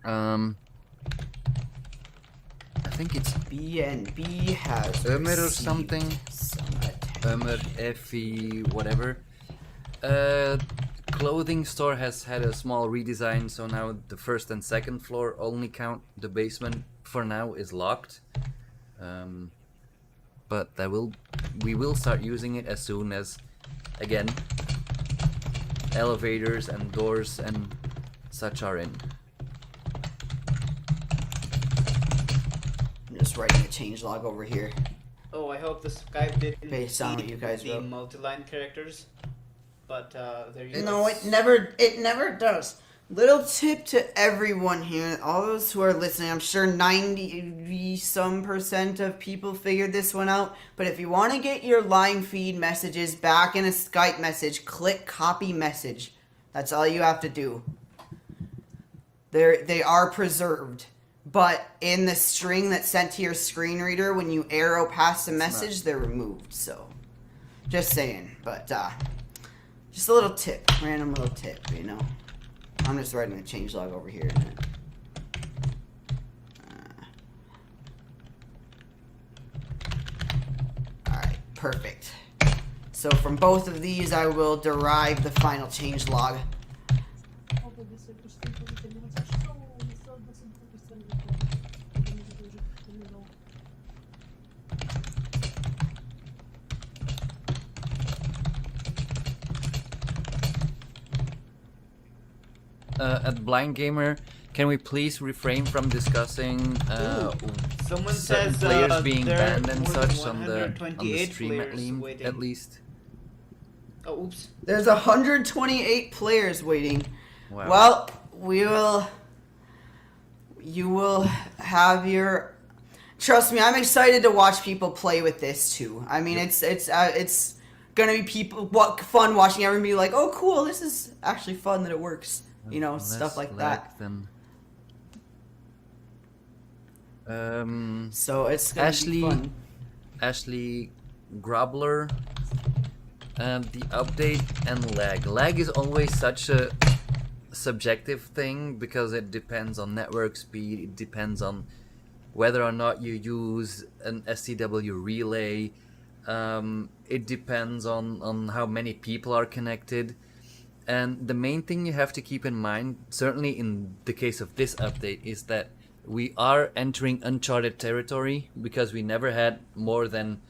I think it's BNB has Aamir or received something. some attention. Aamir, Effie, whatever. Clothing store has had a small redesign, so now the first and second floor only count. The basement for now is locked. But we will start using it as soon as, again, elevators and doors and such are in. I'm just writing a change log over here. Oh, I hope the Skype didn't Based on what feed you guys the wrote. multi-line characters. But there you go. No, it never does. Little tip to everyone here, all those who are listening. I'm sure 90% of people figured this one out. But if you want to get your line feed messages back in a Skype message, click copy message. That's all you have to do. They are preserved. But in the string that's sent to your screen reader, when you arrow past the message, they're removed. So, just saying. But, just a little tip. Random little tip, you know. I'm just writing the change log over here. Alright, perfect. So from both of these, I will derive the final change log. At Blind Gamer, can we please refrain from discussing Someone certain says players being there are banned and more than such on the 128 stream players waiting. at least. Oh, oops. There's 128 players waiting. Wow. Well, you will have your. Trust me, I'm excited to watch people play with this too. I mean, it's gonna be fun watching everyone be like, oh, cool, this is actually fun that it works. You know, stuff like that. Then. So it's gonna be fun. Ashley Grobler. The update and lag. Lag is always such a subjective thing because it depends on network speed. It depends on whether or not you use an STW relay. It depends on how many people are connected. And the main thing you have to keep in mind, certainly in the case of this update, is that we are entering uncharted territory because we never had more than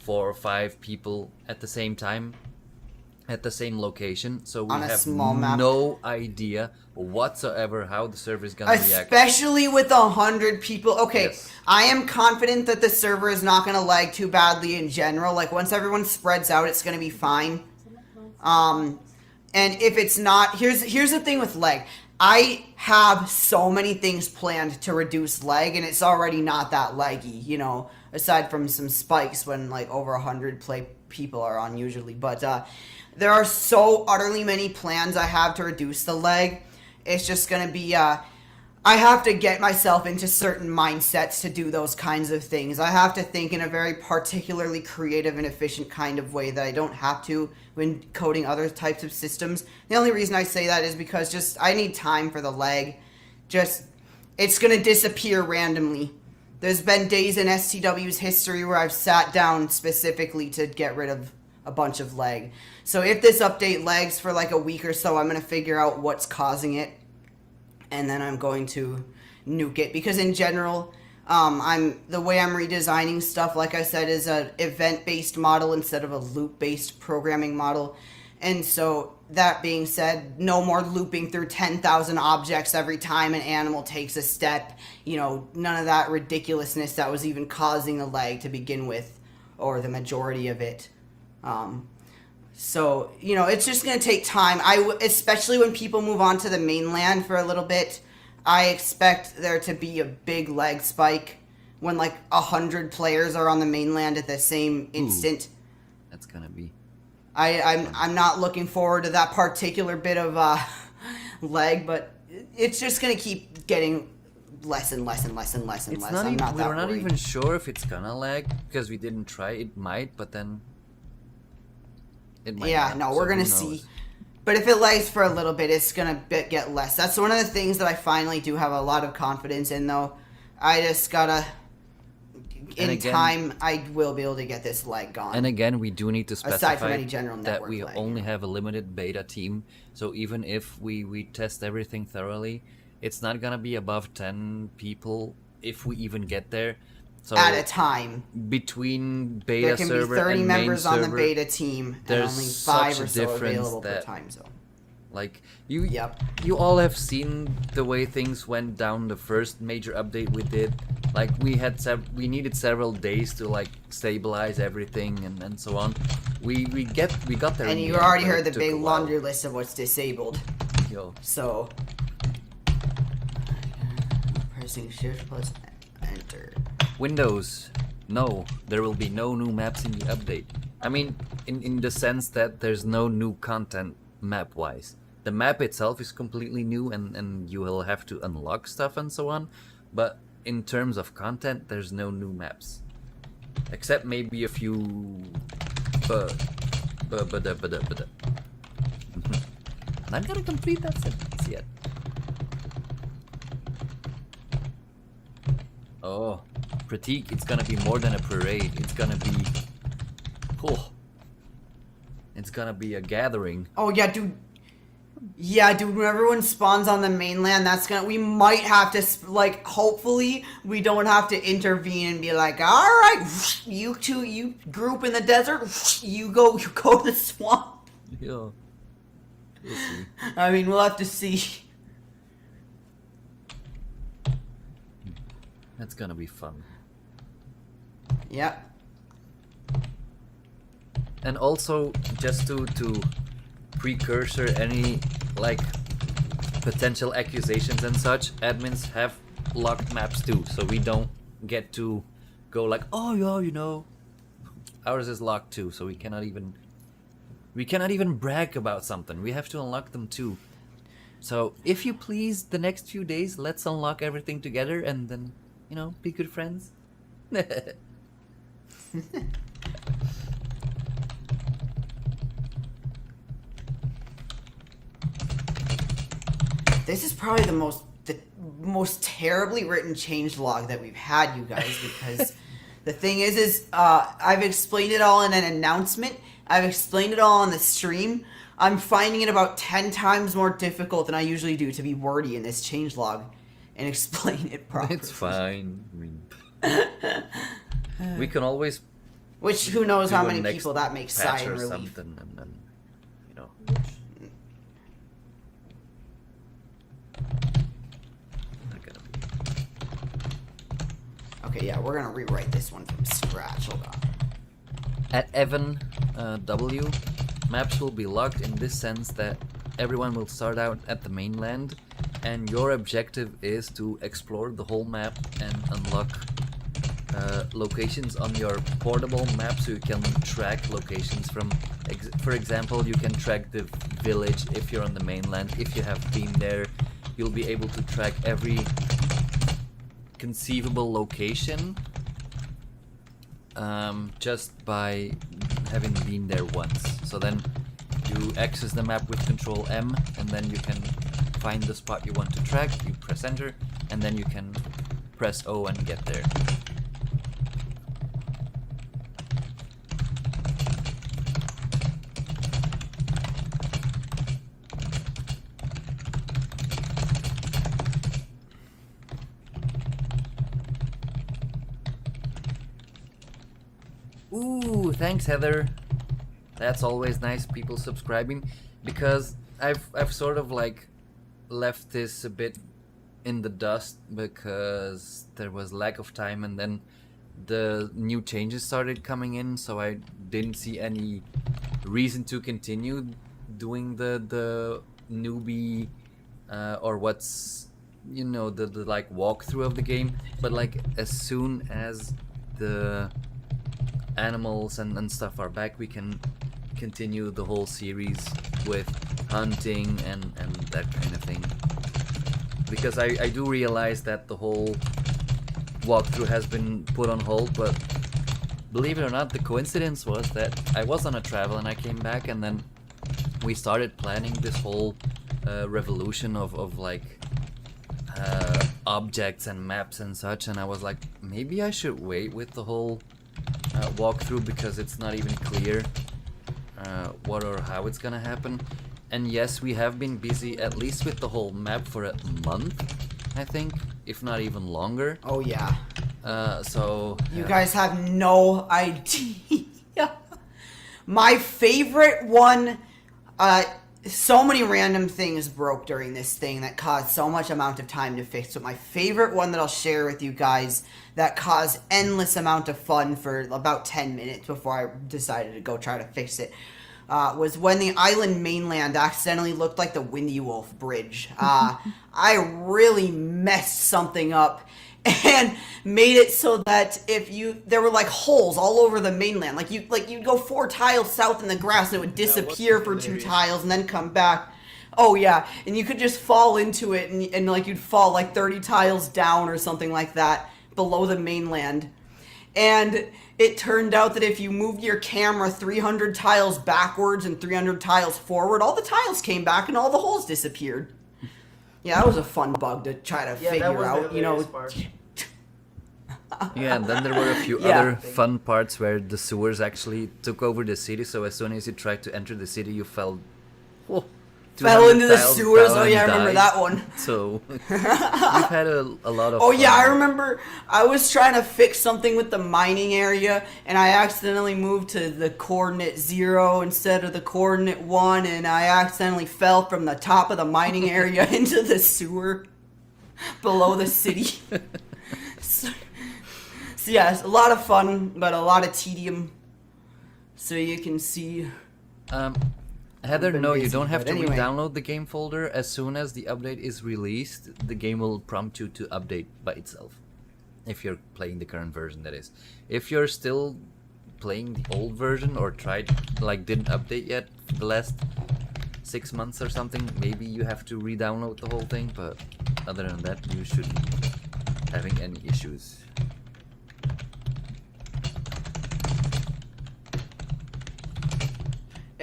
4 or 5 people at the same time at the same location, so we On a have small map. no idea whatsoever how the server is gonna react. Especially with 100 people. Okay, Yes. I am confident that the server is not going to lag too badly in general. Like, once everyone spreads out, it's going to be fine. And if it's not, here's the thing with lag. I have so many things planned to reduce lag, and it's already not that laggy, you know, aside from some spikes when, like, over 100 people are on usually. But there are so utterly many plans I have to reduce the lag. It's just going to be, I have to get myself into certain mindsets to do those kinds of things. I have to think in a very particularly creative and efficient kind of way that I don't have to when coding other types of systems. The only reason I say that is because just I need time for the lag. Just, it's going to disappear randomly. There's been days in STW's history where I've sat down specifically to get rid of a bunch of lag. So if this update lags for like a week or so, I'm going to figure out what's causing it. And then I'm going to nuke it. Because in general, the way I'm redesigning stuff, like I said, is an event-based model instead of a loop-based programming model. And so, that being said, no more looping through 10,000 objects every time an animal takes a step. You know, none of that ridiculousness that was even causing the lag to begin with, or the majority of it. So, you know, it's just going to take time. Especially when people move on to the mainland for a little bit, I expect there to be a big lag spike when like 100 players are on the mainland at the same instant. That's gonna be. I'm not looking forward to that particular bit of lag, but it's just going to keep getting less and less and less and less and It's less. not I'm even, not that we're not worried. even sure if it's gonna lag because we didn't try. It might, but then it might. Yeah, not, no, so we're gonna who see. knows? But if it lags for a little bit, it's gonna get less. That's one of the things that I finally do have a lot of confidence in, though. I just gotta. And In again- time, I will be able to get this lag gone. And again, we do need to Aside specify from any general that network we lag. only have a limited beta team. So even if we test everything thoroughly, it's not gonna be above 10 people if we even get there. So At a time, between beta there can be server 30 and members main on the server, beta team, and there's only 5 such or a so difference available per that- time zone. like you Yep. you all have seen the way things went down the first major update we did. Like we needed several days to like stabilize everything and so on. We got there. And in you the end, already but heard it the took a big while. laundry list of what's disabled. Yo, So, pressing shift plus enter. Windows. No, there will be no new maps in the update. I mean, in the sense that there's no new content map-wise. The map itself is completely new and you will have to unlock stuff and so on. But in terms of content, there's no new maps. Except maybe a few... Not gonna complete that sentence yet. Oh, Pratik, it's gonna be more than a parade. It's gonna be... Oh. It's gonna be a gathering. Oh yeah, dude. Yeah, dude. When everyone spawns on the mainland, we might have to like. Hopefully, we don't have to intervene and be like, all right, you two, you group in the desert, you go to the swamp. Yeah. We'll see. I mean, we'll have to see. That's gonna be fun. Yep. And also, just to precursor any like potential accusations and such, admins have locked maps too, so we don't get to go like, oh yeah, you know, ours is locked too, so we cannot even brag about something. We have to unlock them too. So if you please, the next few days, let's unlock everything together and then, you know, be good friends. This is probably the most terribly written changelog that we've had, you guys, because the thing is I've explained it all in an announcement. I've explained it all on the stream. I'm finding it about 10 times more difficult than I usually do to be wordy in this changelog and explain it properly. It's fine. I mean, we can always. Which, who knows do how a many next people that makes patch sigh or and relief. something, and then, you know. Not gonna be. Okay, yeah, we're gonna rewrite this one from scratch. Hold on. At Evan W, maps will be locked in this sense that everyone will start out at the mainland, and your objective is to explore the whole map and unlock locations on your portable map, so you can track locations from, for example, you can track the village if you're on the mainland. If you have been there, you'll be able to track every conceivable location just by having been there once. So then you access the map with Control M, and then you can find the spot you want to track, you press enter, and then you can press O and get there. Ooh, thanks Heather. That's always nice, people subscribing, because I've sort of like left this a bit in the dust because there was lack of time, and then the new changes started coming in, so I didn't see any reason to continue doing the newbie or what's, you know, the like walkthrough of the game. But like as soon as the animals and stuff are back, we can continue the whole series with hunting and that kind of thing, because I do realize that the whole walkthrough has been put on hold. But believe it or not, the coincidence was that I was on a travel and I came back, and then we started planning this whole revolution of like objects and maps and such, and I was like, maybe I should wait with the whole walkthrough because it's not even clear what or how it's gonna happen. And yes, we have been busy at least with the whole map for a month, I think, if not even longer. Oh yeah. So You guys have no idea. My favorite one, so many random things broke during this thing that caused so much amount of time to fix. But my favorite one that I'll share with you guys that caused endless amount of fun for about 10 minutes before I decided to go try to fix it, was when the island mainland accidentally looked like the Windy Wolf Bridge. I really messed something up and made it so that there were like holes all over the mainland. Like you'd go 4 tiles south in the grass and it would disappear for 2 tiles and then come back. Oh yeah, and you could just fall into it and like you'd fall like 30 tiles down or something like that below the mainland. And it turned out that if you moved your camera 300 tiles backwards and 300 tiles forward, all the tiles came back and all the holes disappeared. Yeah, that was a fun bug to try to figure out, you know. yeah, and then there were a few other fun parts where the sewers actually took over the city, so as soon as you tried to enter the city, you fell into the tiles sewers. down Oh yeah, I and remember died. that one. So we've had a lot of Oh fun. yeah, I remember I was trying to fix something with the mining area and I accidentally moved to the coordinate 0 instead of the coordinate 1, and I accidentally fell from the top of the mining area into the sewer below the city. So yes, a lot of fun, but a lot of tedium. So you can see. Heather, been no, you busy, don't have but to anyway. re-download the game folder. As soon as the update is released, the game will prompt you to update by itself. If you're playing the current version, that is. If you're still playing the old version or didn't update yet for the last 6 months or something, maybe you have to re-download the whole thing, but other than that, you shouldn't be having any issues.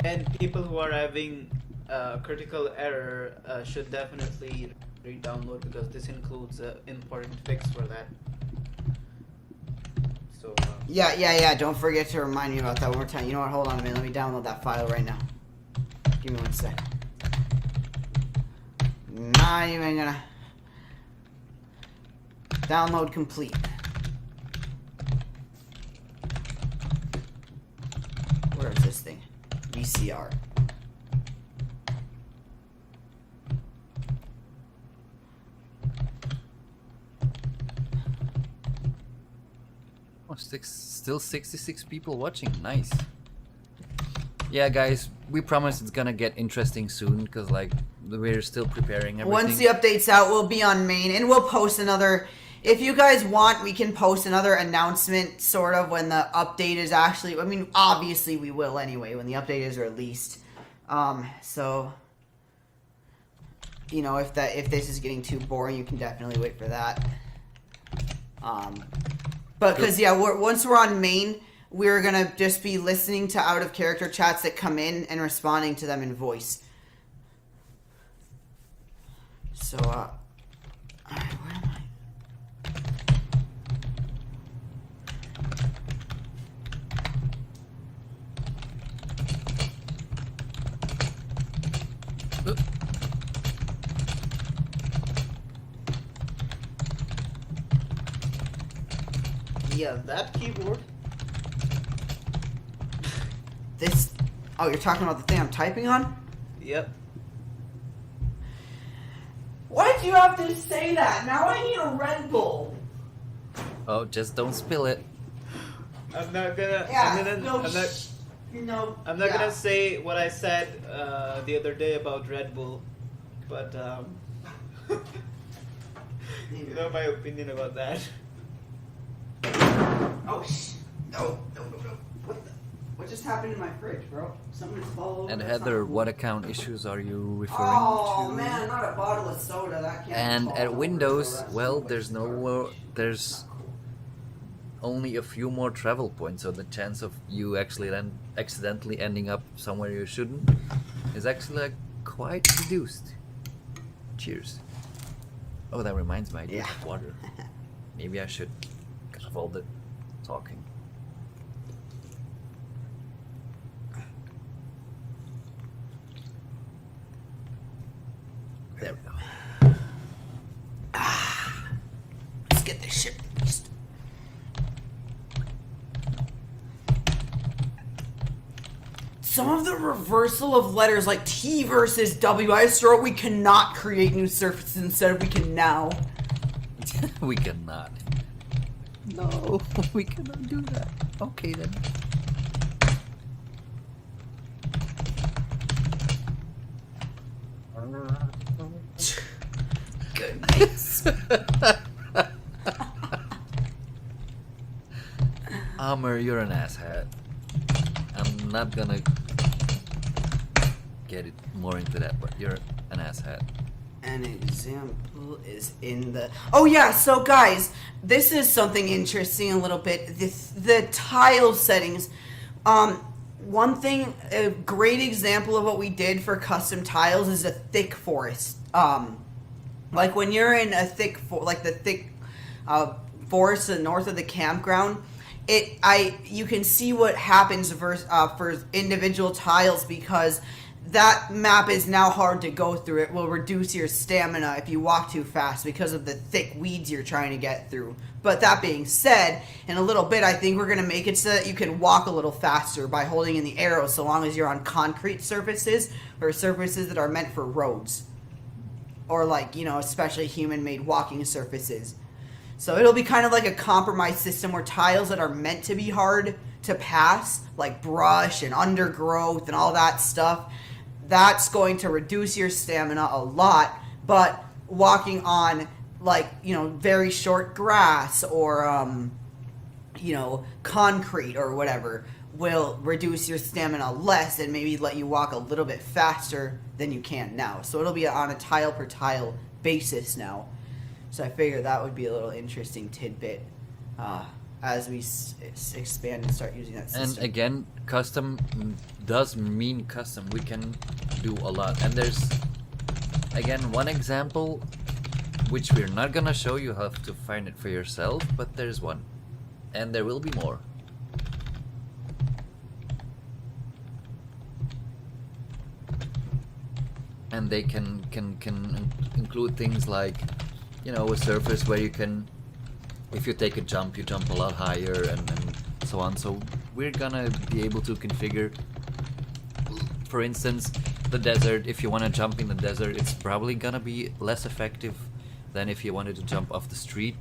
And people who are having critical error should definitely re-download because this includes an important fix for that. So Yeah. Don't forget to remind me about that one more time. You know what? Hold on a minute. Let me download that file right now. Give me 1 sec. Not even gonna. Download complete. Where is this thing? VCR. Oh, still 66 people watching. Nice. Yeah, guys, we promise it's gonna get interesting soon because we're still preparing everything. Once the update's out, we'll be on main and we'll post another. If you guys want, we can post another announcement sort of when the update is actually. I mean, obviously we will anyway when the update is released. So you know, if this is getting too boring, you can definitely wait for that. But because once we're on main, we're gonna just be listening to out of character chats that come in and responding to them in voice. So where am I? yeah, that keyboard. This. Oh, you're talking about the thing I'm typing on? Yep. Why'd you have to say that? Now I need a Red Bull. Oh, just don't spill it. I'm not gonna. Yeah. I'm not gonna say what I said the other day about Red Bull, but you know my opinion about that. Oh no! What just happened in my fridge, bro? Something just fell over. And That's Heather, not cool. what account issues are you referring Oh to? man, not a bottle of soda. That can't. And fall at over, Windows, so that's well, no there's there's only a few more travel points, so the chance of you actually accidentally ending up somewhere you shouldn't is actually quite reduced. Cheers. Oh, that reminds me, I do have water. Maybe I should cut off all the talking. There we go. Let's get this shit released. Some of the reversal of letters like T versus W, I just wrote we cannot create new surfaces instead of we can now. We cannot. No, we cannot do that. Okay then. Goodness. Aamir, you're an asshat. I'm not gonna get it more into that, but you're an asshat. An example is in the. Oh yeah, so guys, this is something interesting a little bit. The tile settings. One thing, a great example of what we did for custom tiles is a thick forest. Like when you're in a thick, forest to the north of the campground, you can see what happens for individual tiles because that map is now hard to go through. It will reduce your stamina if you walk too fast because of the thick weeds you're trying to get through. But that being said, in a little bit, I think we're going to make it so that you can walk a little faster by holding in the arrow so long as you're on concrete surfaces or surfaces that are meant for roads. Or especially human-made walking surfaces. So it'll be kind of like a compromise system where tiles that are meant to be hard to pass, like brush and undergrowth and all that stuff, that's going to reduce your stamina a lot. But walking on, like, you know, very short grass or, you know, concrete or whatever will reduce your stamina less and maybe let you walk a little bit faster than you can now. So it'll be on a tile per tile basis now. So I figured that would be a little interesting tidbit as we expand and start using that system. And again, custom does mean custom. We can do a lot. And there's, again, one example, which we're not gonna show. You have to find it for yourself, but there's one. And there will be more. And they can include things like, you know, a surface where you can, if you take a jump, you jump a lot higher and so on. So we're gonna be able to configure, for instance, the desert. If you want to jump in the desert, it's probably gonna be less effective than if you wanted to jump off the street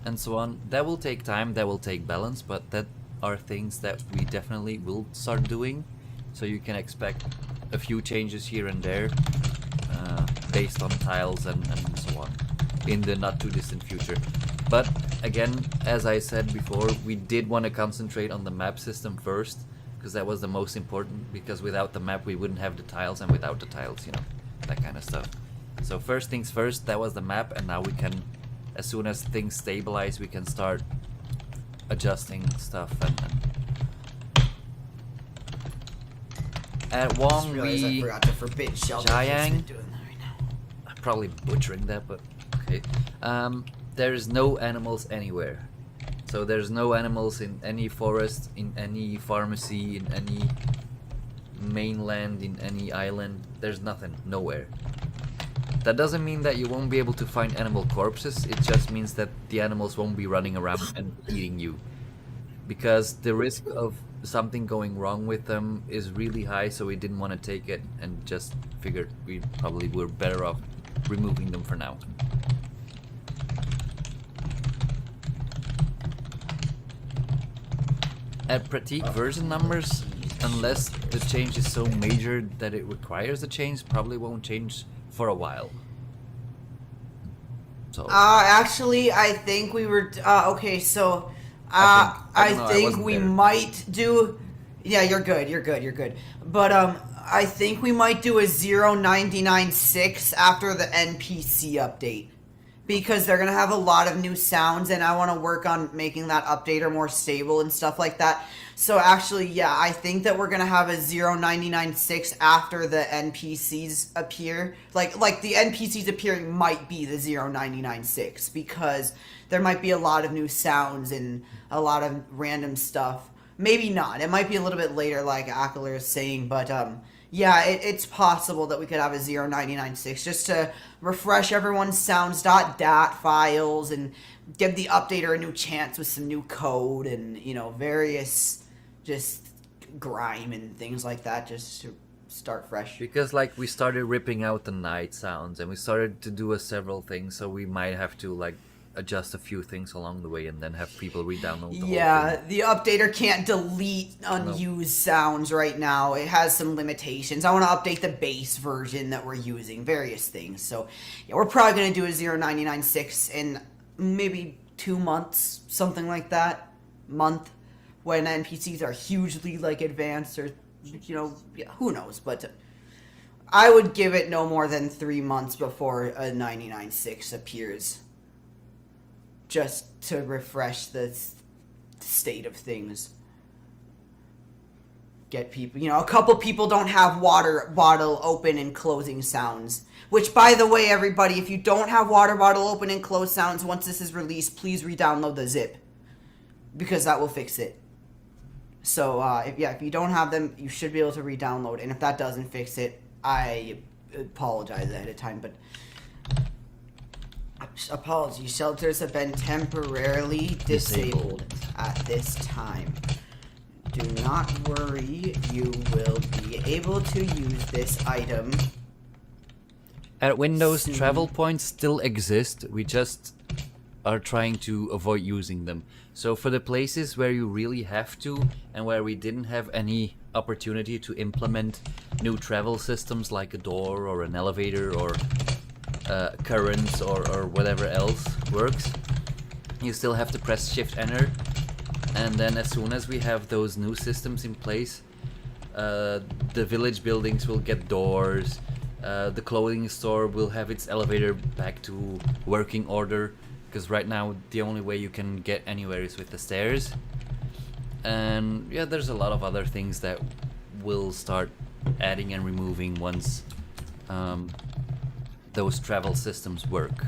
and so on. That will take time, that will take balance, but that are things that we definitely will start doing. So you can expect a few changes here and there based on tiles and so on in the not too distant future. But again, as I said before, we did want to concentrate on the map system first, because that was the most important, because without the map we wouldn't have the tiles, and without the tiles, you know, that kind of stuff. So first things first, that was the map, and now we can, as soon as things stabilize, we can start adjusting stuff and at Wong I forgot to forbid shelter. Jiang. Doing that right now. I'm probably butchering that, but okay. There's no animals anywhere. So there's no animals in any forest, in any pharmacy, in any mainland, in any island. There's nothing, nowhere. That doesn't mean that you won't be able to find animal corpses. It just means that the animals won't be running around and eating you, because the risk of something going wrong with them is really high. So we didn't want to take it, and just figured we probably were better off removing them for now. At Pratik, version numbers, unless the change is so major that it requires a change, probably won't change for a while. So Actually, I think we were okay. So I think we might do. Yeah, you're good. But I think we might do a 0996 after the NPC update, because they're gonna have a lot of new sounds, and I want to work on making that updater more stable and stuff like that. So actually, yeah, I think that we're gonna have a 0996 after the NPCs appear. Like the NPCs appearing might be the 0996, because there might be a lot of new sounds and a lot of random stuff. Maybe not. It might be a little bit later, like Akilor is saying, but yeah, it's possible that we could have a 0996 just to refresh everyone's sounds.dat files and give the updater a new chance with some new code and, you know, various just grime and things like that, just to start fresh. because like we started ripping out the night sounds, and we started to do several things, so we might have to like adjust a few things along the way and then have people re-download the whole thing. The updater can't delete unused sounds right now. It has some limitations. I want to update the base version that we're using, various things. So yeah, we're probably going to do a 0996 in maybe 2 months, something like that. Month, when NPCs are hugely like advanced, or, you know, yeah, who knows, but I would give it no more than 3 months before a 996 appears, just to refresh the state of things. Get people, you know, a couple people don't have water bottle open and closing sounds. Which, by the way, everybody, if you don't have water bottle open and close sounds once this is released, please re-download the zip, because that will fix it. So, if you don't have them, you should be able to re-download. And if that doesn't fix it, I apologize ahead of time, but apologies, shelters have been temporarily disabled at this time. Do not worry, you will be able to use this item. At Windows, soon. travel points still exist. We just are trying to avoid using them. So for the places where you really have to, and where we didn't have any opportunity to implement new travel systems like a door or an elevator or currents or whatever else works, you still have to press Shift Enter, and then as soon as we have those new systems in place, the village buildings will get doors, the clothing store will have its elevator back to working order, because right now the only way you can get anywhere is with the stairs. And yeah, there's a lot of other things that we'll start adding and removing once those travel systems work.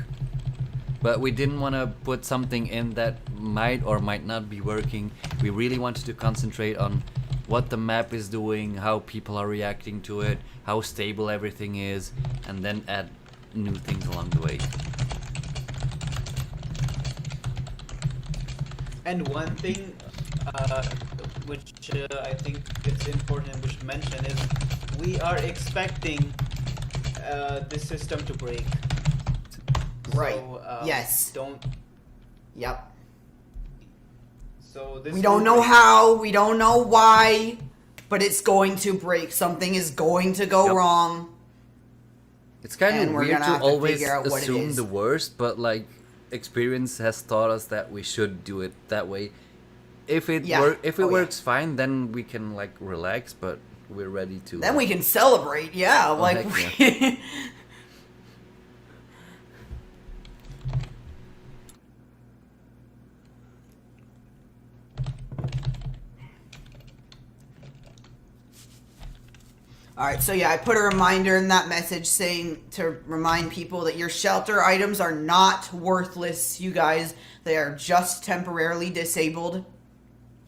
But we didn't want to put something in that might or might not be working. We really wanted to concentrate on what the map is doing, how people are reacting to it, how stable everything is, and then add new things along the way. And one thing which I think it's important we should mention is we are expecting this system to break. Right. So, Yes. Don't. Yep. So this. We don't know how, we don't know why, but it's going to break. Something is going to go Yep. wrong. It's kind And of we're weird gonna to have to always figure out what it assume is. the worst, but like experience has taught us that we should do it that way. If it Yeah. if it Oh, yeah. works fine, then we can like relax, but we're ready to. Then we can celebrate, yeah. Like, heck Alright, so yeah, I put a reminder in that message saying to remind people that your shelter items are not worthless, you guys. They are just temporarily disabled.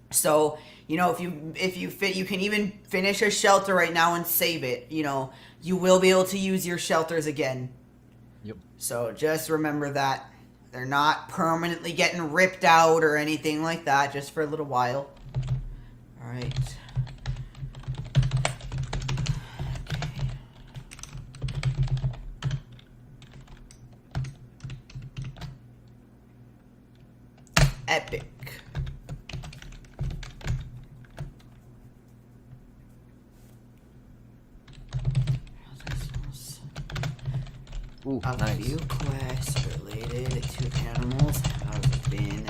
So, you know, if you fit, you can even finish a shelter right now and save it. You know, you will be able to use your shelters again. Yep. So just remember that. They're not permanently getting ripped out or anything like that, just for a little while. Alright. Epic. Ooh, A nice. few quests related to animals have been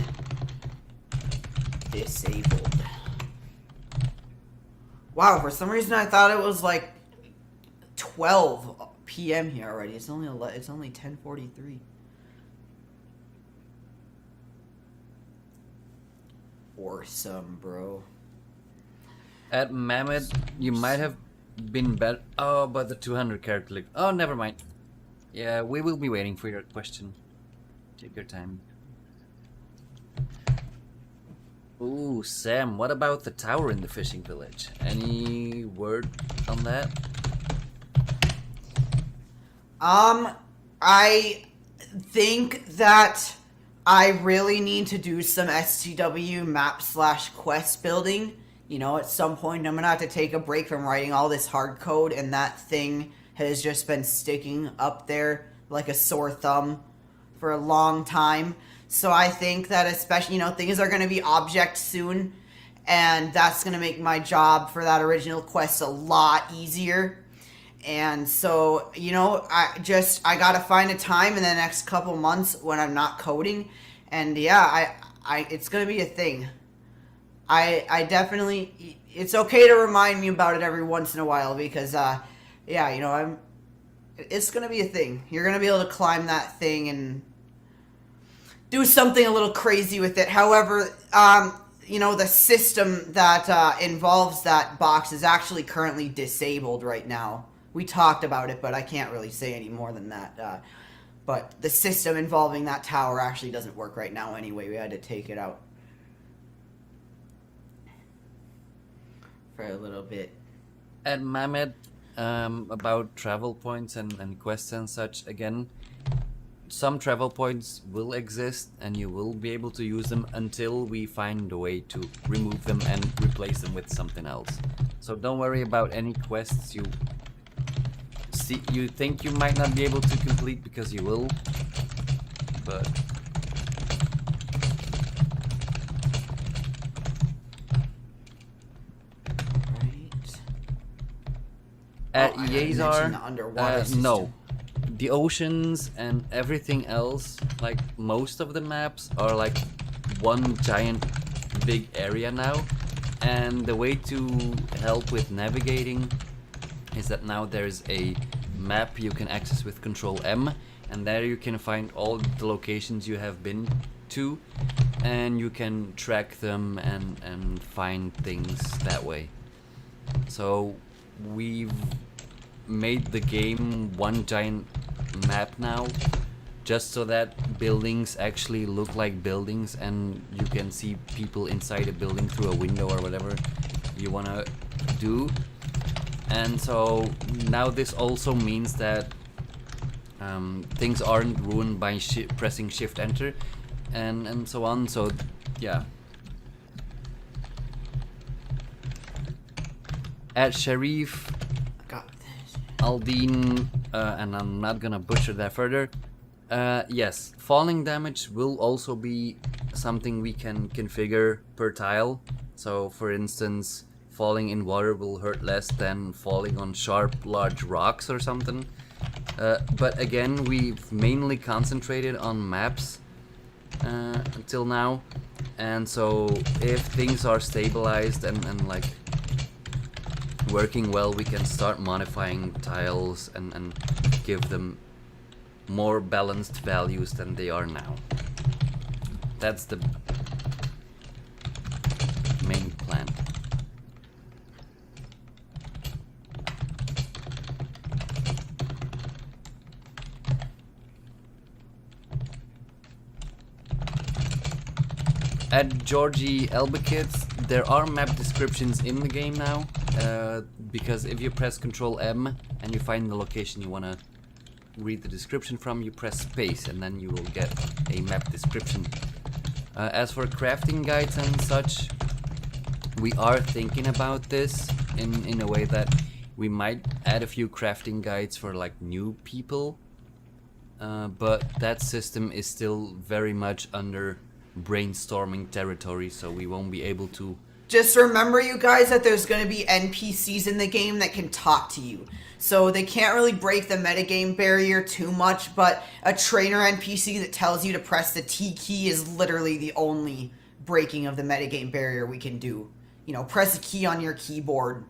disabled. Wow, for some reason I thought it was like 12 p.m. here already. It's only 10:43. Awesome, bro. At Mammoth, you might have been better. Oh, but the 200 character limit. Oh, never mind. Yeah, we will be waiting for your question. Take your time. Ooh, Sam, what about the tower in the fishing village? Any word on that? I think that I really need to do some STW map/quest building. You know, at some point I'm gonna have to take a break from writing all this hard code, and that thing has just been sticking up there like a sore thumb for a long time. So I think that especially, you know, things are gonna be object soon, and that's gonna make my job for that original quest a lot easier. And so, you know, I gotta find a time in the next couple months when I'm not coding, and yeah, it's gonna be a thing. I definitely, it's okay to remind me about it every once in a while, because yeah, you know, it's gonna be a thing. You're gonna be able to climb that thing and do something a little crazy with it. However, you know, the system that involves that box is actually currently disabled right now. We talked about it, but I can't really say any more than that. But the system involving that tower actually doesn't work right now anyway. We had to take it out for a little bit. At Mammoth, about travel points and quests and such, again, some travel points will exist and you will be able to use them until we find a way to remove them and replace them with something else. So don't worry about any quests you think you might not be able to complete, because you will, but At Oh, I didn't mention EA's the underwater system. no. The oceans and everything else, like most of the maps, are like one giant big area now. And the way to help with navigating is that now there's a map you can access with Control M, and there you can find all the locations you have been to, and you can track them and find things that way. So we've made the game one giant map now, just so that buildings actually look like buildings and you can see people inside a building through a window or whatever you want to do. And so now this also means that things aren't ruined by pressing Shift Enter and so on. So yeah. At Sharif Got this. Aldine, and I'm not gonna butcher that further. Yes, falling damage will also be something we can configure per tile. So for instance, falling in water will hurt less than falling on sharp, large rocks or something. But again, we've mainly concentrated on maps until now. And so if things are stabilized and like working well, we can start modifying tiles and give them more balanced values than they are now. That's the main plan. At Georgie Elbakits, there are map descriptions in the game now, because if you press Control M and you find the location you want to read the description from, you press space and then you will get a map description. As for crafting guides and such, we are thinking about this in a way that we might add a few crafting guides for like new people, but that system is still very much under brainstorming territory, so we won't be able to. Just remember, you guys, that there's going to be NPCs in the game that can talk to you. So they can't really break the metagame barrier too much, but a trainer NPC that tells you to press the T key is literally the only breaking of the metagame barrier we can do. You know, press a key on your keyboard.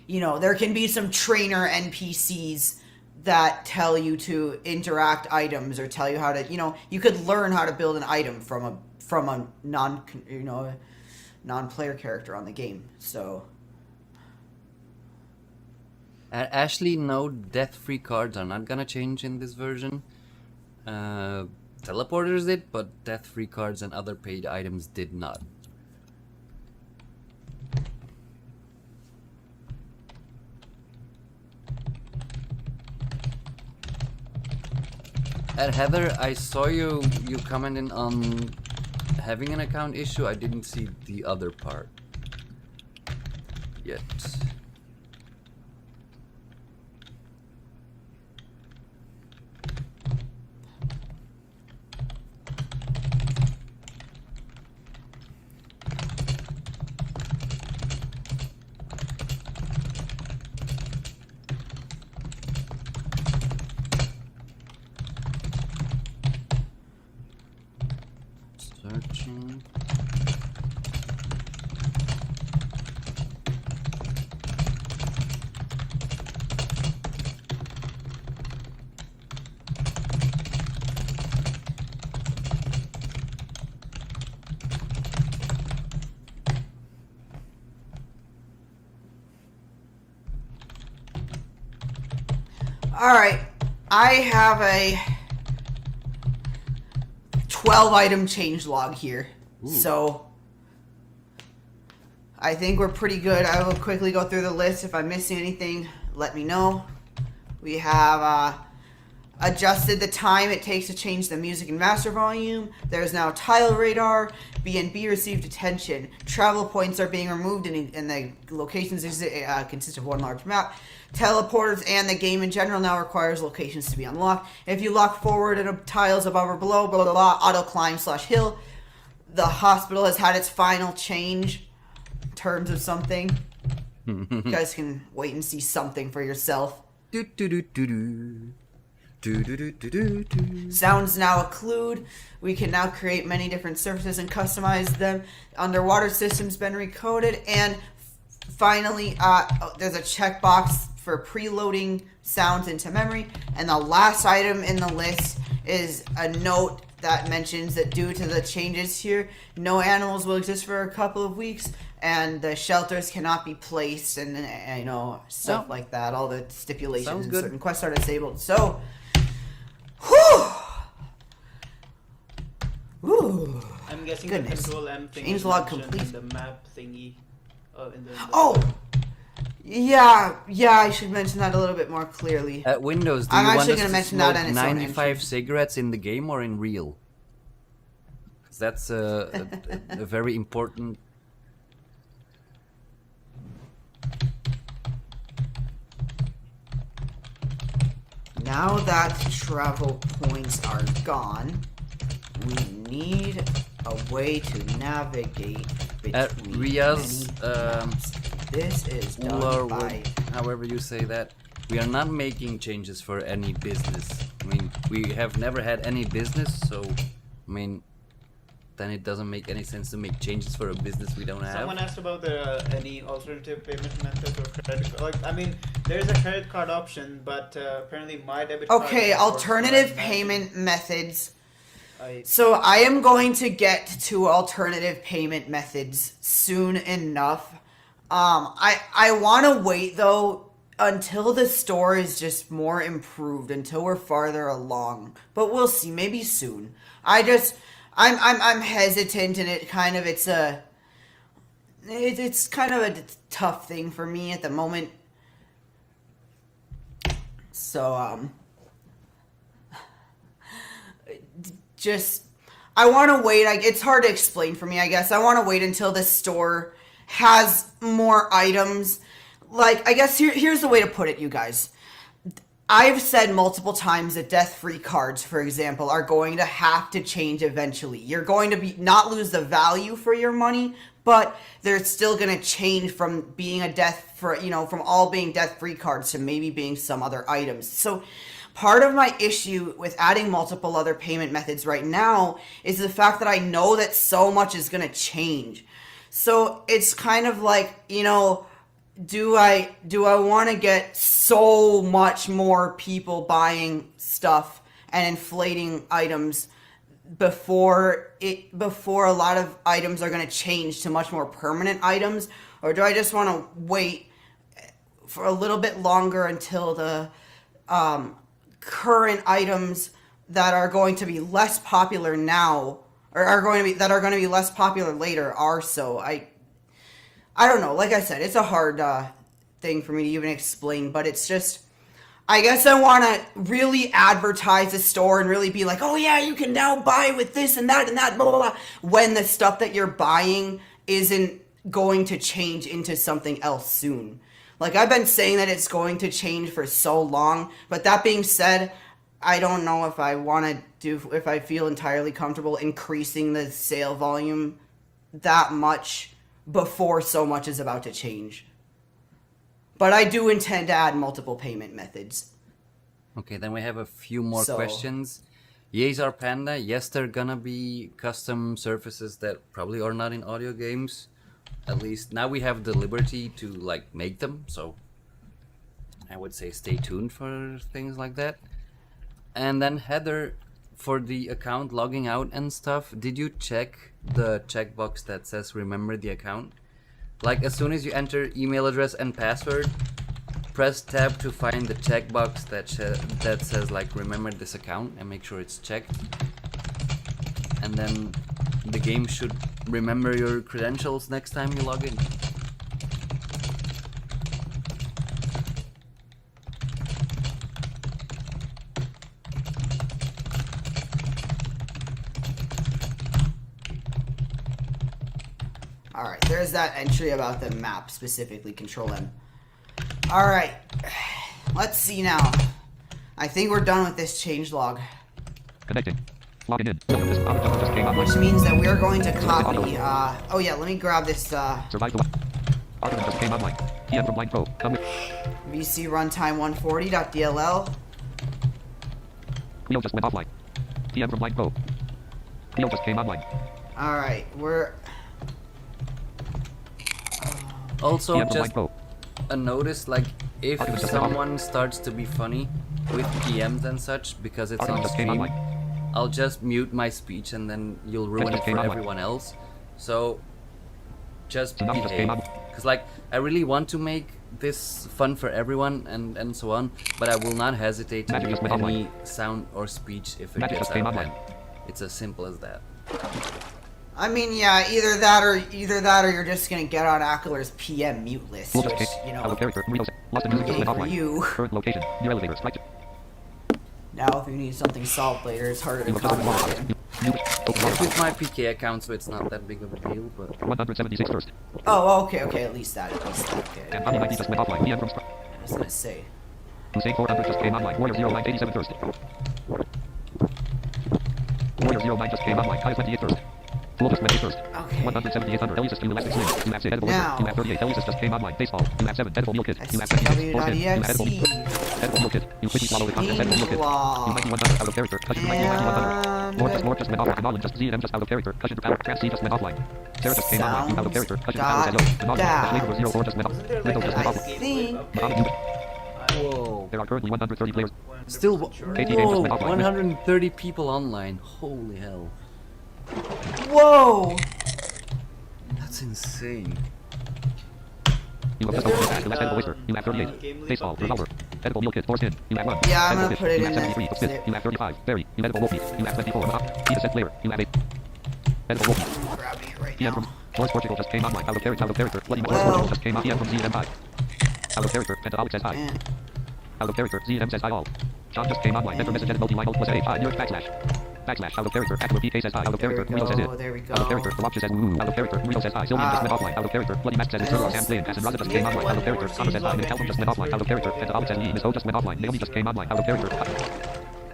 You know, there can be some trainer NPCs that tell you to interact items or tell you how to, you know, you could learn how to build an item from a non-player character on the game. So Ashley, no, death-free cards are not gonna change in this version. Teleporters did, but death-free cards and other paid items did not. At Heather, I saw you commenting on having an account issue. I didn't see the other part yet. Searching. all right, I have a 12 item change log here. Ooh. So I think we're pretty good. I will quickly go through the list. If I'm missing anything, let me know. We have adjusted the time it takes to change the music and master volume. There's now tile radar. B&B received attention. Travel points are being removed and the locations consist of one large map. Teleporters and the game in general now requires locations to be unlocked. If you lock forward and tiles above or below, blah, blah, blah, auto climb / hill. The hospital has had its final change in terms of something. You guys can wait and see something for yourself. Do do do do do. Do do do do do do. Sounds now include. We can now create many different surfaces and customize them. Underwater systems been recoded, and finally, there's a checkbox for preloading sounds into memory. And the last item in the list is a note that mentions that due to the changes here, no animals will exist for a couple of weeks, and the shelters cannot be placed, and you know, stuff Oh. like that. All the stipulations Sounds and good. certain quests are disabled. So, whew. Ooh. I'm guessing Goodness. the control M thing Change is log mentioned complete. in the map thingy. In the Oh, yeah, I should mention that a little bit more clearly. At Windows, do I'm you actually want us gonna to mention that smoke in its own 95 entry. cigarettes in the game or in real? 'Cause that's a very important. Now that travel points are gone, we need a way to navigate At between Ria's, many maps. This is done Or by... however you say that, we are not making changes for any business. I mean, we have never had any business, so I mean, then it doesn't make any sense to make changes for a business we don't have. Someone asked about any alternative payment methods or credit card. Like, I mean, there's a credit card option, but apparently my debit card. Okay, works, alternative so I payment methods. imagine So I am going to get to alternative payment methods soon enough. I want to wait though until the store is just more improved, until we're farther along. But we'll see, maybe soon. I'm hesitant, and it's kind of a tough thing for me at the moment. So I want to wait. It's hard to explain for me, I guess. I want to wait until the store has more items. Like, I guess here's the way to put it, you guys. I've said multiple times that death-free cards, for example, are going to have to change eventually. You're going to not lose the value for your money, but they're still going to change from being from all being death-free cards to maybe being some other items. So part of my issue with adding multiple other payment methods right now is the fact that I know that so much is going to change. So it's kind of like, do I want to get so much more people buying stuff and inflating items before a lot of items are going to change to much more permanent items, or do I just want to wait for a little bit longer until the current items that are going to be less popular now, or are going to be less popular later, are so? I don't know. Like I said, it's a hard thing for me to even explain, but it's just, I guess I want to really advertise the store and really be like, oh yeah, you can now buy with this and that, blah, blah, blah, when the stuff that you're buying isn't going to change into something else soon. Like, I've been saying that it's going to change for so long, but that being said, I don't know if I feel entirely comfortable increasing the sale volume that much before so much is about to change. But I do intend to add multiple payment methods. Okay, then we have a few more So- questions. Yezar Panda, yes, there are gonna be custom surfaces that probably are not in audio games. At least now we have the liberty to make them, so I would say stay tuned for things like that. And then Heather, for the account logging out and stuff, did you check the checkbox that says remember the account? Like, as soon as you enter email address and password, press tab to find the checkbox that says remember this account, and make sure it's checked. And then the game should remember your credentials next time you log in. Alright, there's that entry about the map, specifically Control M. Alright, let's see now. I think we're done with this changelog, Connecting. Logging in. This just came online. which means that we're going to copy, oh yeah, let me grab this, Survive the Argument just came online. TM from Blind Pro. Come with. VC runtime 140.dll. Wheel just went offline. TM from Blind Pro. Wheel just came online. Alright, we're... Also, TM from just Blind Pro. a notice, like, if Argument just went someone starts to be funny with PMs and such, because it's Argument on just came stream, online. I'll just mute my speech and then you'll ruin it just came for online. everyone else. So, just Tsunami just came behave. Because, like, I really want to make this fun for everyone and so on, but I will not hesitate to Magic mute just went any sound or speech if it Magic gets just out came of online. hand. It's as simple as that. I mean, yeah, either that or you're just gonna get on Akilor's PM mute list, Wheel just which, came. you Out of know, character. Wheel lost the music just yay went for offline. you. Current location. Near elevator. Select. Now if you need something solved later, it's harder to Wheel just went contact him. offline. It's with my PK account, so it's not that big of a deal, but... 176 first. Oh, okay, at least that, okay. And Honey 90 just went offline. TM from I was gonna say. Hussein 400 just came online. Warrior 0987 first. Warrior 09 just came online. Kaya 28 first. Full just went 8 first. Okay. 178 under. Elias to elastic sling. You have 6 edible Now. wizard. You have 38. Elias just came online. Baseball. You have 7 edible meal kit. You have 76. Force hit. You have edible. Edible meal kit. You quickly swallow the contents. Edible meal kit. You might be 100 out of character. Cushion might be 100. Lord just went offline. Anon just ZM just out of character. Cushion power. Trans C just went offline. Sarah just came online. You out of character. Cushion power said no. Anon just labor 04 just went off. Wasn't there Riddle like just an went ice off. skate think- clip of Madonna, you. Whoa. There are currently 130 players. Still, KT game just went offline. 130 people online. Holy hell. Whoa! That's insane. You have just opened the last edible wizard. You have 38. Baseball. Revolver. Edible meal kit. Force hit. You have 1. Yeah, I'm Edible gonna fish. put it You in have the 73. Spit. zip. You have 35. Berry. You edible wolf meat. You have 24. Eat a set flavor. You have 8. Edible wolf meat. Grabbing it right TM now. from Force Portugal just came online. Out of character. Out of character. Bloody Force Well. Portugal just came on. TM from ZM5. Out of character. Pentaolic says hi. And Out of character. ZM says hi all. John just came online. Enter message edit multi-line alt plus H5. New backslash. Backslash. Out of character. Akilor PK says hi. Out of there character. we Rio says it. go, there we Out of go. character. The Watcher says woo. Out of character. Rio says hi. Zillion just went offline. Out of character. Bloody Mask says it's server. Sam playing. As in Raza just came online. Out of character. Connor says hi. Nick Calvin just went offline. Out of character. Pentaolic says Miss O just went offline. Naomi just came online. Out of character.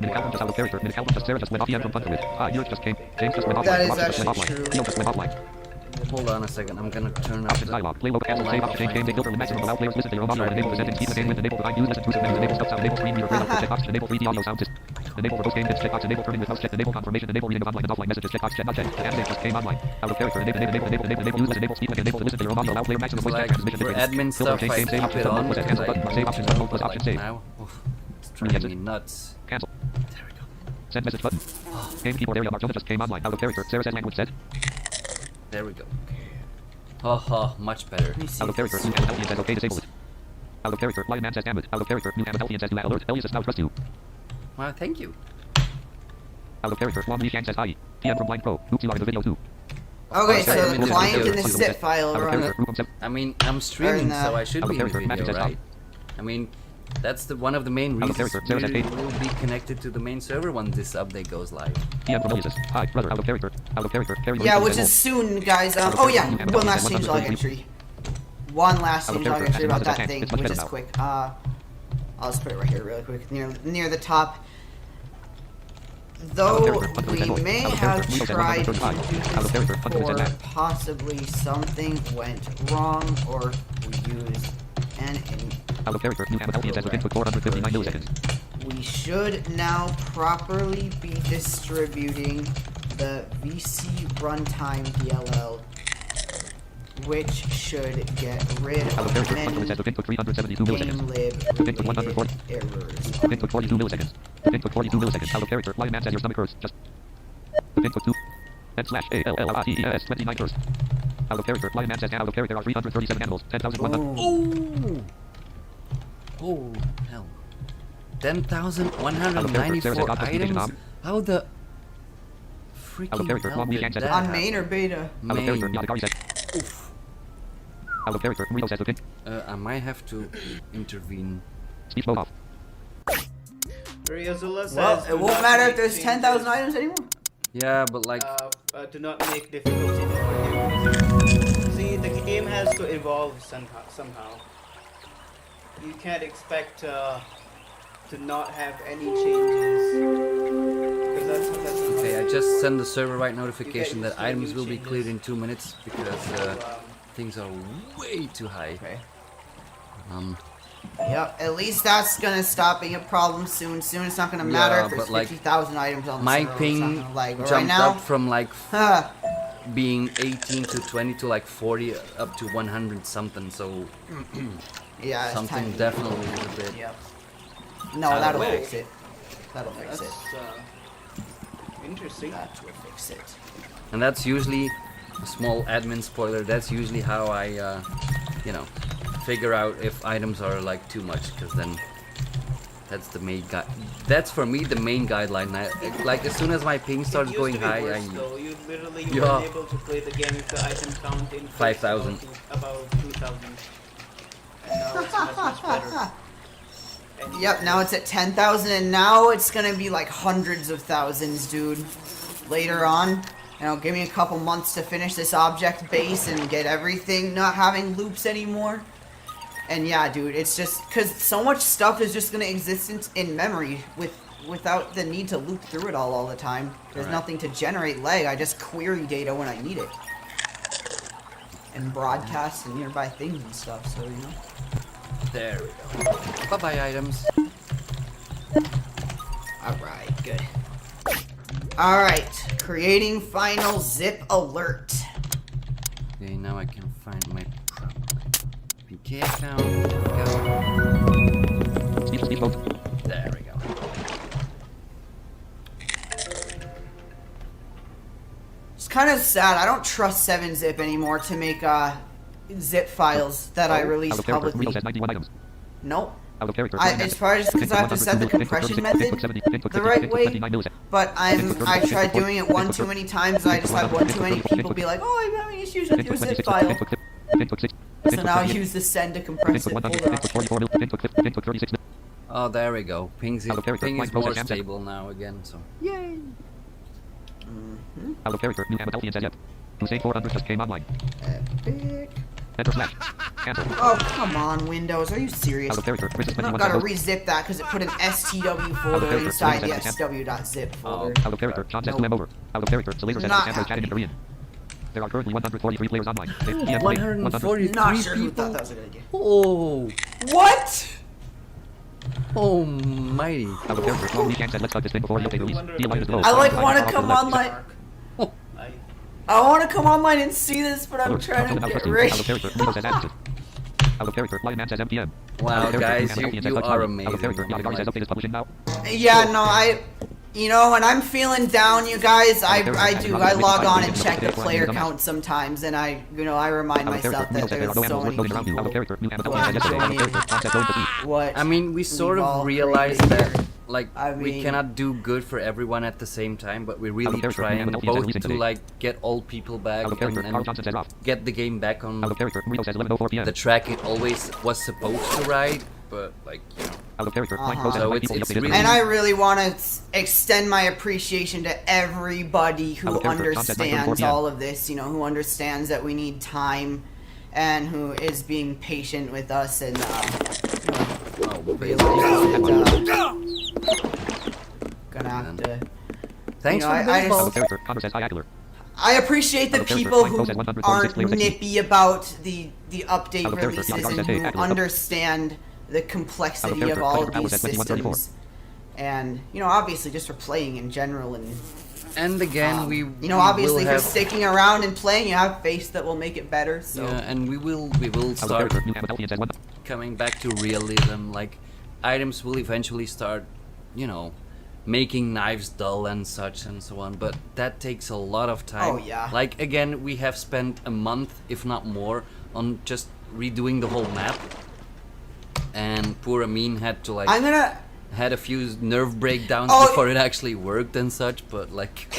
Nick Calvin just out of character. Nick Calvin just Sarah just went off. TM from Punterwith. Hi. Yours just came. James just went offline. That is Roger just went actually offline. true. Neil just went offline. Hold on a second, I'm gonna turn up Options the... dialog. Play local cancel save option change game date filter the maximum allow players listen to your own audio enable the settings keep the game with enable divine use listen to menus enable stop sound enable screen reader radar check box enable 3D audio sound system enable verbose game bits check box enable turning with house check enable confirmation enable reading of online and offline messages check box check not check and save just came online out of character enable use enable speed enable to listen to your own audio allow player maximum voice Like, chat transmission for settings. admin Filter stuff, change I game save keep options it on plus cancel because button save options unload plus option save now. Oof, it's driving me nuts. cancel There we go. send message button game keyboard area Marjona just came online out of character Sarah says language set There we go. Haha, much better. let me see out of if character this- new and healthy and says okay disable it out of character lion man says damn it out of character new and healthy and says do that alert Elias is now trust you Well, thank you. out of character Juan Lee Shang says hi TM from Blind Pro oops you are in the video too Okay, so Okay, the I'm client gonna and the do zip file out of are on character the... group 7 I mean, I'm streaming, that. so I should Out of be in character, video, message right? I mean, that's the one of the main Out of reasons character, Sarah says eight. we'll be connected to the main server when this update goes live. TM from Elias hi brother out of character carry Yeah, which is soon, guys. Oh yeah, one last changelog entry. One last changelog entry about that thing, which is quick. I'll just put it right here really quick, near the top. Though we may have tried to do this before, possibly something went wrong, or we used an out of character new and healthy and says within 459 milliseconds we should now properly be distributing the VC runtime DLL, which should get rid out of of character many Punterwith says within 372 game milliseconds lib Within 140. related errors. within 42 milliseconds within 42 milliseconds out of character lion man says your stomach hurts just within 2 and slash ALLIES 29 first out of character lion man says out of character are 337 animals 10,100 Oh! Oh, hell. 10,194 items? How the out of freaking character hell Juan Lee did Shang says that On happen? main or beta? out of character Main. Yadagari says Oof. out of character Rio says within I might have to intervene. speech mode off Ryazula says, Well, it "Do won't not matter if make there's 10,000 items anymore. Yeah, but like, do not make difficulty difficult. See, the game has to evolve somehow. You can't expect to not have any changes. Because that's okay, I just sent the server right notification You that get items new will be changes. cleared in 2 minutes because things are way too high. Okay. Yep. At least that's gonna stop being a problem soon. Soon it's not gonna matter Yeah, if there's but, like, 50,000 items on the my server. It's ping not gonna lag. But jumped right now, up from like huh, being 18 to 20 to like 40 up to 100 something. So yeah, it's something time. definitely is a bit. Yep. No, out of that'll whack. fix it. That'll fix That's it. interesting. That will fix it. And that's usually a small admin spoiler. That's usually how I, you know, figure out if items are like too much, because then that's the main guide. That's for me the main guideline. Like as soon as my ping starts It used going to be high, worse, though. You literally Yeah. weren't able to play the game if the item count in 5,000. about 2,000. And now it's much better. And Yep, now it's at 10,000, and now it's gonna be like hundreds of thousands, dude. Later on, give me a couple months to finish this object base and get everything not having loops anymore. And yeah, dude, it's just because so much stuff is just gonna exist in memory without the need to loop through it all the time. There's Alright. nothing to generate lag. I just query data when I need it. And broadcast and nearby things and stuff, so there we go. Bye bye items. Alright, good. Alright, creating final zip alert. Okay, now I can find my PK account. There we go. Sleep mode. There we go. It's kind of sad. I don't trust 7-zip anymore to make zip files that I Out release of character. publicly. Reels has 91 items. Nope. Out of character. It's probably just because I have to set the compression method the right way. But I tried doing it one too many times. I just had one too many people be like, "Oh, I'm having issues with your zip file." So now I use the send to compress zip folder. Oh, there we go. Ping is more stable now again. So Yay! Out of character. New Amadelfians as yet. Crusade 400 just came online. Epic. Enter slash. Cancel. Oh, come on, Windows. Are you serious? Out of character. Princess I'm not 21 gonna rezip that because it put an STW folder inside the SW.zip folder. Out of character. John says Nope. to M over. Out of character. Salator says Not Android chatting in happening. Korean. There are currently 143 players online. PM 143 Not sure who people. thought that was a good idea. Oh, What? almighty. Out of character. Long weekend said let's start this thing before the update release. The line is low. I like want to come online. I I want to come online and see this, but I'm trying to get rich. Out of character. Nemo says absent. Out of character. Lion Man says MTM. Wow, Out of character, guys, New you Amadelfians says let's are go. amazing. Out of character. Yagagar Like- says update is publishing now. Yeah, no, when I'm feeling down, you guys, I log on and check the player count sometimes, and I remind Out of myself character. that Nemo says there are there's no so animals many worth building around you. Out of people. character. New Amadelfians says yesterday. Out of character. John says going to eat. What? I mean, we sort we've of all realized created that, here. like, I we mean- cannot do good for everyone at the same time, but we're really character, trying Amine, both releasing to, today. like, get all people back Out of character. Carl and Johnson says off. get the game back on Out of character. Marino says 11:04 p.m. the track it always was supposed to ride, but, like, Out of character. Mike Uh-huh. Poe says So invite it's people. The update is really- And I really want to extend my appreciation to everybody who Out of character. John says 9:34 understands p.m. all of this, who understands that we need time and who is being patient with us and realizes gonna have to. Thanks You know, for the I baseball. Out of character. Connor says hi Akilor. I appreciate the Out of character. people Mike who Poe says 146 aren't players 60. nippy about the update Out of character. releases Yagagar and says hey, who Akilor. understand the complexity character. of all Mike of Poe these says 21:34. systems. And, obviously just for playing in general and And again, we obviously will for have, sticking around and playing, you have faith that will make it better. So yeah, and we will Out of start character. New Amadelfians says 1. coming back to realism. Like, items will eventually start, making knives dull and such and so on, but that takes a lot of time. Oh, yeah. Like, again, we have spent a month, if not more, on just redoing the whole map, and poor Amine had to, like, I'm gonna. had a few nerve breakdowns Oh, before it actually worked and such, but, like,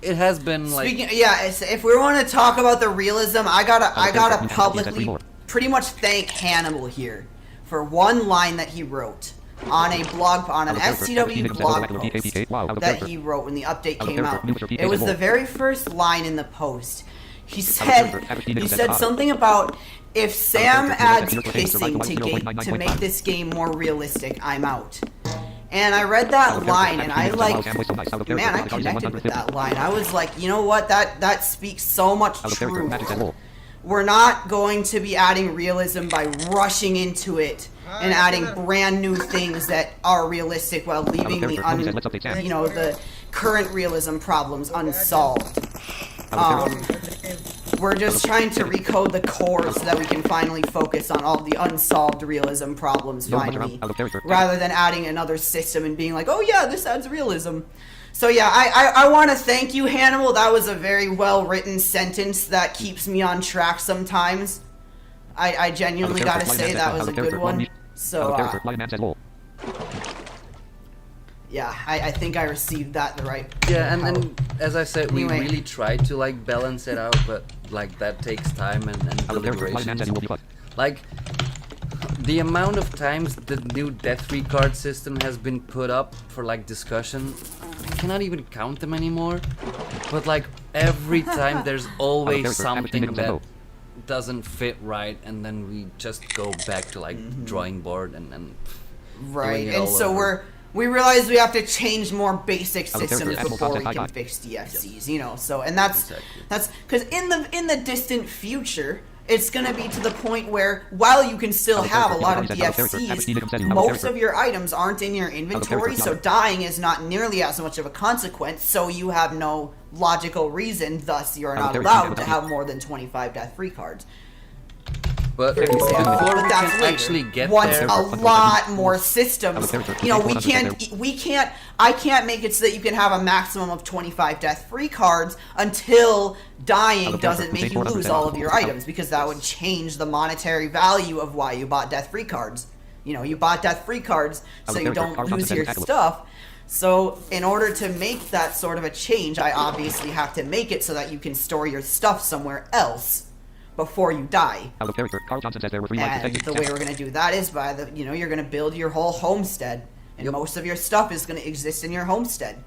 it has been, like, Speaking, if we want to talk about the realism, I gotta character. publicly More. pretty much thank Hannibal here for one line that he wrote on a blog, on an Out of character. STW blog PK, post PK. Wow. Out of that character. he wrote when the update Out of came out. character. New Mr. PK It was says the more. very first line in the post. He Out of said character. Average speed he says said odd. something about if Sam character. adds New Mr. PK pissing to 0.9.5. make this game more realistic, I'm out. And I read that line, and I like, man, I connected with that line. I was like, you know what? That speaks so much truth. We're not going to be adding realism by rushing into it and adding brand new things that are realistic while leaving the current realism problems unsolved. We're just trying to recode the core so that we can finally focus on all the unsolved realism problems finally, rather than adding another system and being like, oh yeah, this adds realism. So yeah, I want to thank you, Hannibal. That was a very well-written sentence that keeps me on track sometimes. I genuinely gotta say that was a good one. So, yeah, I think I received that the right. Yeah, and then as I said, we really tried to like balance it out, but like that takes time and deliberations. Like the amount of times the new death-free card system has been put up for like discussion, I cannot even count them anymore. But like every time there's always something that doesn't fit right, and then we just go back to like drawing board and right. And so we realize we have to change more basic systems before we can fix DFCs, you know. So, and that's because in the distant future, it's gonna be to the point where while you can still have a lot of DFCs, most of your items aren't in your inventory, so dying is not nearly as much of a consequence. So you have no logical reason, thus you're not allowed to have more than 25 death-free cards. But before we can actually get once there, a lot more systems, you know, I can't make it so that you can have a maximum of 25 death-free cards until dying doesn't make you lose all of your items, because that would change the monetary value of why you bought death-free cards. You know, you bought death-free cards so you don't lose your stuff. So in order to make that sort of a change, I obviously have to make it so that you can store your stuff somewhere else before you die. And the way we're going to do that is by you're going to build your whole homestead, and most of your stuff is going to exist in your homestead.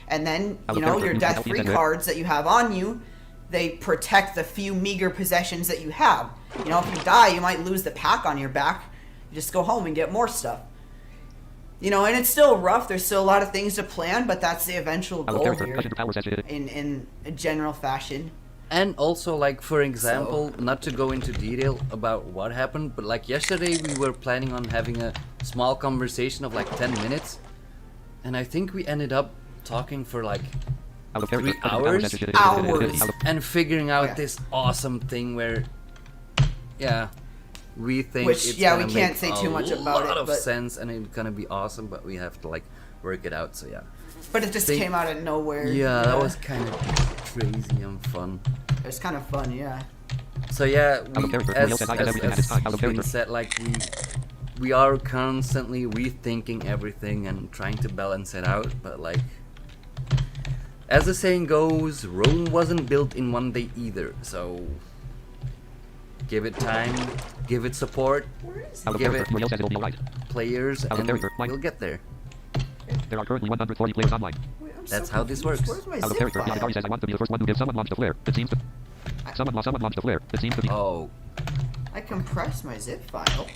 And then, your death-free cards that you have on you, they protect the few meager possessions that you have. You know, if you die, you might lose the pack on your back. You just go home and get more stuff. You know, and it's still rough. There's still a lot of things to plan, but that's the eventual goal here in a general fashion. And also, like, for example, not to go into detail about what happened, but like yesterday we were planning on having a small conversation of like 10 minutes, and I think we ended up talking for like 3 hours and figuring out this awesome thing where, we think it's gonna we can't make say too much about a lot it, of but sense, and it's gonna be awesome, but we have to like work it out. So but it just came out of nowhere. Yeah, that was kind of crazy and fun. It was kind of fun, yeah. So yeah, as been said, like we are constantly rethinking everything and trying to balance it out, but like as the saying goes, Rome wasn't built in one day either. So give it time, give it support, give it players, and we'll get there. There are currently 140 players online. That's how this works. Where's my zip file? Akilor says, I want to be the first one to give someone launched a flare. It seems to... Someone launched a flare. It seems to be... Oh. I compressed my zip file.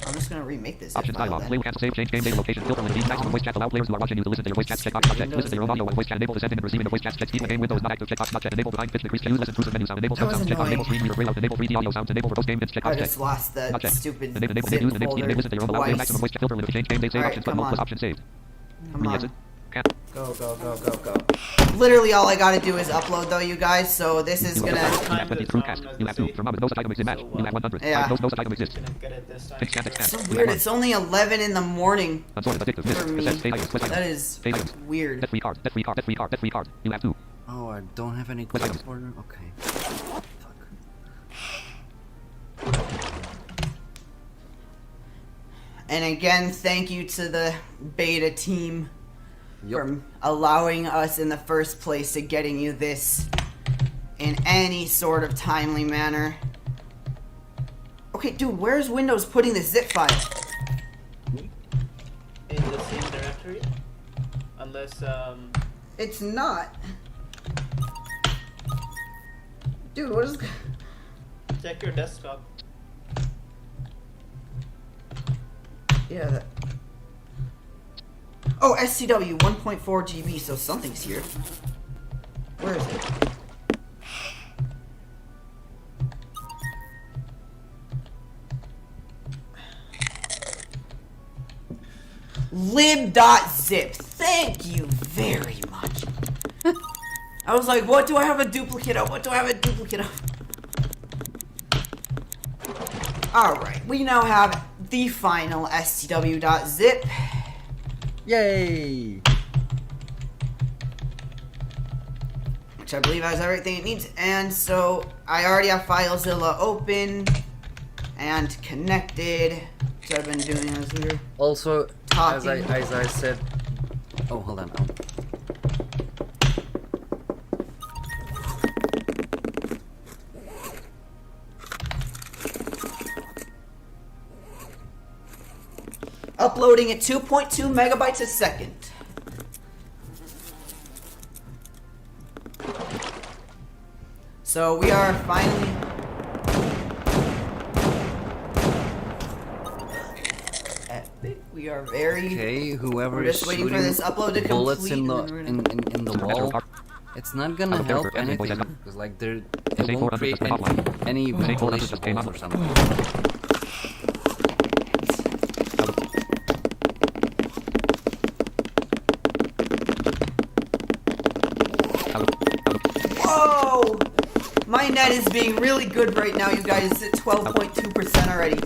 I'm just gonna remake this zip Options file dialog. then. Play will cancel save, change game data location, filter limit, maximum voice chat, allow players who are watching you to listen to your voice chats, check box, not check, listen to your own audio and voice chat, enable the sending and receiving of voice chats, check speed when game window is not active, check box, not check, enable behind pitch, decrease, use less intrusive menu sound, enable sound sounds, check on, enable screen reader graylout, enable 3D audio sounds, enable for post game bits, check I box, check. just lost the stupid Enable zip use, enable speed, folder listen to your own allow play, maximum voice chat, filter limit, change game date, save options, button, plus option saved. Come on. Re-exit. Go. Literally all I gotta do is upload though, you guys, so this is gonna... You have 20 throughcast. You have 2. Remember, no such item exists. Match. You have 100. Yeah. No such item exists. Didn't get it this time. Fix chat, It's so weird, it's only 11 in the morning Unsorted, addictive, miss. for me. Assess, save items, quest That items. is Save items. weird. Death-free card, death-free card, death-free card, death-free card. You have 2. Oh, I don't have any Quest quest items. order? Okay. And again, thank you to the beta team Yup. for allowing us in the first place to getting you this in any sort of timely manner. Okay, dude, where's Windows putting the zip file? In the same directory? Unless, It's not. Dude, what is... check your desktop. Yeah, Oh, SCW 1.4 GB, so something's here. Where is it? lib.zip. Thank you very much. I was like, what do I have a duplicate of? What do I have a duplicate of? Alright, we now have the final scw.zip. Yay! Which I believe has everything it needs. And so I already have FileZilla open and connected. So I've been doing as we were Also, as talking. I said, oh hold on. Uploading at 2.2 megabytes a second. So we are finally epic. We are very Okay, whoever We're is just waiting for shooting this upload to bullets complete in the and then we're in the wall, it's not gonna help anything because like it won't create any ventilation holes or something. Whoa! My net is being really good right now, you guys. It's at 12.2% already.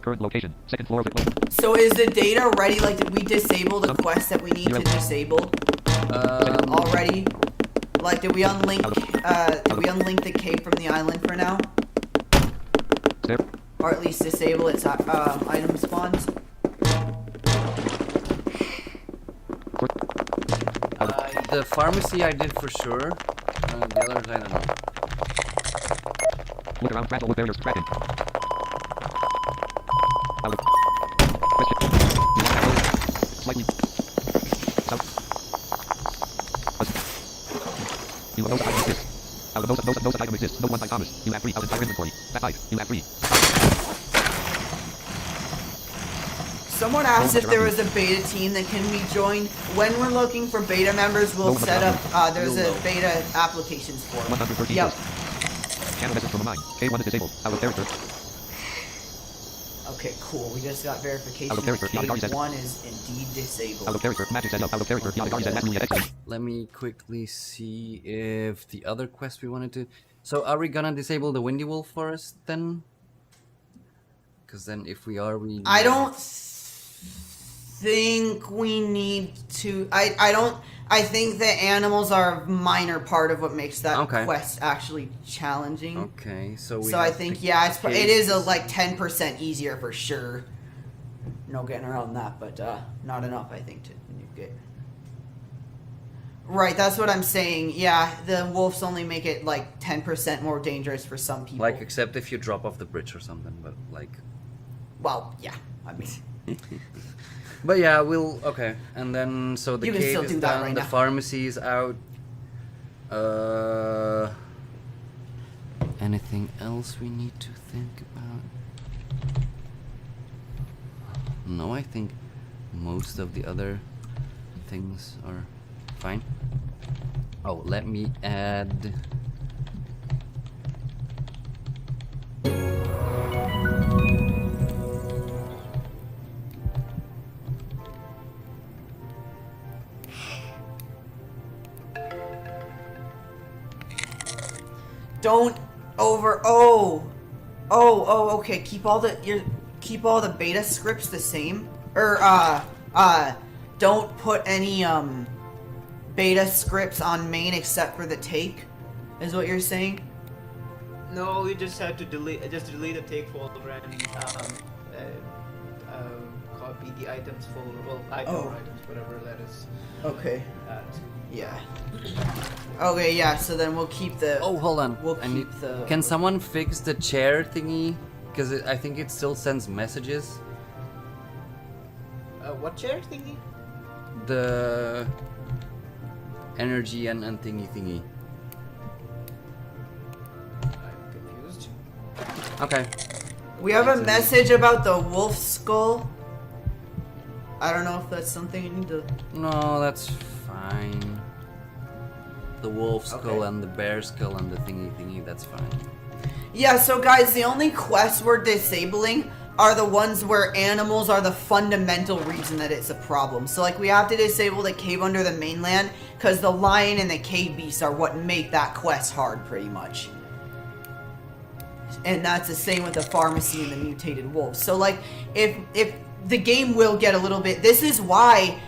Current location, second floor of the So is the data ready? Like, did we disable the quest that we need to disable already? Like, did we unlink the cave from the island for now? There. Or at least disable its item spawns? The pharmacy I did for sure. The others I don't know. Look around, grapple with barriers, tracking. Slightly. South. You know that item exists. Out of those item exists. No one by Thomas. You have 3 out entire inventory. That's height. You have 3. Someone asked if there was a beta team that can be joined. When we're looking for beta members, we'll set up, there's a beta applications form. 113. Yep. Channel message from a mine. K1 is disabled. Out of character. Okay, cool. We just got verification Out of character. that K1 is indeed disabled. Out of character. Magic says out of character. Yadagari says absolutely excellent. Let me quickly see if the other quest we wanted to. So are we gonna disable the Windy Wolf Forest then? Because then if we are, we. I don't think we need to. I think the animals are a minor part of what makes that quest actually challenging. Okay, so we. So I think it is a like 10% easier for sure. No getting around that, but not enough I think to nuke it. Right, that's what I'm saying. Yeah, the wolves only make it like 10% more dangerous for some people. Like except if you drop off the bridge or something, but like. Well, yeah. I mean. But yeah, we'll and then so the You can cave still is do that down, right the now. pharmacy is out. Anything else we need to think about? No, I think most of the other things are fine. Oh, let me add. Don't okay. Keep all the beta scripts the same. Or don't put any beta scripts on main except for the take. Is what you're saying? No, we just had to delete the take folder and copy the items folder. Well, items, whatever that is. Okay. Yeah. Okay, yeah, so then we'll keep the... Oh, hold on. We'll keep the... Can someone fix the chair thingy? Because I think it still sends messages. What chair thingy? The energy and thingy. I'm confused. Okay. We have a It's message about the wolf skull. I don't know if that's something you need to... No, that's fine. The wolf skull Okay. and the bear skull and the thingy, that's fine. Yeah, so guys, the only quests we're disabling are the ones where animals are the fundamental reason that it's a problem. So like we have to disable the cave under the mainland because the lion and the cave beast are what make that quest hard pretty much. And that's the same with the pharmacy and the mutated wolves. So like if the game will get a little bit, this is why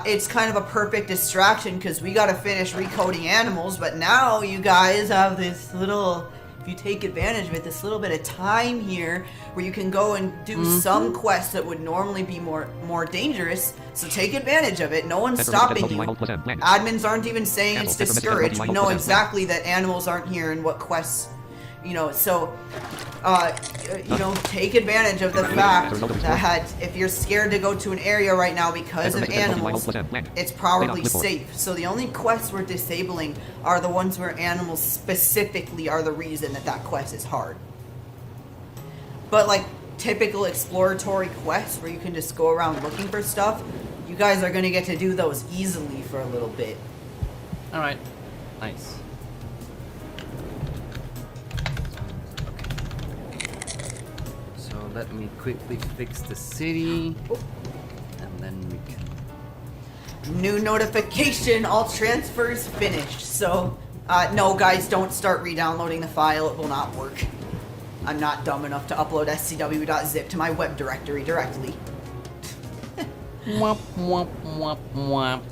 it's kind of a perfect distraction because we got to finish recoding animals, but now you guys have this little, if you take advantage of it, this little bit of time here where you can go and do some quests that would normally be more dangerous. So take advantage of it. No one's stopping you. Admins aren't even saying it's discouraged. We know exactly that animals aren't here and what quests, you know, so you know, take advantage of the fact that if you're scared to go to an area right now because of animals, it's probably safe. So the only quests we're disabling are the ones where animals specifically are the reason that that quest is hard. But like typical exploratory quests where you can just go around looking for stuff, you guys are going to get to do those easily for a little bit. Alright, nice. So let me quickly fix the city, and then we can... New notification, all transfers finished. So, no guys, don't start re-downloading the file, it will not work. I'm not dumb enough to upload scw.zip to my web directory directly. Womp womp womp womp.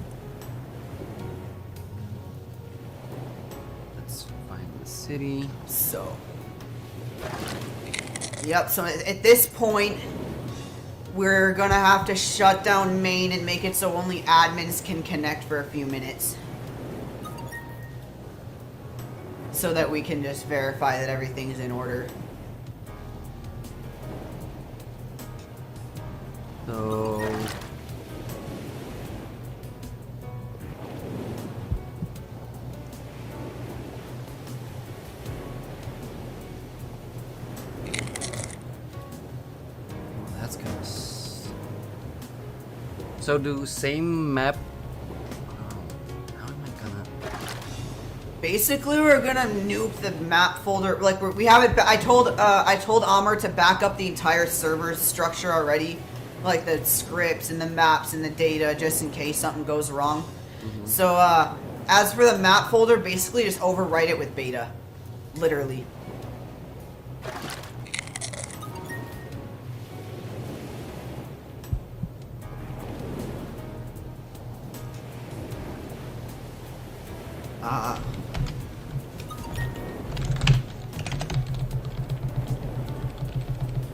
Let's find the city. So, yep, so at this point, we're gonna have to shut down main and make it so only admins can connect for a few minutes. So that we can just verify that everything's in order. So... that's kind of... So do same map... how am I gonna... Basically, we're gonna nuke the map folder. Like we have it. I told Aamir to back up the entire server structure already, like the scripts and the maps and the data, just in case something goes wrong. So as for the map folder, basically just overwrite it with beta, literally.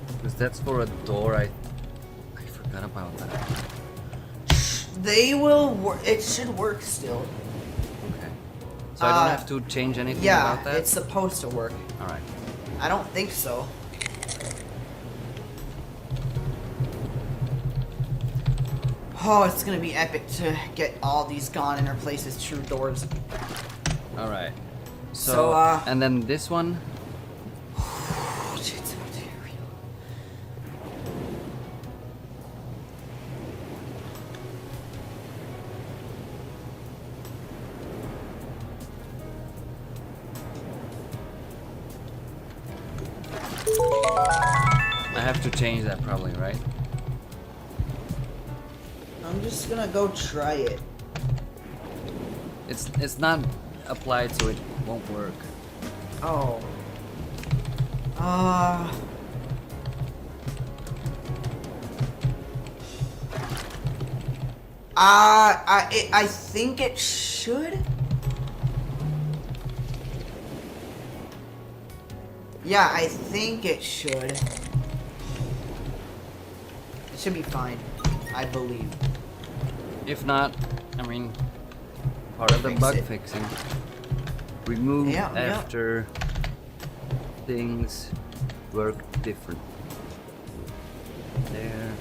Because that's for a door, I forgot about that. They will work. It should work still. Okay. So I don't have to change anything Yeah, about that? it's supposed to work. Alright. I don't think so. Oh, it's gonna be epic to get all these gone and replace as true doors. Alright. So, and then this one? Oh, shit's about to get real. I have to change that probably, right? I'm just gonna go try it. It's not applied, so it won't work. Oh. I think it should. Yeah, I think it should. It should be fine, I believe. If not, I mean, part of the Fix bug it. fixing. Remove Yeah. after things work different. There.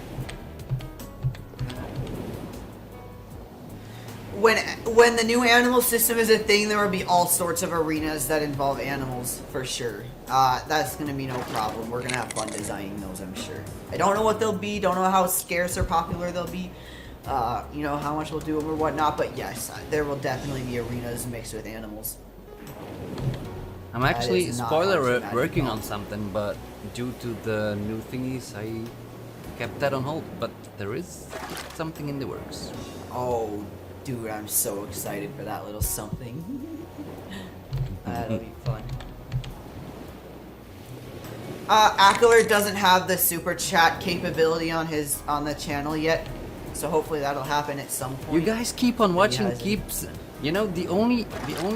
when the new animal system is a thing, there will be all sorts of arenas that involve animals for sure. That's gonna be no problem. We're gonna have fun designing those, I'm sure. I don't know what they'll be. Don't know how scarce or popular they'll be. You know how much we'll do them or whatnot. But yes, there will definitely be arenas mixed with animals. I'm actually, is not spoiler hard to alert, imagine. working on something, but due to the new thingies, I kept that on hold. But there is something in the works. Oh, dude, I'm so excited for that little something. That'll be fun. Akilor doesn't have the super chat capability on the channel yet, so hopefully that'll happen at some point. You guys keep on watching, hasn't. you know, the only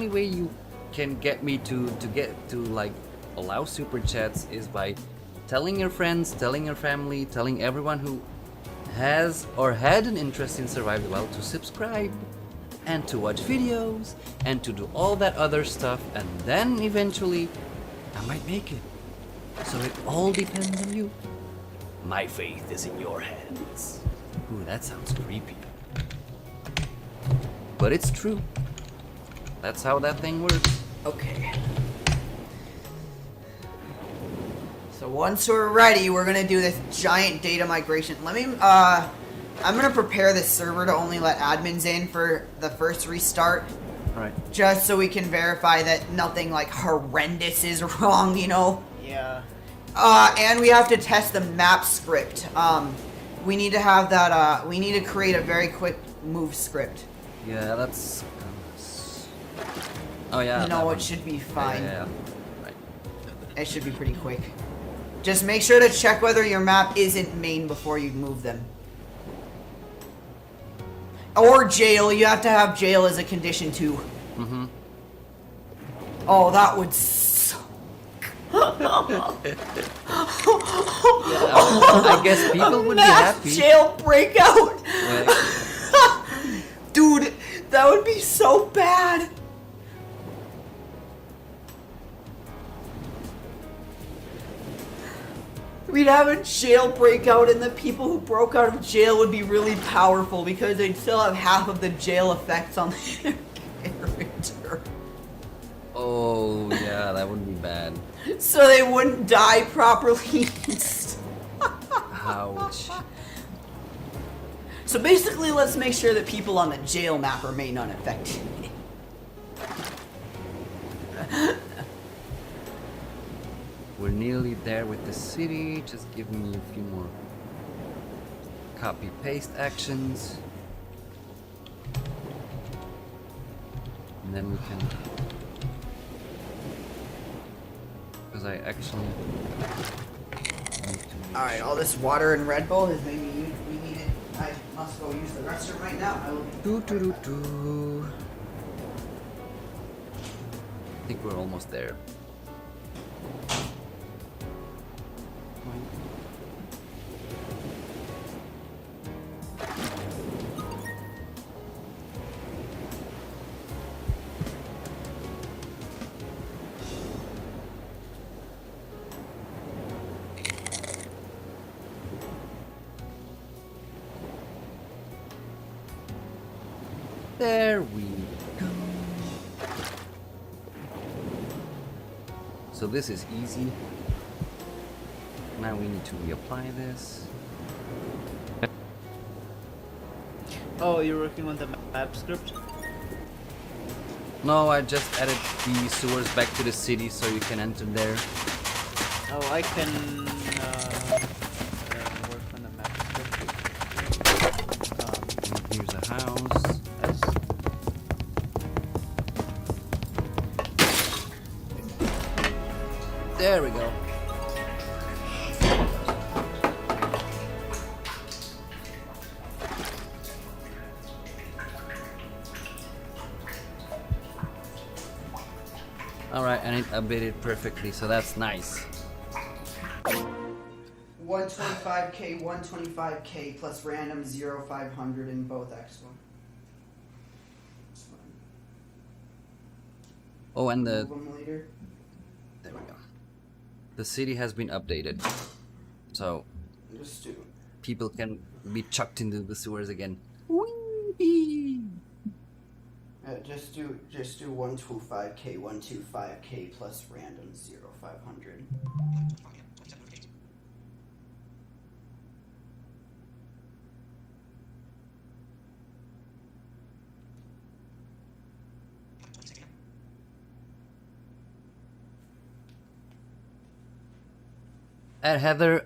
way you can get me to like allow super chats is by telling your friends, telling your family, telling everyone who has or had an interest in survival well to subscribe and to watch videos and to do all that other stuff, and then eventually I might make it. So it all depends on you. My faith is in your hands. Ooh, that sounds creepy. But it's true. That's how that thing works. Okay. So once we're ready, we're gonna do this giant data migration. Let me, I'm gonna prepare this server to only let admins in for the first restart. Alright. Just so we can verify that nothing like horrendous is wrong, you know? Yeah. And we have to test the map script. We need to have that, we need to create a very quick move script. Yeah, that's. Oh yeah. No, that it one. should be fine. Yeah. Right. It should be pretty quick. Just make sure to check whether your map isn't main before you move them. Or jail. You have to have jail as a condition too. Mm-hmm. Oh, that would suck. I guess people would be Mass happy. jail breakout. Yeah. Dude, that would be so bad. We'd have a jail breakout, and the people who broke out of jail would be really powerful because they'd still have half of the jail effects on their character. Oh yeah, that would be bad. So they wouldn't die properly. Ouch. So basically, let's make sure that people on the jail map remain unaffected. We're nearly there with the city. Just give me a few more copy paste actions. And then we can. Because I actually. Alright, all this water and Red Bull has made me we need it. I must go use the restroom right now. I will be Do. I think we're almost there. There we go. So this is easy. Now we need to reapply this. Oh, you're working on the map script? No, I just added the sewers back to the city so you can enter there. Oh, I can work on the map script. And here's a house. As There we go. Alright, and it updated perfectly, so that's nice. 125k, 125k plus random 0500 in both X1. Oh, and the Move 'em later. there we go. The city has been updated, so Just do. people can be chucked into the sewers again. Whee! Just do 125k 125k plus random 0500. Heather,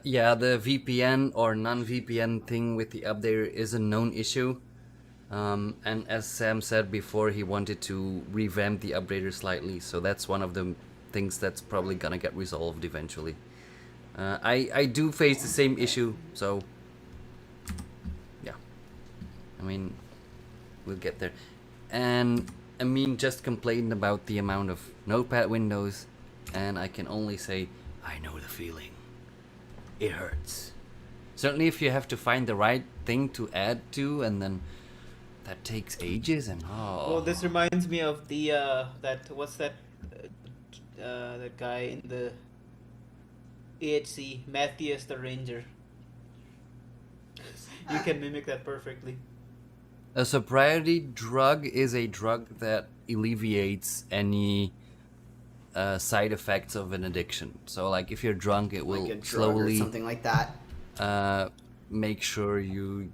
yeah, the VPN or non-VPN thing with the updater is a known issue. And as Sam said before, he wanted to revamp the updater slightly, so that's one of the things that's probably gonna get resolved eventually. I do face the same issue, so yeah. I mean, we'll get there. And Amine just complained about the amount of notepad windows, and I can only say, I know the feeling. It hurts. Certainly if you have to find the right thing to add to, and then that takes ages, and Oh, this reminds me of the that guy in the AHC, Matthias the Ranger. You can mimic that perfectly. A sobriety drug is a drug that alleviates any side effects of an addiction. So like if you're drunk, it will Like a drug slowly or something like that. make sure your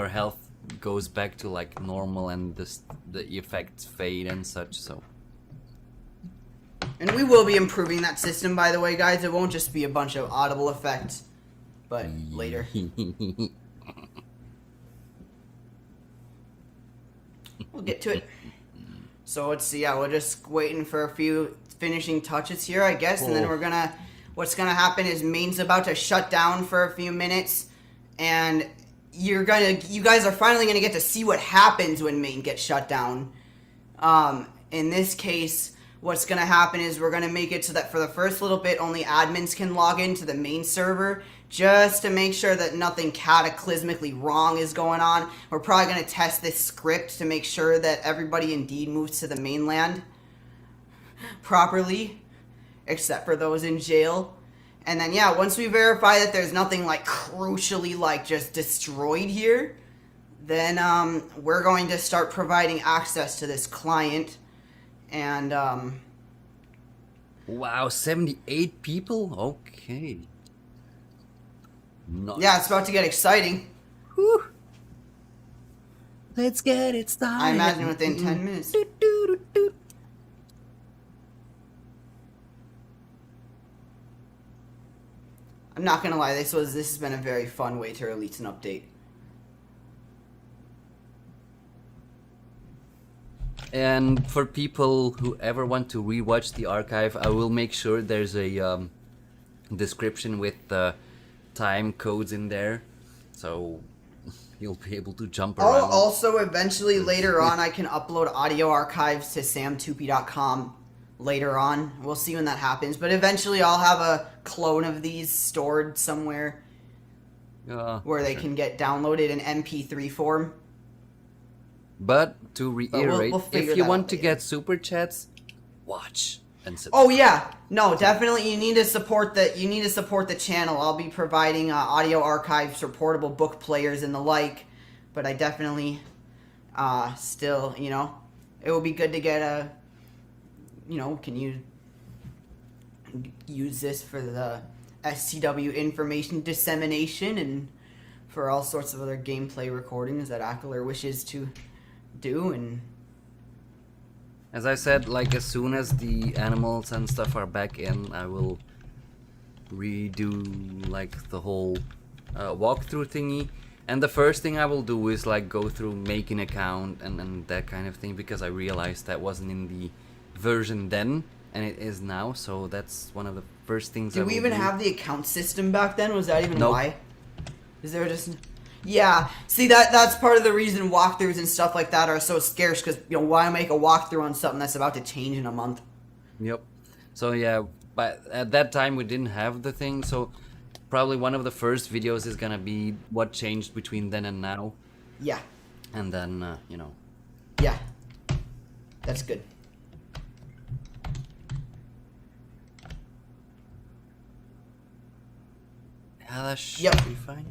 health goes back to like normal, and the effects fade and such. So And we will be improving that system, by the way, guys. It won't just be a bunch of audible effects, but later. We'll get to it. So let's see. Yeah, we're just waiting for a few finishing touches here, I guess, and then we're gonna. What's gonna happen is Maine's about to shut down for a few minutes, and you guys are finally gonna get to see what happens when Maine gets shut down. In this case, what's gonna happen is we're gonna make it so that for the first little bit, only admins can log into the main server, just to make sure that nothing cataclysmically wrong is going on. We're probably gonna test this script to make sure that everybody indeed moves to the mainland properly, except for those in jail. And then, yeah, once we verify that there's nothing, like, crucially, like, just destroyed here, then, we're going to start providing access to this client. And, wow, 78 people? Okay. Nice. yeah, it's about to get exciting. Whew. Let's get it started. I imagine within 10 minutes. Doot, doot, doot, doot. I'm not gonna lie, this has been a very fun way to release an update. And for people who ever want to rewatch the archive, I will make sure there's a description with the time codes in there, so you'll be able to jump around. Also, eventually, later on, I can upload audio archives to SamTupy.com later on. We'll see when that happens, but eventually I'll have a clone of these stored somewhere where they can get downloaded in MP3 form. But to reiterate, we'll figure if you that want out to later. get super chats, watch and subscribe. Oh yeah, no, definitely you need to support the channel. I'll be providing audio archives for portable book players and the like, but I definitely still, it would be good to get a, can you use this for the SCW information dissemination and for all sorts of other gameplay recordings that Akilor wishes to do. And As I said, like as soon as the animals and stuff are back in, I will redo like the whole walkthrough thingy. And the first thing I will do is like go through make an account and that kind of thing, because I realized that wasn't in the version then and it is now, so that's one of the first things I did will we even do. have the account system back then? Was that even Nope. why? Is there just... Yeah, see, that's part of the reason walkthroughs and stuff like that are so scarce, because, why make a walkthrough on something that's about to change in a month? Yep. So yeah, but at that time we didn't have the thing, so probably one of the first videos is gonna be what changed between then and now, Yeah, and then yeah. That's good. yeah, that should Yep. be fine.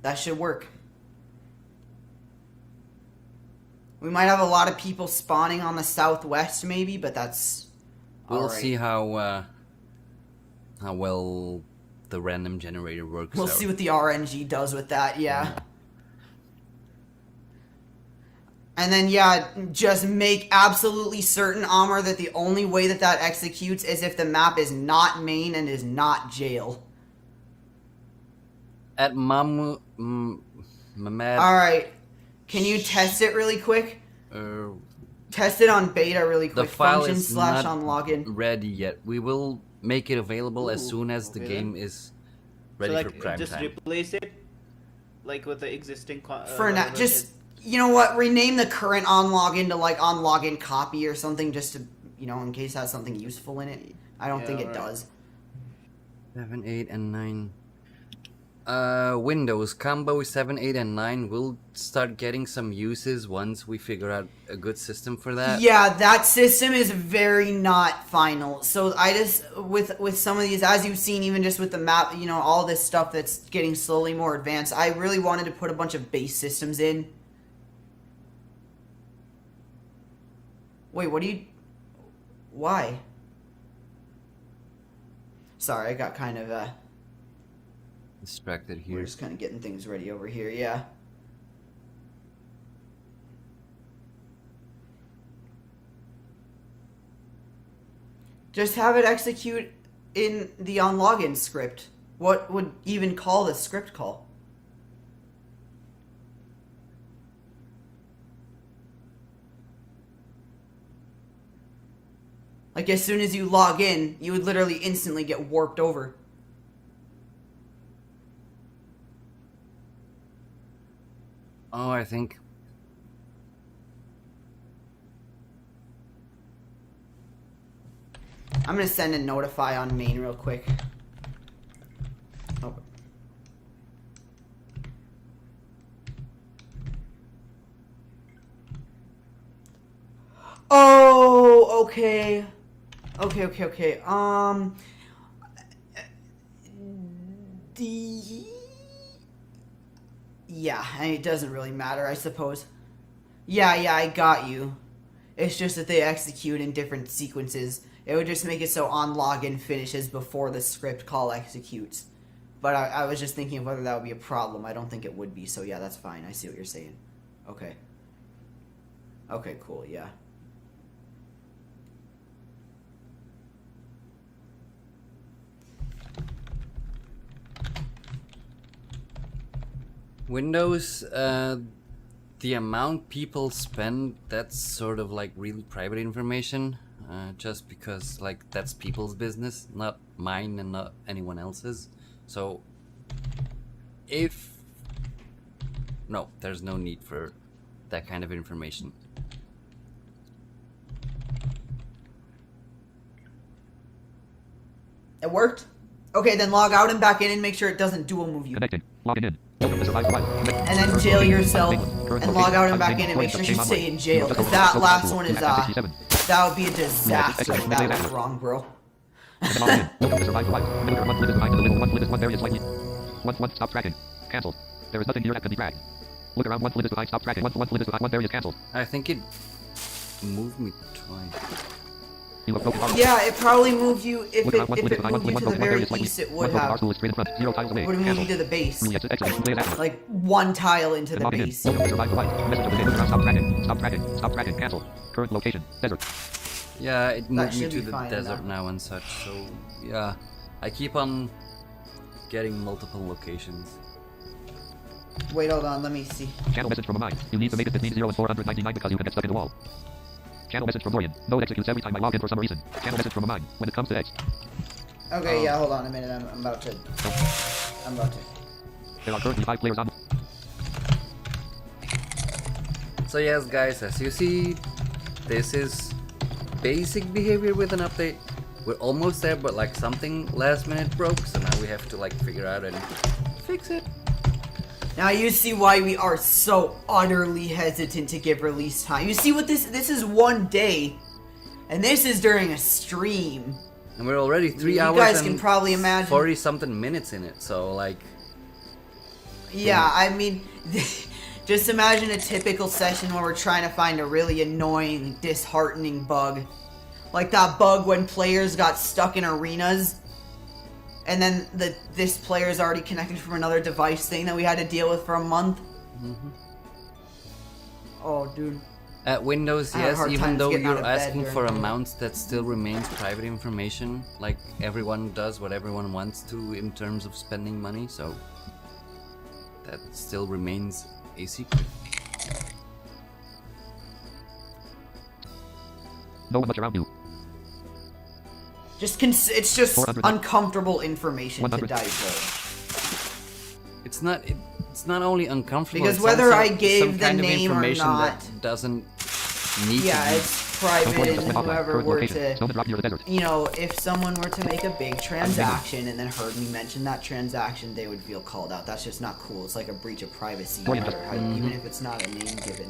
That should work. We might have a lot of people spawning on the southwest, maybe, but that's. We'll alright. see how well the random generator works. We'll out. see what the RNG does with that, yeah. And then, yeah, just make absolutely certain, Aamir, that the only way that that executes is if the map is not main and is not jail. At Mamu Mehmet. Alright. Can you test it really quick? Uh, Test it on beta really quick. the file Function is slash not on login. ready yet. We will make it available as Ooh, soon as the okay game then. is ready so for like prime just time. replace it, like with the existing. For now, just, you know what, rename the current on login to like on login copy or something just to, you know, in case it has something useful in it. I don't think it alright. does. 7, 8, and 9. Windows combo 7, 8, and 9 will start getting some uses once we figure out a good system for that. Yeah, that system is very not final. So I just, with some of these, as you've seen, even just with the map, you know, all this stuff that's getting slowly more advanced, I really wanted to put a bunch of base systems in. Wait, what do you... Why? Sorry, I got kind of, Distracted we're here. just kind of getting things ready over here, yeah. Just have it execute in the on login script. What would even call the script call? Like, as soon as you log in, you would literally instantly get warped over. Oh, I think. I'm gonna send a notify on main real quick. Oh. Oh, okay. Okay. Yeah, it doesn't really matter, I suppose. Yeah, I got you. It's just that they execute in different sequences. It would just make it so on login finishes before the script call executes. But I was just thinking of whether that would be a problem. I don't think it would be, so yeah, that's fine. I see what you're saying. Okay. Okay, cool, yeah. Windows, the amount people spend, that's sort of like really private information. Just because, like, that's people's business, not mine and not anyone else's. So, no, there's no need for that kind of information. It worked? Okay, then log out and back in and make sure it doesn't dual move you. Connecting. Logging in. Welcome to Survive Survive. And then jail yourself and log out and back in and make sure you stay in jail. Because that last one is, that would be a disaster if that went wrong, bro. Welcome to Survive Survive. Milker, one flip is behind the little one flip is one various slightly. One stop tracking. Cancelled. There is nothing here that can be dragged. Look around, one flip is behind stop tracking. One flip is behind, one various cancelled. I think it moved me twice. You have broken bar. Yeah, it probably moved you, if Look it around, one flip is behind, moved you one to the broken, one very various slightly. east, it One would broken have. parcel is straight in front. 0 tiles away. Would have moved you Cancelled. to the base. Yes, excellent. Play it after. Like, one tile into the Logging in. base. Welcome to Survive Survive. Message of the day. Look around, stop tracking. Stop tracking. Stop tracking. Cancelled. Current location. Desert. Yeah, it moved me should to be the fine desert now. now and such, so yeah. I keep on getting multiple locations. Wait, hold on, let me see. Channel message from Amine. You need to make it between 0 and 499 because you can get stuck in the wall. Channel message from Dorian. No, it executes every time I log in for some reason. Channel message from Amine. When it comes to X. Okay, yeah, hold on a minute, I'm about to... There are currently 5 players on. So yes guys, as you see, this is basic behavior with an update. We're almost there, but like something last minute broke, so now we have to like figure out and fix it. Now you see why we are so utterly hesitant to give release time. You see what this is 1 day, and this is during a stream. And we're already 3 You hours guys and can probably imagine. 40 something minutes in it, so like... Yeah, I mean, Just imagine a typical session where we're trying to find a really annoying, disheartening bug. Like that bug when players got stuck in arenas, and then this player is already connected from another device thing that we had to deal with for a month. Mm-hmm. Oh, dude. At Windows, I have a yes, hard even time though getting out you're of bed asking during for the- amounts that still remains private information, like everyone does what everyone wants to in terms of spending money, so that still remains a secret. No one much around you. It's just 400. uncomfortable information to 100. divulge. It's not only uncomfortable. Because it's whether also I gave some the kind name of or information not- that doesn't need Yeah, to be. it's private, and whoever Current were location. to, Snowman rock near the desert. you know, if someone were to make a big transaction and then heard me mention that transaction, they would feel called out. That's just not cool. It's like a breach of privacy, no matter how, even if it's not a name given.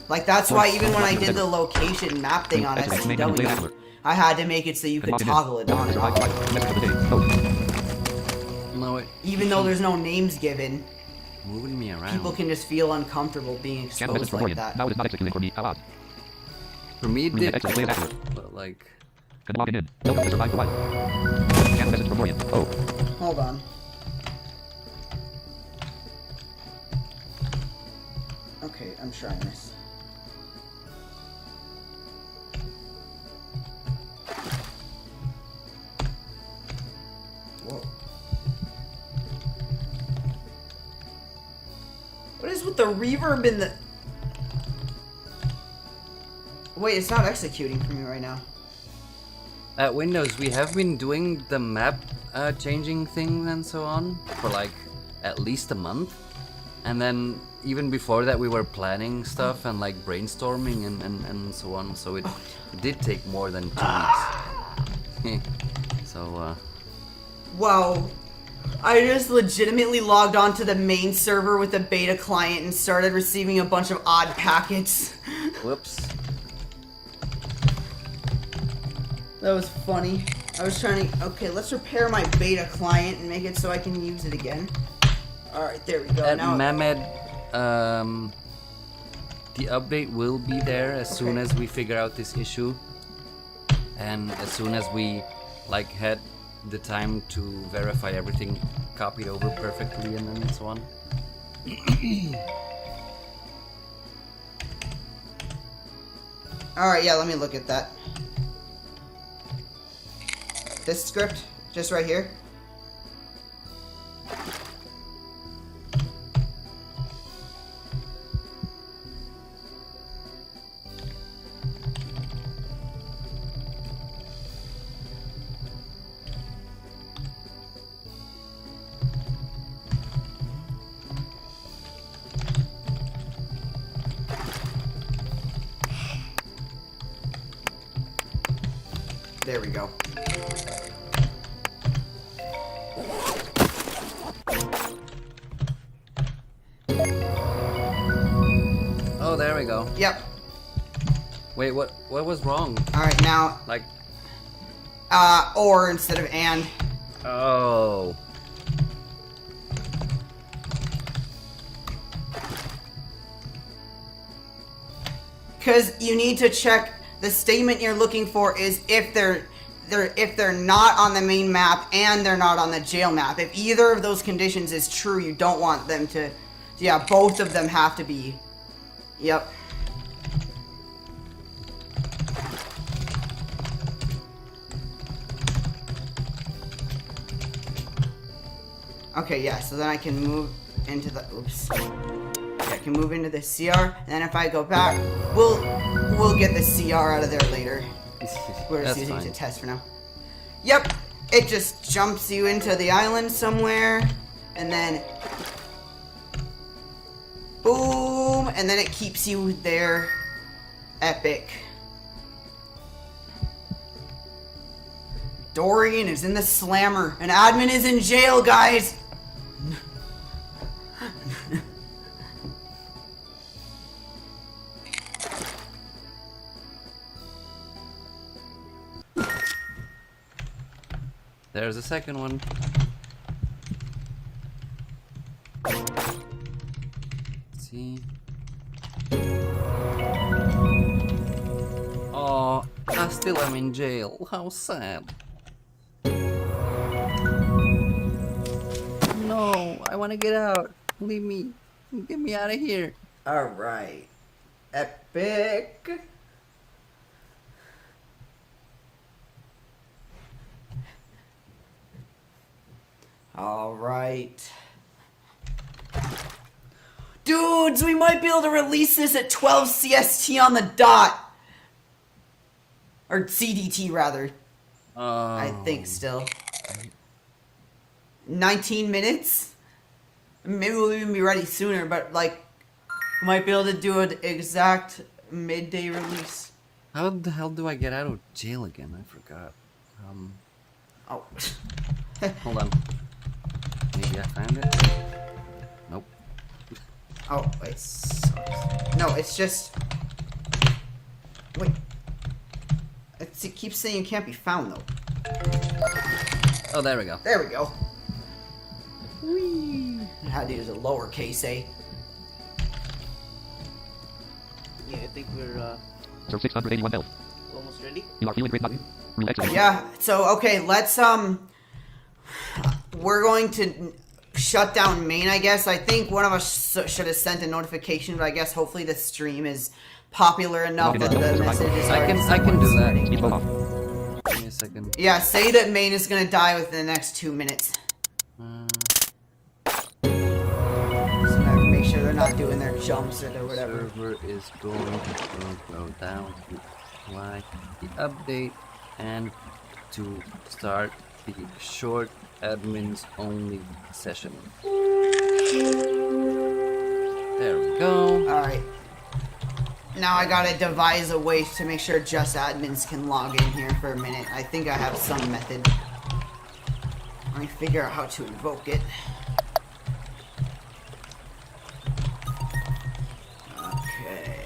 Like, that's why even when I did the location map thing on SamTupy, I had to make it so you could toggle it on and off. Message of the day. Oh. No, it, Even though there's no names given, moving me around. people can just feel uncomfortable being Scan the message exposed from like Orion. that. Now it is not executing for me. How odd. For me, it Read the did, text and play it afterward. but like, Can log in. Welcome to Survive the Wild. Scan the message from Orion. Oh. Hold on. Okay, I'm trying this. Whoa. What is with the reverb in the... Wait, it's not executing for me right now. at Windows, we have been doing the map changing thing and so on for like at least a month. And then even before that, we were planning stuff and like brainstorming and so on. So it did take more than 2 weeks. So, Wow. I just legitimately logged onto the main server with the beta client and started receiving a bunch of odd packets. whoops. That was funny. I was trying to... Okay, let's repair my beta client and make it so I can use it again. Alright, there we go. At Now, Mehmed, the update will be there as soon as we figure out this issue. And as soon as we like had the time to verify everything copied over perfectly and so on. Alright, yeah, let me look at that. This script, just right here. There we go. Oh, there we go. Yep. Wait, what was wrong? Alright, now, Like, or instead of and. oh. Because you need to check the statement you're looking for is if they're not on the main map and they're not on the jail map. If either of those conditions is true, you don't want them to. Yeah, both of them have to be. Yep. Okay, yeah, so then I can move into the, oops. Yeah, I can move into the CR, and then if I go back, we'll get the CR out of there later. We're just That's using it to fine. test for now. Yep, it just jumps you into the island somewhere, and then boom, and then it keeps you there. Epic. Dorian is in the slammer, and admin is in jail, guys. There's a second one. Let's see. still am in jail. How sad. No, I want to get out. Leave me. Get me out of here. Alright. Epic. Alright. Dudes, we might be able to release this at 12 CST on the dot. Or CDT, rather. I think still. 19 minutes? Maybe we'll even be ready sooner, but like, we might be able to do an exact midday release. How the hell do I get out of jail again? I forgot. Oh. Hold on. Maybe I found it? Nope. Oh, wait. No, it's just... Wait. It keeps saying it can't be found, though. Oh, there we go. There we go. Whee! I had to use a lowercase a. Yeah, I think we're Serve 681 health. almost ready. You are feeling great button. Relax. Yeah, so, okay, let's, we're going to shut down main, I guess. I think one of us should have sent a notification, but I guess hopefully the stream is popular enough that the message is I can do that. Speed mode off. Give me a second. Yeah, say that main is gonna die within the next 2 minutes. Just gonna make sure they're not doing their jumps or their whatever. Server is going to go down to apply the update and to start the short admins only session. There we go. Alright. Now I gotta devise a way to make sure just admins can log in here for a minute. I think I have some method. Let me figure out how to invoke it. Okay.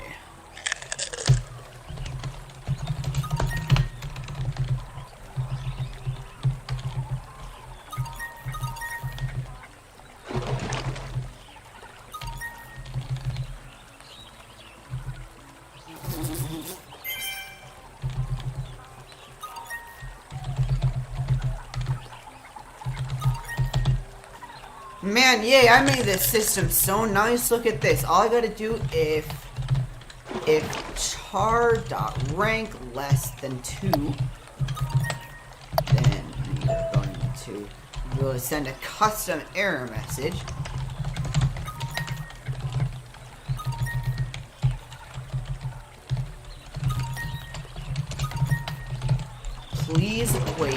Man, yay, I made this system so nice. Look at this. All I gotta do if char.rank less than 2, then we are going to be able to send a custom error message. Please wait.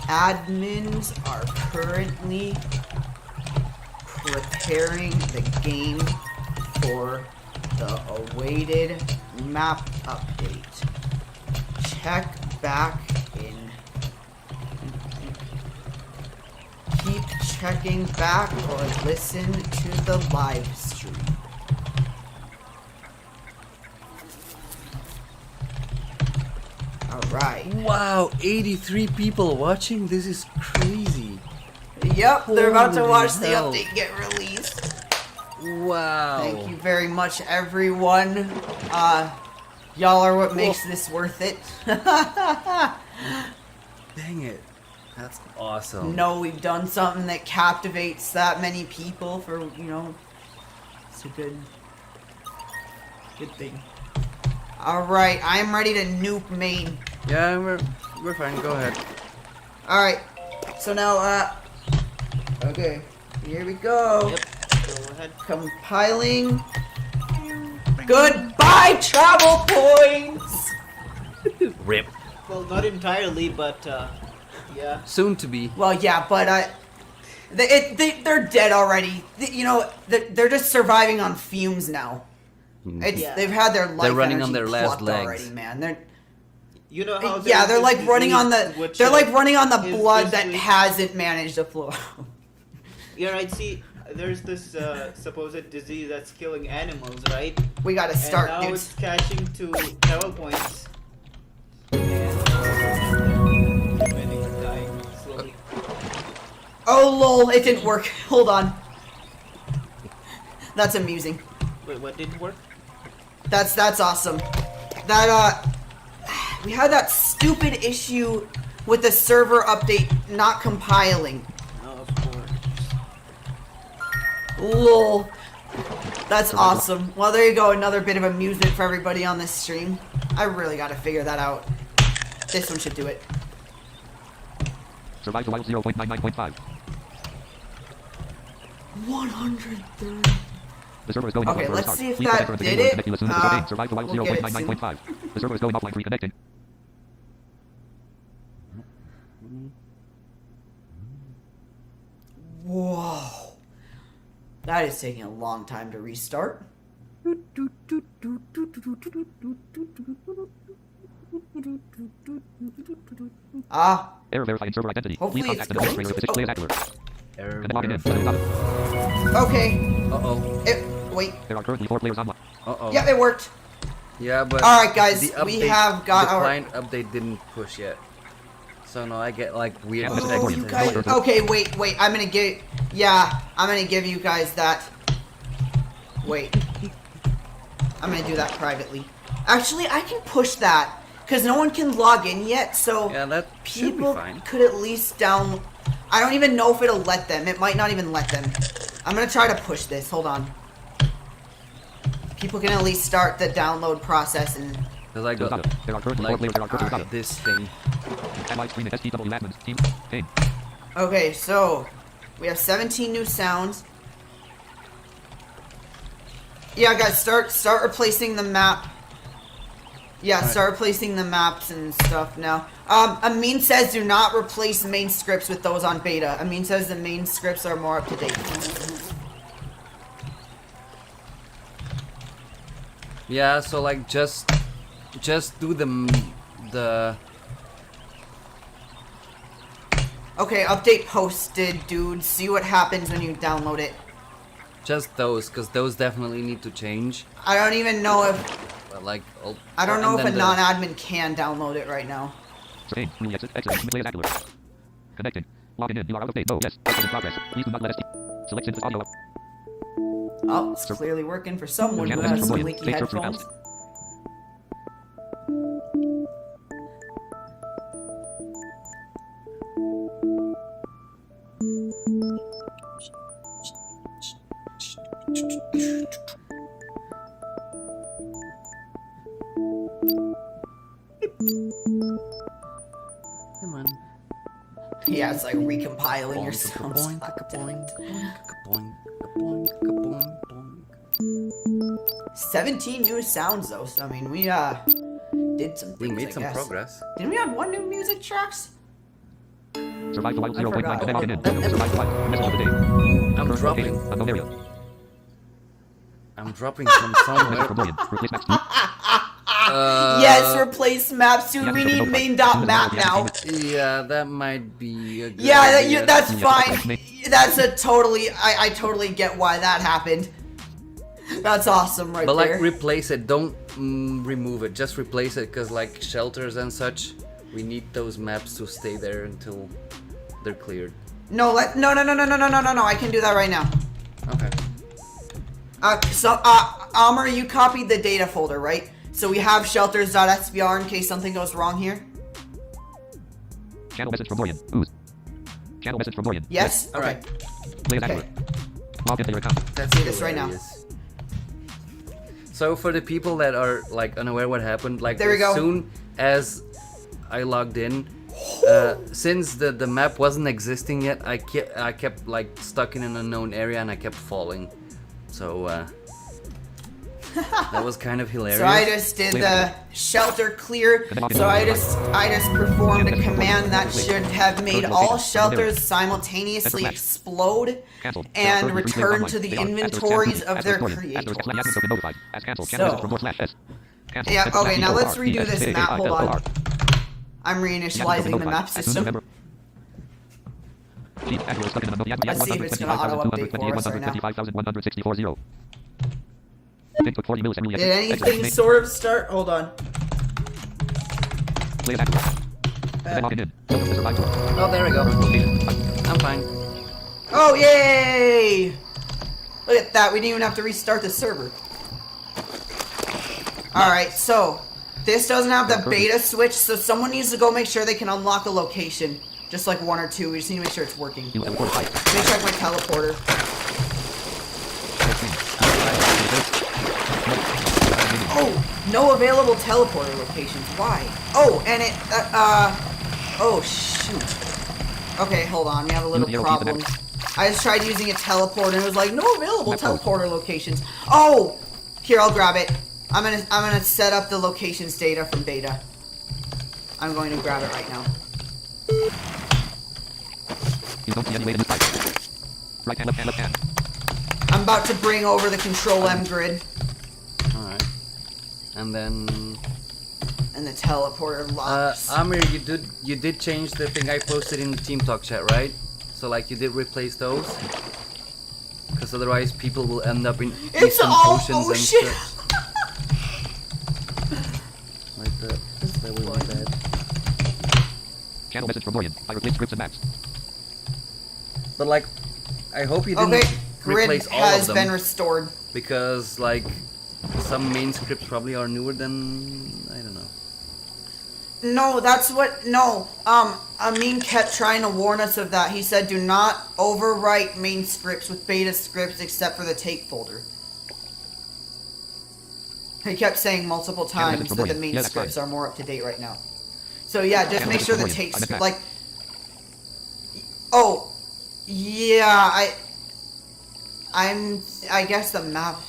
Admins are currently preparing the game for the awaited map update. Check back in. Keep checking back or listen to the live stream. Alright. Wow, 83 people watching? This is crazy. Yep, they're about to Holy watch the hell. update get released. Wow. Thank you very much, everyone. Y'all are what makes this worth it. Dang it. That's awesome. No, we've done something that captivates that many people for, you know, it's a good thing. Alright, I'm ready to nuke main. Yeah, we're fine. Go ahead. Alright, so now, okay, here we go. Yep. Go ahead. Compiling. Goodbye, travel points! Rip. Well, not entirely, but yeah. Soon to be. Well, yeah, but they're dead already. You know, they're just surviving on fumes now. It's, Yeah. They've had their life They're running energy on their last plucked legs. already, man. They're You know how yeah, they're there's like this running on disease the which, they're like running on the is blood this that week- hasn't managed to flow. Yeah, right. See, there's this supposed disease that's killing animals, right? We gotta start, and now dudes. it's catching to travel points. And many are dying slowly. Oh lol, it didn't work. Hold on. That's amusing. Wait, what didn't work? That's awesome. That We had that stupid issue with the server update not compiling. Oh, of course. Lol. That's awesome. Well, there you go. Another bit of amusement for everybody on this stream. I really got to figure that out. This one should do it. Survive to wild 0.99.5. 130. The server is going Okay, offline for a let's start. see if Please that enter the did game it. connect you as soon as it's ordained. Survive to wild We'll get it soon. 0.99.5. The server is going offline for reconnecting. Whoa. That is taking a long time to restart. Ah, Error verifying server identity. Hopefully Please it's contact the administrator going if it to- displays Akilor. Error. And log in. okay. Uh-oh. Wait. There are currently 4 players online. Uh-oh. Yeah, it worked. Yeah, but Alright, guys, the we update- have got the our- client update didn't push yet. So now I get like weird. Yeah, this is Oh, Akilor. you guys. Okay, wait. I'm gonna give. Yeah, I'm gonna give you guys that. Wait. I'm gonna do that privately. Actually, I can push that because no one can log in yet. So Yeah, that should be people fine. could at least down. I don't even know if it'll let them. It might not even let them. I'm gonna try to push this. Hold on. People can at least start the download process and. Cause I got There are currently 4 players. There are currently like this thing. Analyze screen at STW admins. Team. Game. Okay, so we have 17 new sounds. Yeah, guys, start replacing the map. Yeah, start replacing the maps and stuff now. Amine says do not replace main scripts with those on beta. Amine says the main scripts are more up to date. Yeah, so like just do the Okay, update posted, dude. See what happens when you download it. just those, cause those definitely need to change. I don't even know if Like I don't know and if a then non-admin can download it right now. Game. Really exit. Play as Akilor. Connecting. Logging in. You are out of date. No. Yes. Update in progress. Please do not let select synthesis audio. Oh, it's clearly working for someone who Channel has message some from leaky William. Take search headphones. results. Come on. Yeah, it's like recompiling your Boing, sounds. boing, boing, boing, boing, boing. 17 new sounds though, so I mean we did some things. We made I some guess. progress. Didn't we have one new music tracks? Survive to wild I 0.9. forgot. Logging in. Survive to wild. Message of the day. I'm Current dropping. location. Unknown area. I'm dropping from Message somewhere. from William. Replace maps. Yes, replace maps, dude. We need main.map now. Yeah, that might be a good Yeah, idea. that's Yeah. fine. That's a totally. I totally get why that happened. That's awesome, right But like there. replace it, don't remove it. Just replace it, cause like shelters and such, we need those maps to stay there until they're cleared. No, no. I can do that right now. Okay. Aamir, you copied the data folder, right? So we have shelters.svr in case something goes wrong here. Channel message from Dorian. Ooze. Channel message from Dorian. Yes. All Okay. right. Play as Okay. Akilor. Log into your account. That's do this right now. hilarious. So for the people that are like unaware what happened, like There we as go. soon as I logged in, since the map wasn't existing yet, I kept like stuck in an unknown area and I kept falling. So that was kind of hilarious. So I just did the shelter clear. So I just performed the command that should have made all shelters simultaneously explode and return to the inventories of their creators. Yeah, okay, now let's redo this map. Hold on. I'm reinitializing the map system. Let's see if it's gonna auto-update for us right now. Did anything sort of start? Hold on. Oh, there we go. I'm fine. Oh, yay! Look at that, we didn't even have to restart the server. Alright, so This doesn't have the beta switch, so someone needs to go make sure they can unlock a location. Just like 1 or 2. We just need to make sure it's working. Let me check my teleporter. Oh, no available teleporter locations. Why? Oh, and it, oh, shoot. Okay, hold on. We have a little problem. I just tried using a teleporter and it was like, no available teleporter locations. Oh! Here, I'll grab it. I'm gonna set up the locations data from beta. I'm going to grab it right now. You don't see any way to move right hand, left hand, left hand. I'm about to bring over the control M grid. Alright. And then... And the teleporter locks. Aamir, you did change the thing I posted in the Team Talk chat, right? So like you did replace those? Because otherwise people will end up in It's all oceans and ocean! such. Like that. That would be bad. Channel message from Dorian. I replaced scripts and maps. But like, I hope you didn't Okay, grid replace all has of them. been restored. Because like, some main scripts probably are newer than... I don't know. No, that's what, no. Amine kept trying to warn us of that. He said, do not overwrite main scripts with beta scripts except for the take folder. He kept saying multiple times that the main scripts are more up to date right now. So yeah, just make sure the take script, like... Oh, yeah, I guess the maps...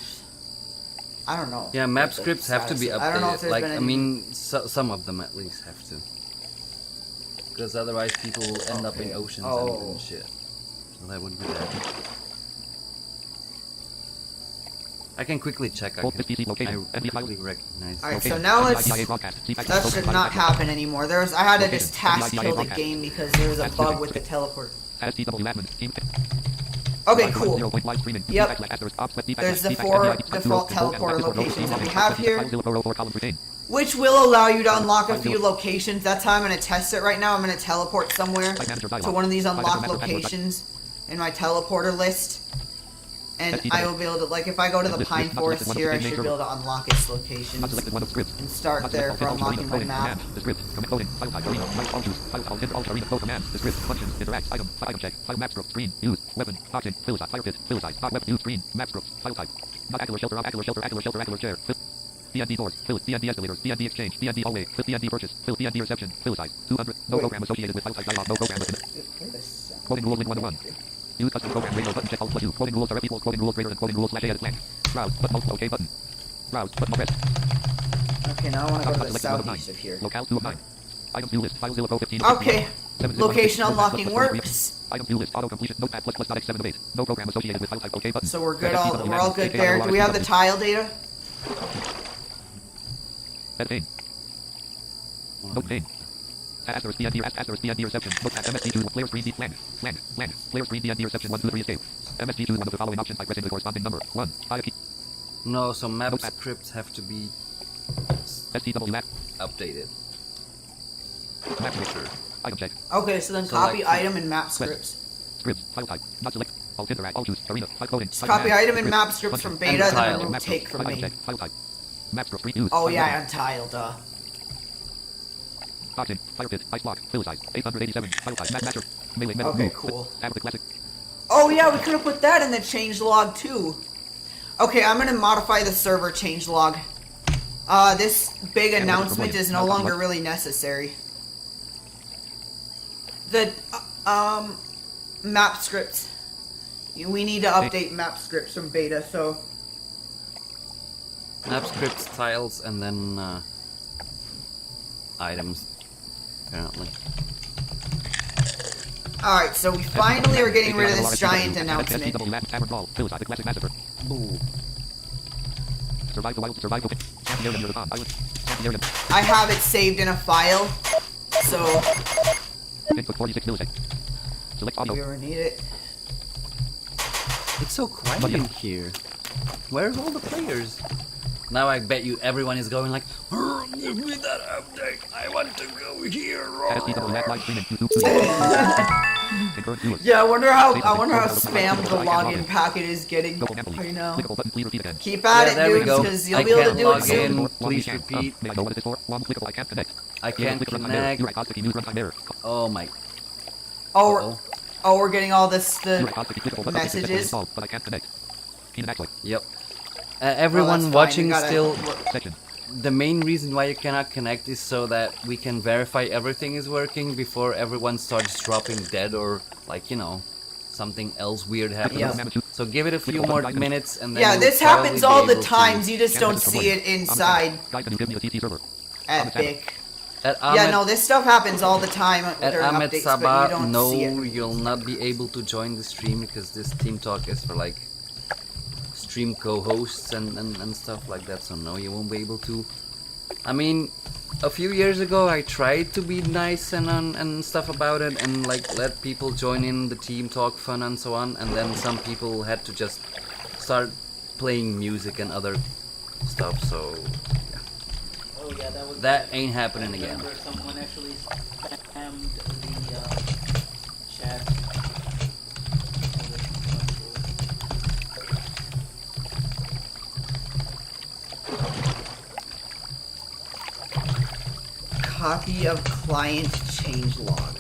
I don't know. Yeah, map what the scripts have to be status is. I don't know if updated. there's Like, been I any- mean, some of them at least have to. Because otherwise people will end up in oceans and shit. So that would be bad. I can quickly check. I quickly recognize. Alright, so now let's... That should not happen anymore. I had to just task kill the game because there was a bug with the teleport. Okay, cool. Yep. There's the 4 default teleporter locations that we have here, which will allow you to unlock a few locations. That's how I'm going to test it right now. I'm going to teleport somewhere to one of these unlocked locations in my teleporter list. And I will be able to, like, if I go to the Pine Forest here, I should be able to unlock its locations and start there for unlocking my map. D&D doors, fill it, D&D escalators, D&D exchange, D&D hallway, fill D&D purchase, fill D&D reception, fill size, 200, no program associated with file type dialog, no program with quoting rule link 101. Use custom program radio button check alt plus U. Quoting rules are F equals quoting rules greater than quoting rules slash A at blank. Browse, button alt OK button. Browse, button press. Okay, now I want to go to the southeast of here. Locale 2 of 9. Items view list, file 0 15. Okay, location unlocking works. Items view list, auto completion, notepad plus dot x7 of 8. No program associated with file type OK button. So we're good. We're all good there. Do we have the tile data? Edit pane. Note pane. Asterisk D&D reception. Look at MSD choose player screen D land. Player screen D&D reception 1 2 3 escape. MSD choose one of the following options by pressing the corresponding number. 1. File key. No, so map scripts have to be STW map. updated. Map switcher. Item check. Okay, so then So, copy like, item and map scripts. Scripts. File type. Not select. Alt interact. Alt choose. Arena. File coding. Just copy item and map scripts from beta, then tile. remove take from Item main. check. File type. Map script. Reuse. Oh File yeah, coding. I'm tile, duh. Option. Fire pit. Ice block. Fill size. 887. File type. Map matcher. Mailing method. Okay, Move. cool. Add with classic. Oh yeah, we could have put that in the change log too. Okay, I'm gonna modify the server change log. This big announcement is no longer really necessary. The map scripts. We need to update map scripts from beta, so Map scripts, tiles, and then items. Apparently. alright, so we finally are getting rid of this giant announcement. Fill size. The classic massacre. Survive the wild. Survive the area near the pond. Island. Area. I have it saved in a file, so Input 46 milliseconds. Select if audio. you ever need it. It's so quiet in here. Where's all the players? Now I bet you everyone is going like, give me that update. I want to go here. STW map live streaming. YouTube. Concurrent viewers. Yeah, I wonder how Status spam the login packet is getting Local employees. right now. Clickable button, please repeat again. Keep at Yeah, it, there we dudes, go. because you'll I be able to can't do it log soon. in. Please repeat. May I know what is this for? One clickable, I can't connect. I can't Click runtime error. connect. View right pause sticky news runtime error. Oh my. Oh, Uh-oh. we're getting all this View the right pause sticky clickable button successfully messages. installed, but I can't connect. Key to backslide. Yep. Well, Everyone that's fine, watching we gotta- still. Section. The main reason why you cannot connect is so that we can verify everything is working before everyone starts dropping dead or like something else weird happens. Yeah. So give it a few more minutes and then Yeah, you'll this probably happens be all the able to- times. You just don't see it inside Guys, can you give me the TT server? Epic. At Yeah, Ahmed, no, this stuff happens all the time at during Ahmed updates, but you Sabah, don't no, see it. you'll not be able to join the stream because this team talk is for like stream co-hosts and stuff like that. So no, you won't be able to. I mean, a few years ago I tried to be nice and stuff about it and like let people join in the team talk fun and so on, and then some people had to just start playing music and other stuff. So Oh yeah, that was. that ain't happening again. Remember someone actually spammed the chat. Copy of client change log.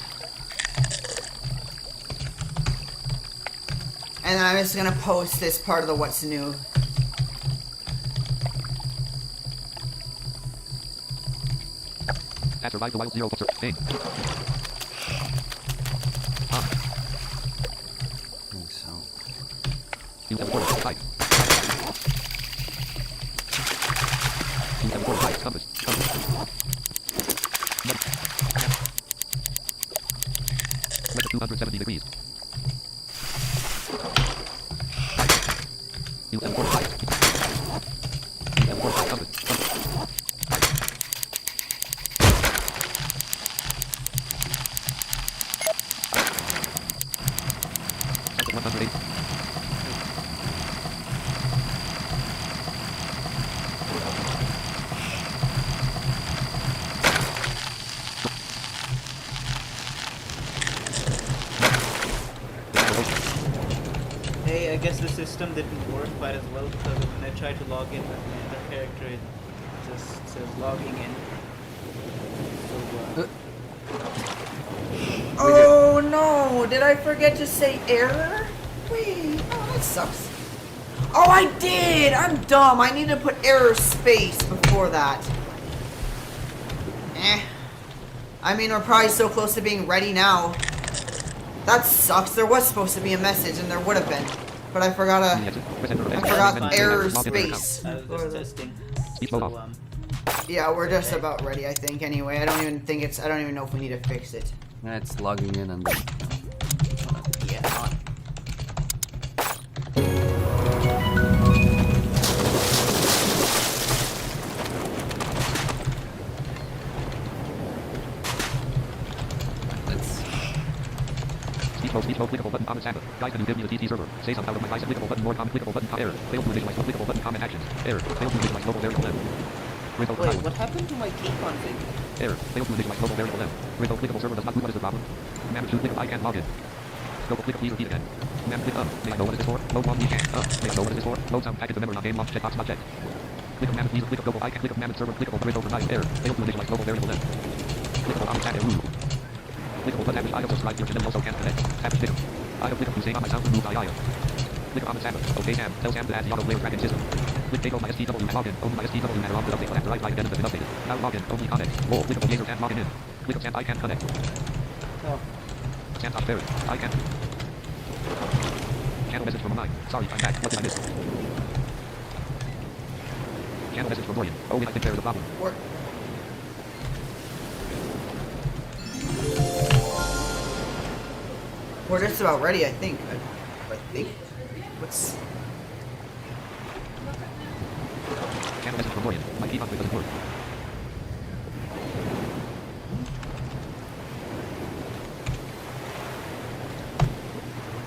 And then I'm just gonna post this part of the what's new. Has survived the wild zero search. Thing. I think so. Use and forward. Type. Use and forward. Type. Compass. Compass. Weather 270 degrees. Use and forward. Type. Use and forward. Type. Compass. Compass. Sector 108. Hey, I guess the system didn't work quite as well because when I tried to log in with my other character, it just says logging in. So, Oh no! Did I forget to say error? Wait, oh that sucks. Oh, I did! I'm dumb. I need to put error space before that. I mean, we're probably so close to being ready now. That sucks. There was supposed to be a message, and there would have been, but I forgot error space. I was just testing. Speech So, mode off. Yeah, we're just about ready, I think. Anyway, I don't even know if we need to fix it. Yeah, it's logging in and then. Yeah. Speech mode, clickable button, comment sample. Guys, can you give me the TT server? Say something out of my device, clickable button, more comment, clickable button, error. Failed to initialize, clickable button, comment actions. Error. Failed to initialize global variable length. Result Wait, time. what happened to my key config? Error. Failed to initialize global variable length. Result clickable server does not boot. What is the problem? Manage to click I can't log in. Scope click, please repeat again. Manage click up. May I know what is this for? Load one, can. May I know what is this for? Load sound package, remember not game launch checkbox not checked. Click of manage, please click of global I can click of manage server, clickable grid overnight. Error. Failed to initialize global variable length. Clickable on chat error. Clickable but average I also subscribe to your channel also can't connect. Average video. I have clicked to save on my sound remove IO. Click on the Sam. OK Sam. Tell Sam to add the auto player tracking system. Click take on my STW and login. Only my STW matter on the update after right again has been updated. Now login. Only connect. Roll. Click on laser can't login in. Click on Sam I can't connect. Oh. Sam top ferret. I can't. Channel message from online. Sorry, I'm back. What did I miss? Channel message from William. Oh, I think there is a problem. We're just about ready, I think. I think. What's... Channel message from William. My key conflict doesn't work.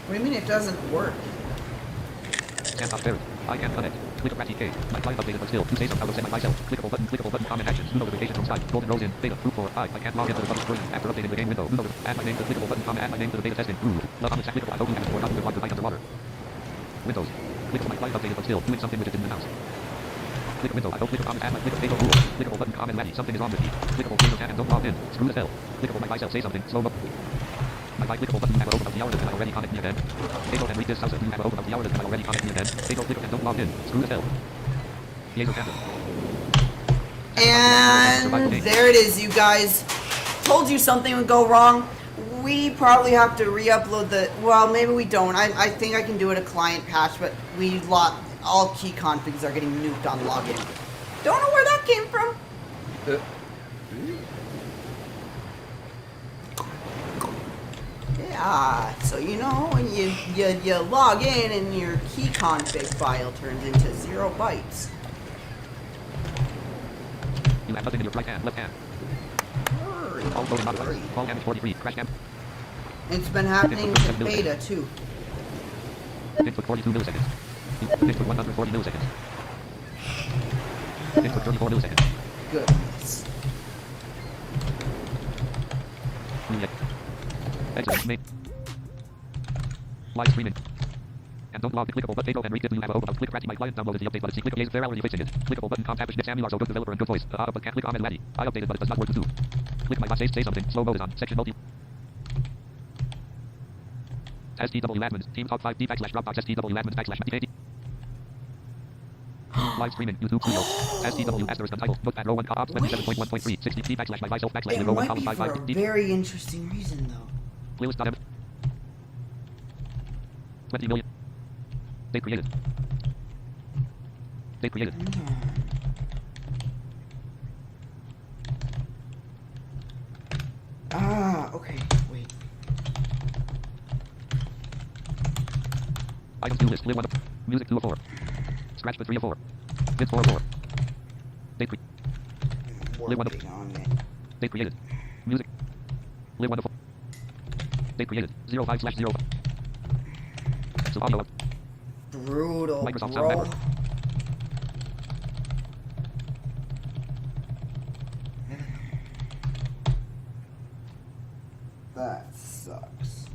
What do you mean it doesn't work? Sam top ferret. I can't connect. Click of TK. My client updated but still. To say something, I will send myself. Clickable button, comment actions. New notification from Skype. Golden rose in. Beta. Group 4. I can't log into the public version after updating the game window. New add my name to the clickable button, comment, add my name to the beta testing. Love comments, clickable, I hope you haven't forgotten to log the light underwater. Windows. Click my client updated but still. Doing something which it didn't announce. Click a window. I don't click a comment, add my click a page rule. Clickable button, comment, Laddie. Something is wrong with me. Clickable page and don't log in. Screw as hell. Clickable my myself, say something. Slow mo. My clickable button, you have open up the hour and I already comment me again. Page and read this house and you have open up the hour and I already comment me again. Page click and don't log in. Screw as hell. And there it is, you guys. Told you something would go wrong. We probably have to re-upload the... Well, maybe we don't. I think I can do it a client patch, but all key configs are getting nuked on login. Don't know where that came from. Yeah, so you know when you log in and your key config file turns into 0 bytes. You have nothing in your right hand, left hand. Call damage 43, crash damage. It's been happening with beta too. Input 42 milliseconds. Input 140 milliseconds. Input 34 milliseconds. Goodness. Exit main. Live streaming. And don't log the clickable button and read it. You have open up. Click Ratty. My client downloaded the update, but it's click yes, they're already fixing it. Clickable button contact with Aamir, so good developer and good voice. But can't click on Laddie. I updated, but it does not work to do. Click my say something. Slow mode is on. Section multi. STW admins. Team talk 5 d /Dropbox STW admins /. Live streaming. YouTube Studio. STW asterisk untitled. Notepad row 1 ops 27.1.3 60 d / myself / It row 1 might be column 5 for a 5 d. very interesting reason though. Playlist.m. 20 million. Date created. Date created. Okay, wait. Items to list. Live 1. Music 2 of 4. Scratch for 3 of 4. Bits 4 of 4. Date created. Live 1 of 4. Date created. Music. Live 1 of 4. Date created. 05/0. So audio. Brutal, Microsoft bro. Sound Network. That sucks.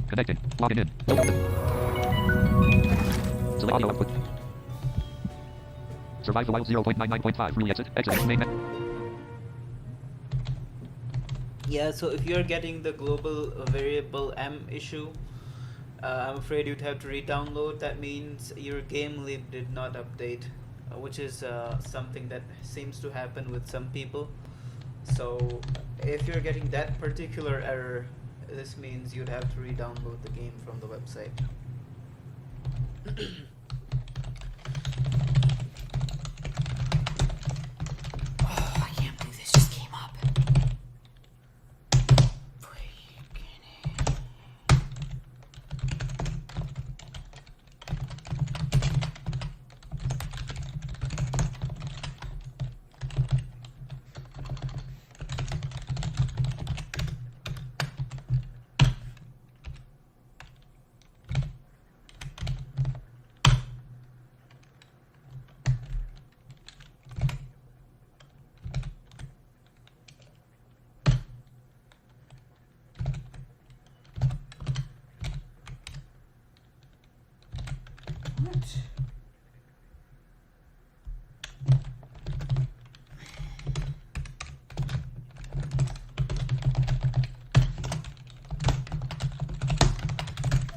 Connecting. Logging in. Select audio output. Survive the wild 0.99.5. Really exit. Exit. Main. Yeah, so if you're getting the global variable M issue, I'm afraid you'd have to re-download. That means your game lib did not update, which is something that seems to happen with some people. So if you're getting that particular error, this means you'd have to re-download the game from the website. Oh, I can't believe this just came up.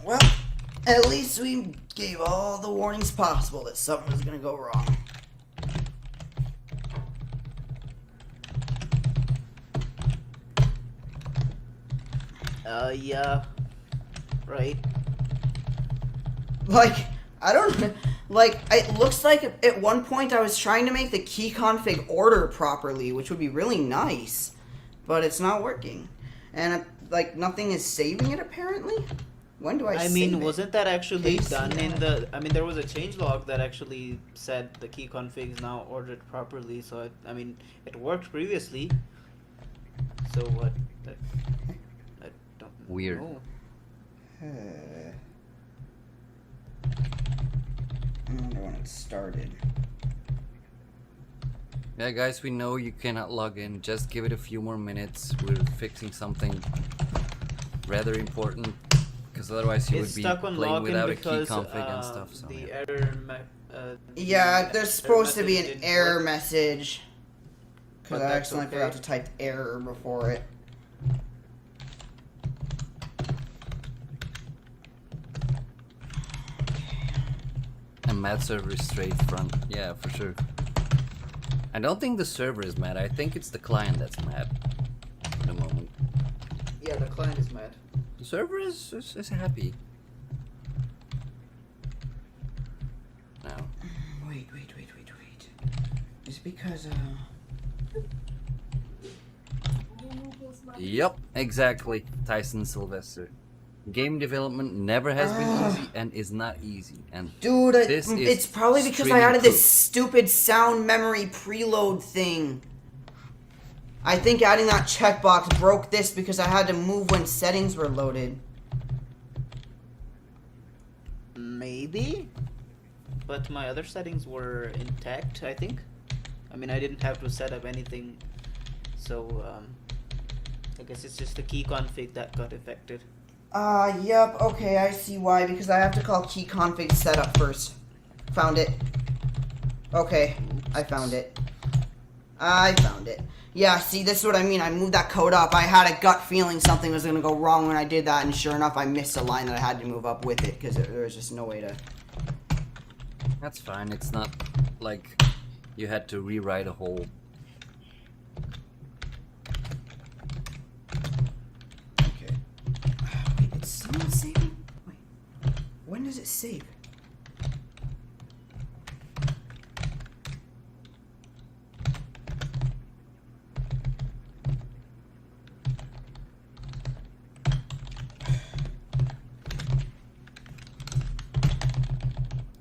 Well, at least we gave all the warnings possible that something was gonna go wrong. Yeah. Right. Like, I don't... Like, it looks like at one point I was trying to make the key config order properly, which would be really nice. But it's not working. And, like, nothing is saving it, apparently? When do I I save mean, it? wasn't that actually Paste done in that. the? I mean, there was a changelog that actually said the key config is now ordered properly. So I mean, it worked previously. So what? I don't Weird. know. I wonder when it started. Yeah, guys, we know you cannot log in. Just give it a few more minutes. We're fixing something rather important, because otherwise you It's would be stuck on playing login without a key because config and stuff. So the yeah. error. Yeah, the there's supposed to be message an didn't error work. message. Because But I that's accidentally okay. forgot to type error before it. And Matt server is straight front. Yeah, for sure. I don't think the server is mad. I think it's the client that's mad at the moment. Yeah, the client is mad. The server is happy. No. Wait. It's because, Yup, exactly. Tyson Sylvester. Game development never has been easy and is not easy. And dude, this is it's probably because I streaming added this proof. stupid sound memory preload thing. I think adding that checkbox broke this because I had to move when settings were loaded. Maybe, but my other settings were intact. I think. I mean, I didn't have to set up anything, so I guess it's just the key config that got affected. Yep, okay, I see why, because I have to call key config setup first. Found it. Okay, I found it. Yeah, see, this is what I mean. I moved that code up. I had a gut feeling something was going to go wrong when I did that, and sure enough, I missed a line that I had to move up with it, because there was just no way to... That's fine. It's not like you had to rewrite a whole... Okay. Wait, it's someone saving? Wait, when does it save?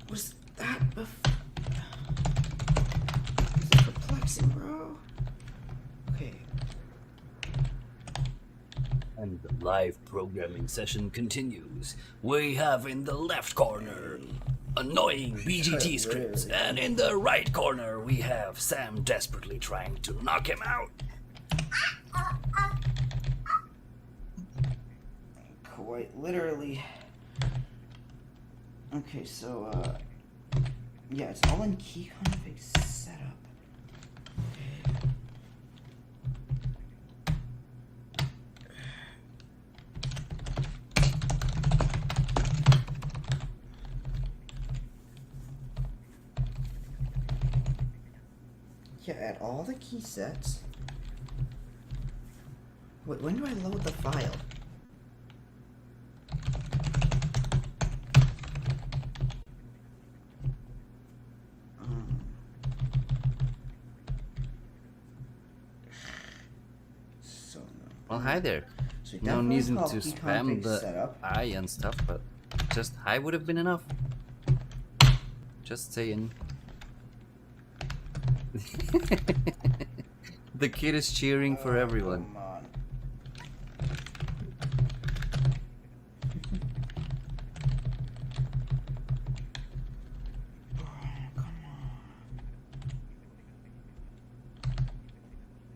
Was that before? This is perplexing, bro. Okay. And the live programming session continues. We have in the left corner annoying BGT scripts, and in the right corner we have Sam desperately trying to knock him out. Quite literally. Okay, so, yeah, it's all in key config setup. Okay. Yeah, add all the key sets. Wait, when do I load the file? So Well, hi there. So No definitely reason call to key spam config the setup. I and stuff, but just hi would have been enough. Just saying. The kid is cheering for everyone. Come on.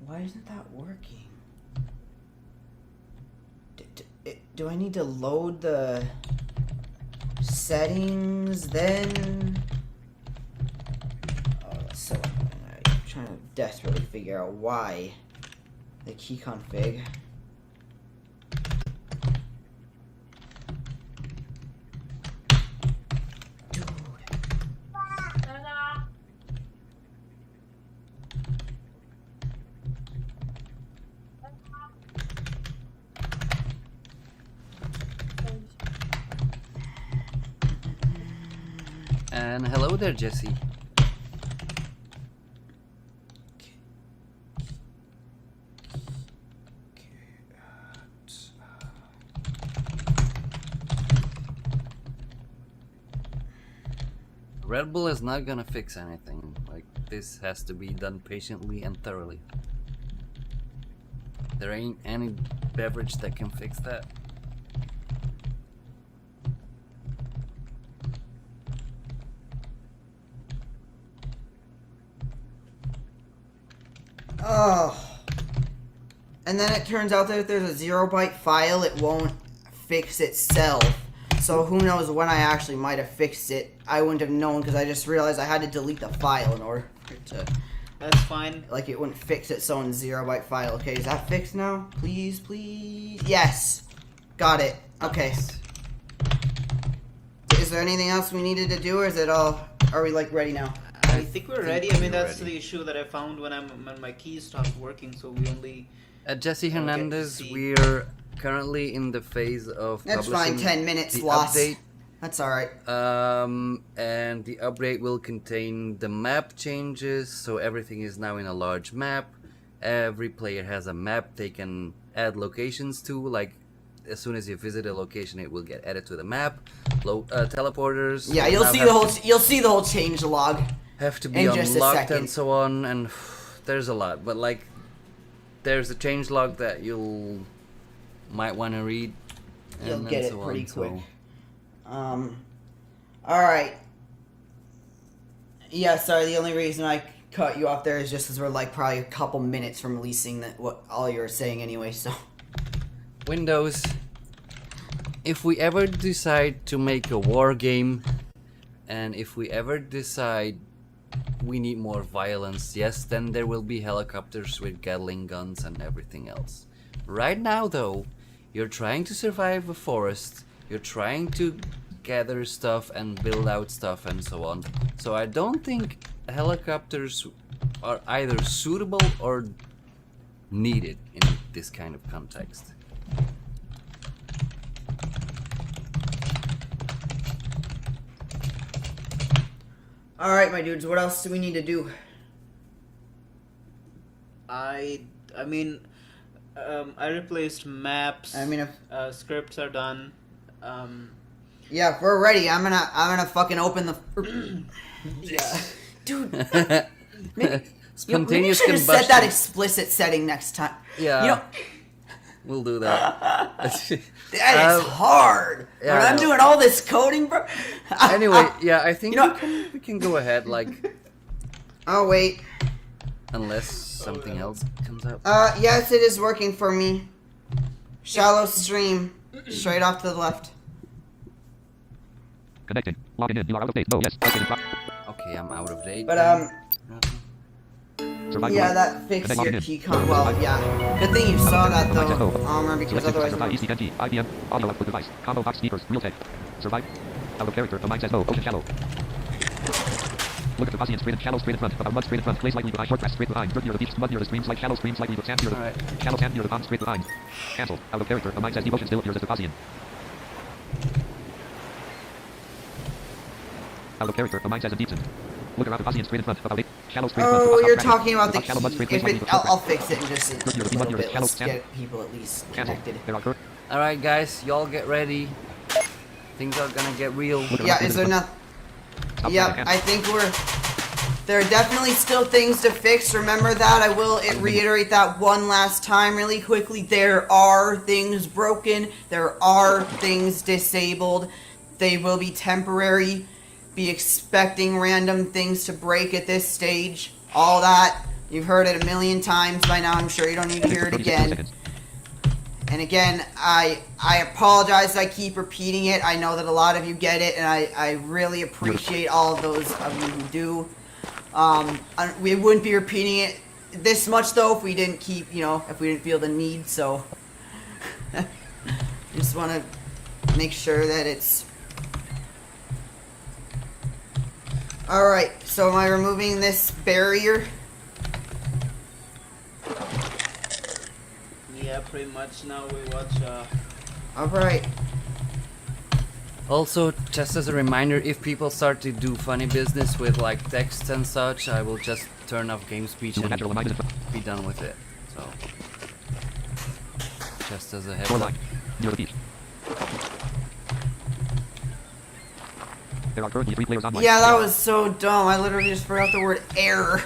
Why isn't that working? Do I need to load the settings then? Oh, that's so annoying. I'm trying to desperately figure out why the key config. Dude. And hello there, Jesse. Red Bull is not gonna fix anything. Like, this has to be done patiently and thoroughly. There ain't any beverage that can fix that. Oh. And then it turns out that if there's a 0-byte file, it won't fix itself. So who knows when I actually might have fixed it. I wouldn't have known because I just realized I had to delete the file in order for it to... That's fine. Like, it wouldn't fix its own 0-byte file. Okay, is that fixed now? Please, please. Yes. Got it. Okay. Is there anything else we needed to do, or is it all... Are we, like, ready now? I think we're ready. I mean, that's ready. the issue that I found when my keys stopped working, so we only... Jesse I'll get to Hernandez, see. we're currently in the phase of That's fine. publishing 10 minutes the lost. update. That's alright. And the update will contain the map changes, so everything is now in a large map. Every player has a map they can add locations to, like as soon as you visit a location it will get added to the map. Teleporters. Yeah, will you'll now see have the whole to- you'll see the whole change log. have to be in just a unlocked second. and so on, and there's a lot, but like there's a change log that you'll might want to read. You'll and get it so pretty on, quick. so- Alright. Yeah, sorry, the only reason I cut you off there is just because we're like probably a couple minutes from releasing what all you were saying anyway, so. Windows. If we ever decide to make a war game, and if we ever decide we need more violence, yes, then there will be helicopters with Gatling guns and everything else. Right now, though, you're trying to survive a forest, you're trying to gather stuff and build out stuff and so on. So I don't think helicopters are either suitable or needed in this kind of context. Alright, my dudes, what else do we need to do? I mean, I replaced maps. I mean, if, Scripts are done. yeah, if we're ready, I'm gonna fucking open the. Yeah, dude. Maybe you Spontaneous should have set that combustion. explicit setting next time. Yeah. You know, We'll do that. that is hard. yeah, when I I'm know. doing all this coding, bro. Anyway, yeah, I think You know- we can go ahead, like, Oh wait. unless something else comes up. Yes, it is working for me. Shallow stream, straight off to the left. Connecting. Logging in. You are out of date. No, yes. Updated pro- Okay, I'm out of date. But Survive yeah, the that fixed Connect your login. key con. Well, yeah. Good thing you saw that though, Aamir, because Selected. otherwise. SamTupy ECNG. IBM. Audio output device. Combo box speakers. Realtek. Survive. Out of character. Amine says no. Ocean shallow. Look at the Gaussian straight and shallow straight in front. About mud straight in front. Clay slightly behind. Short grass straight behind. Dirt near the beach. Mud near the stream. Slight shallow stream slightly with sand near the Alright. shallow sand near the pond straight behind. Cancel. Out of character. Amine says devotion still appears as the Gaussian. Out of character. Amine says in Deepson. Look around the Gaussian straight in front. About 8. Shallow straight in front. Oh, About you're top talking about the bracket. Shallow mud key. straight. Clay If slightly it, with short I'll grass. fix it in just a Dirt near the little mud near the bit. shallow Let's sand. get people at least Cancel. connected. There are cur- Alright, guys, y'all get ready. Things are gonna get real. Yeah, is there not? Stop Yeah, traffic. I think we're. There are definitely still things to fix. Remember that. I will reiterate that one last time really quickly. There are things broken. There are things disabled. They will be temporary. Be expecting random things to break at this stage. All that. You've heard it a million times by now. I'm sure you don't need to hear it 36 again. seconds. And again, I apologize I keep repeating it. I know that a lot of you get it, and I really appreciate all of those of you who do. We wouldn't be repeating it this much, though, if we didn't keep, if we didn't feel the need, so... just want to make sure that it's... Alright, so am I removing this barrier? Yeah, pretty much. Now we watch. Alright. Also, just as a reminder, if people start to do funny business with like text and such, I will just turn off game speech and Natural Amine is in be done with it. So, just as a heads Four up. line. Near the beach. There are currently 3 players online. Yeah, that was so dumb. I literally just forgot the word error.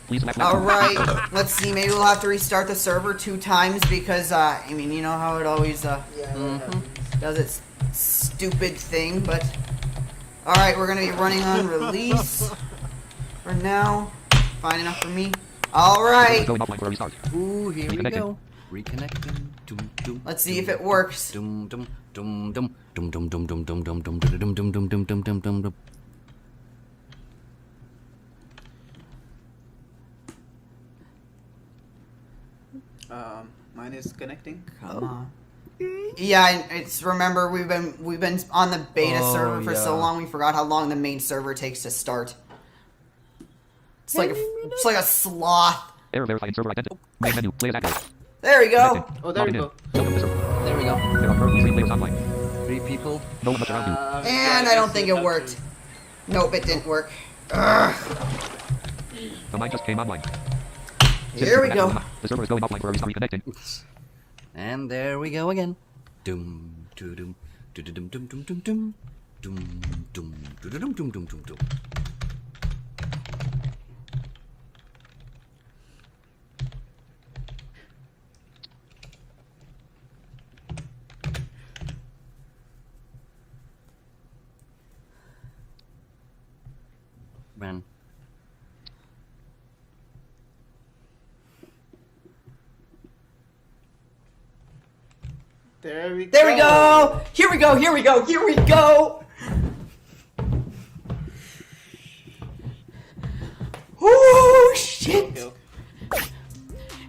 Please select Alright, let's see. Maybe we'll have to restart the server 2 times because, I mean, you know how it always does its stupid thing, but... Alright, we're gonna be running on release for now. Fine enough for me. Alright. Going offline for a restart. Ooh, here we Reconnecting. go. Reconnecting. Dum, dum, Let's see if it works. dum, dum, dum, dum, dum, dum, dum, dum, dum, dum, dum, dum, dum, dum, dum, dum, dum, dum, dum. Mine is connecting. Come on. Yeah, it's remember we've been on the beta Oh, server for so yeah. long we forgot how long the main server takes to start. It's like a sloth. Error verified server identity. Main menu. Play as active. There we go. Oh, there we Login go. in. Welcome to the server. There we go. There are currently 3 players online. 3 people. No one much around you. And I don't think it worked. Nope, it didn't work. Ugh. The mine just came online. Here we go. The server is going offline for a restart. Reconnecting. And there we go again. Dum, dum, dum, dum, dum, dum, dum, dum, dum, dum, dum, dum, dum, dum, dum. Man. There we go. There we go. Here we go. Here we go. Here we go. Oh shit. Okay, okay.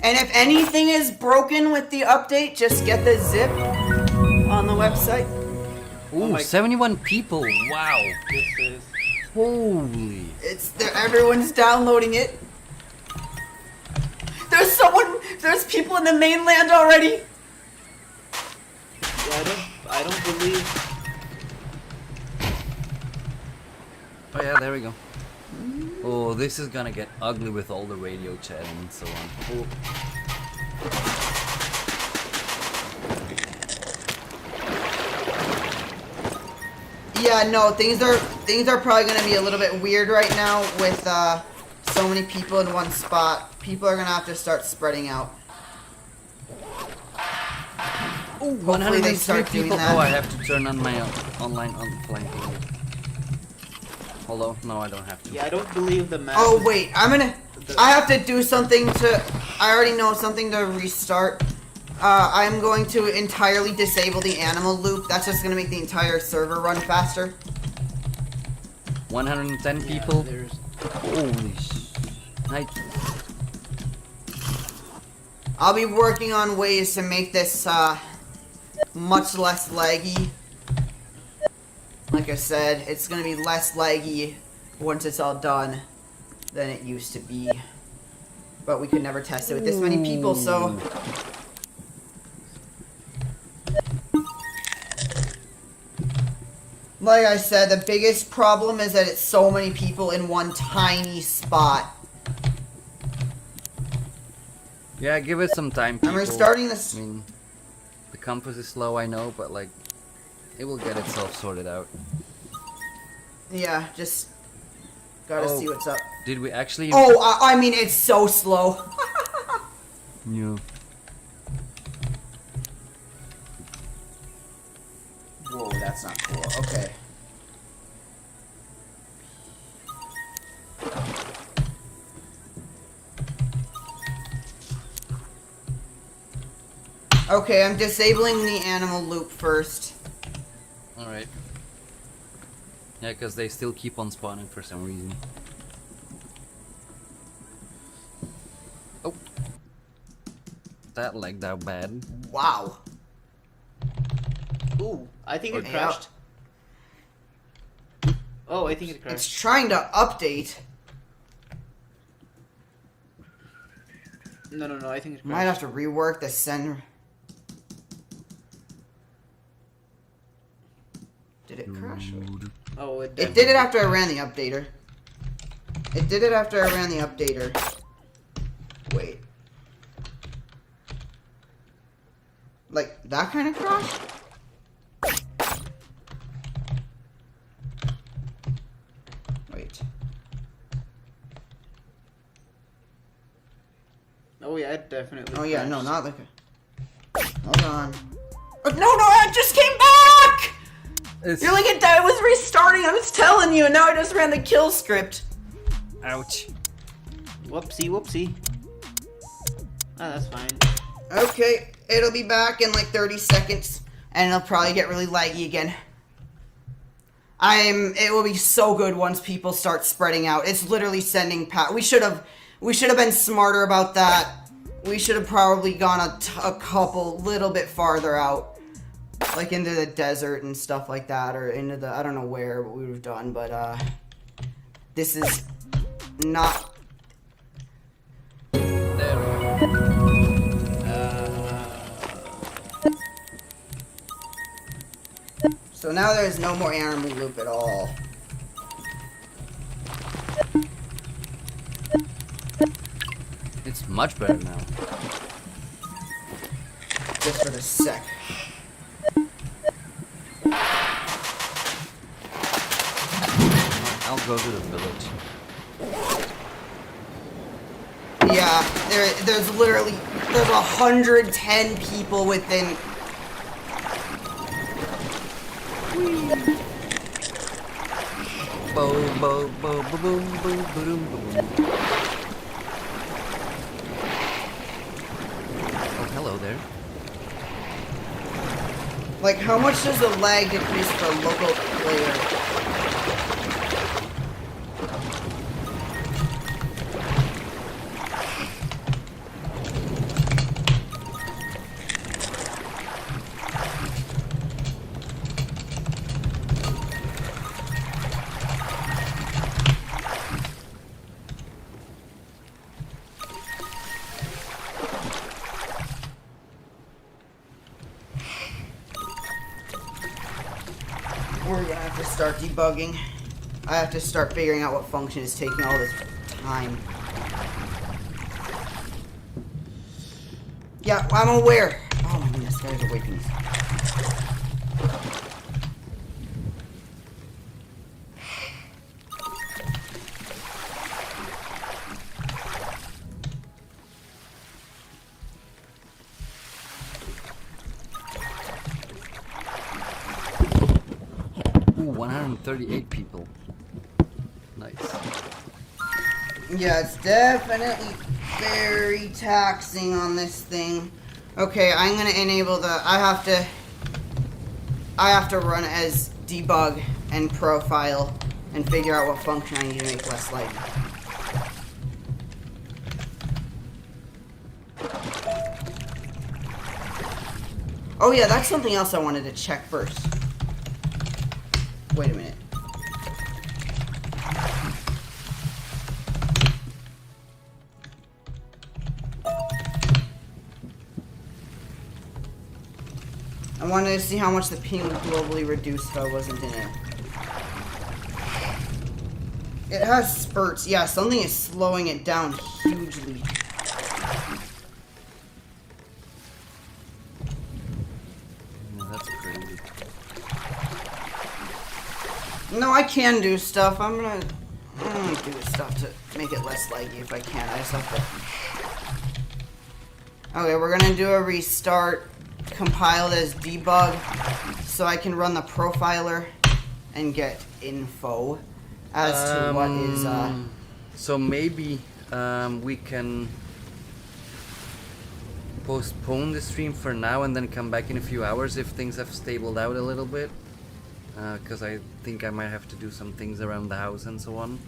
And if anything is broken with the update, just get the zip on the website. Ooh, my- 71 people. Wow. This is. Holy. It's there. Everyone's downloading it. There's people in the mainland already. Yeah, I don't believe. Oh yeah, there we go. Oh, this is gonna get ugly with all the radio chat and so on. Oh. Yeah, no, things are probably gonna be a little bit weird right now with so many people in one spot. People are gonna have to start spreading out. Ooh, Hopefully they start doing people. that. Oh, I have to turn on my online flanking. Hello? No, I don't have to. Yeah, I don't believe the map. Oh is- wait, I have to do something to. I already know something to restart. I'm going to entirely disable the animal loop. That's just gonna make the entire server run faster. 110 Yeah, people. there's. Holy sh... I'll be working on ways to make this much less laggy. Like I said, it's gonna be less laggy once it's all done than it used to be. But we could never test it with this many people, so... Like I said, the biggest problem is that it's so many people in one tiny spot. Yeah, give it some time, people. I'm restarting this... I mean, the compass is slow, I know, but like, it will get itself sorted out. Yeah, just... Gotta Oh. see what's up. Did we actually... Oh, I mean, it's so slow. Yeah. Whoa, that's not cool. Okay. Okay, I'm disabling the animal loop first. Alright. Yeah, because they still keep on spawning for some reason. Oh. That lagged out bad. Wow. Ooh, I think it Yeah. crashed. Oh, I think it It's crashed. trying to update. No, I think it crashed. Might have to rework the send. Did it crash? Oh, it It did it after I ran the updater. It did it after I ran the updater. Wait. Like, that kind of crash? definitely. Oh yeah, no, crashed. not like a... Hold on. Oh, no, I just came back! You're like, it was restarting, I was telling you, and now I just ran the kill script. Ouch. Whoopsie, whoopsie. Oh, that's fine. Okay, it'll be back in like 30 seconds, and it'll probably get really laggy again. It will be so good once people start spreading out. It's literally sending we should have been smarter about that. We should have probably gone a couple little bit farther out, like into the desert and stuff like that, or into the, I don't know where what we would have done, but this is not. There we go. So now there's no more animal loop at all. It's much better now. Just for the sec. I'll go to the village. Yeah, there's 110 people within. Bo bo bo bo boom boom boom boom. Oh, hello there. Like, how much does the lag decrease for a local player? We're gonna have to start debugging. I have to start figuring out what function is taking all this time. Yeah, I'm aware. Oh my goodness, guys are waking me. Ooh, 138 people. Nice. Yeah, it's definitely very taxing on this thing. Okay, I'm gonna enable the. I have to run as debug and profile and figure out what function I need to make less laggy. Oh yeah, that's something else I wanted to check first. Wait a minute. I wanted to see how much the ping would globally reduce if I wasn't in it. It has spurts. Yeah, something is slowing it down hugely. Yeah, that's crazy. No, I can do stuff. I'm gonna do stuff to make it less laggy if I can. I just have to. Okay, we're gonna do a restart. Compile it as debug so I can run the profiler and get info as to what is So maybe we can postpone the stream for now and then come back in a few hours if things have stabled out a little bit, because I think I might have to do some things around the house and so on.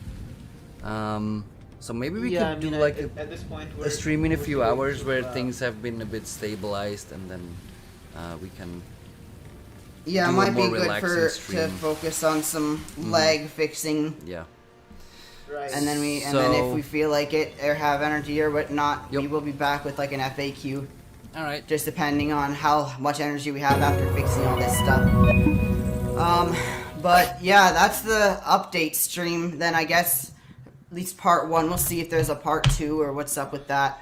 So maybe we could do like at this point a stream in a few we're hours to, where things have been a bit stabilized, and then we can. yeah, it do a might be more good relaxing to stream. focus on some lag fixing, Yeah. Right. and then then if So- we feel like it or have energy or whatnot, we Yep. will be back with like an FAQ, All right. just depending on how much energy we have after fixing all this stuff. But yeah, that's the update stream. Then I guess at least part 1. We'll see if there's a part 2 or what's up with that.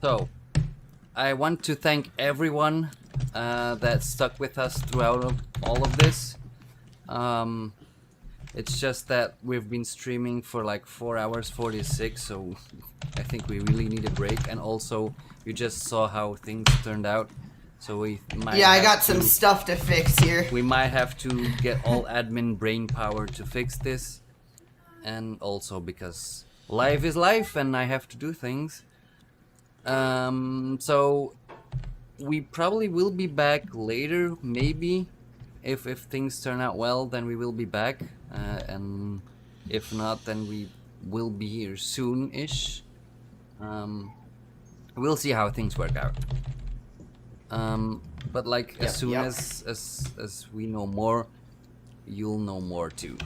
So, I want to thank everyone that stuck with us throughout all of this. It's just that we've been streaming for like 4 hours 46, so I think we really need a break. And also, you just saw how things turned out, so we might. Yeah, I have got some to- stuff to fix here. We might have to get all admin brain power to fix this, and also because life is life, and I have to do things. So we probably will be back later, maybe. If things turn out well, then we will be back, and if not, then we will be here soon-ish. We'll see how things work out. But like as soon as we know more, you'll know more too.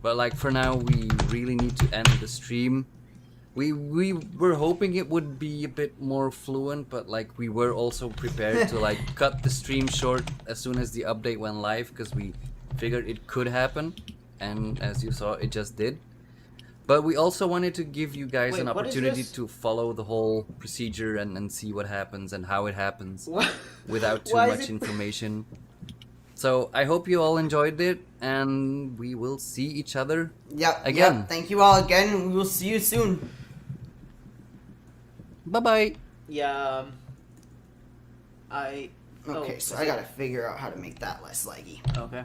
But like for now, we really need to end the stream. We were hoping it would be a bit more fluent, but like we were also prepared to like cut the stream short as soon as the update went live, because we figured it could happen, and as you saw, it just did. But we also wanted to give you guys Wait, an what is opportunity this? to follow the whole procedure and see what happens and how it happens What? without too Why is much it- information. So I hope you all enjoyed it, and we will see each other Yep. again. Yep. Thank you all again. We will see you soon. Bye bye. Yeah. I. Okay, so I gotta figure out how to make that less laggy. Okay.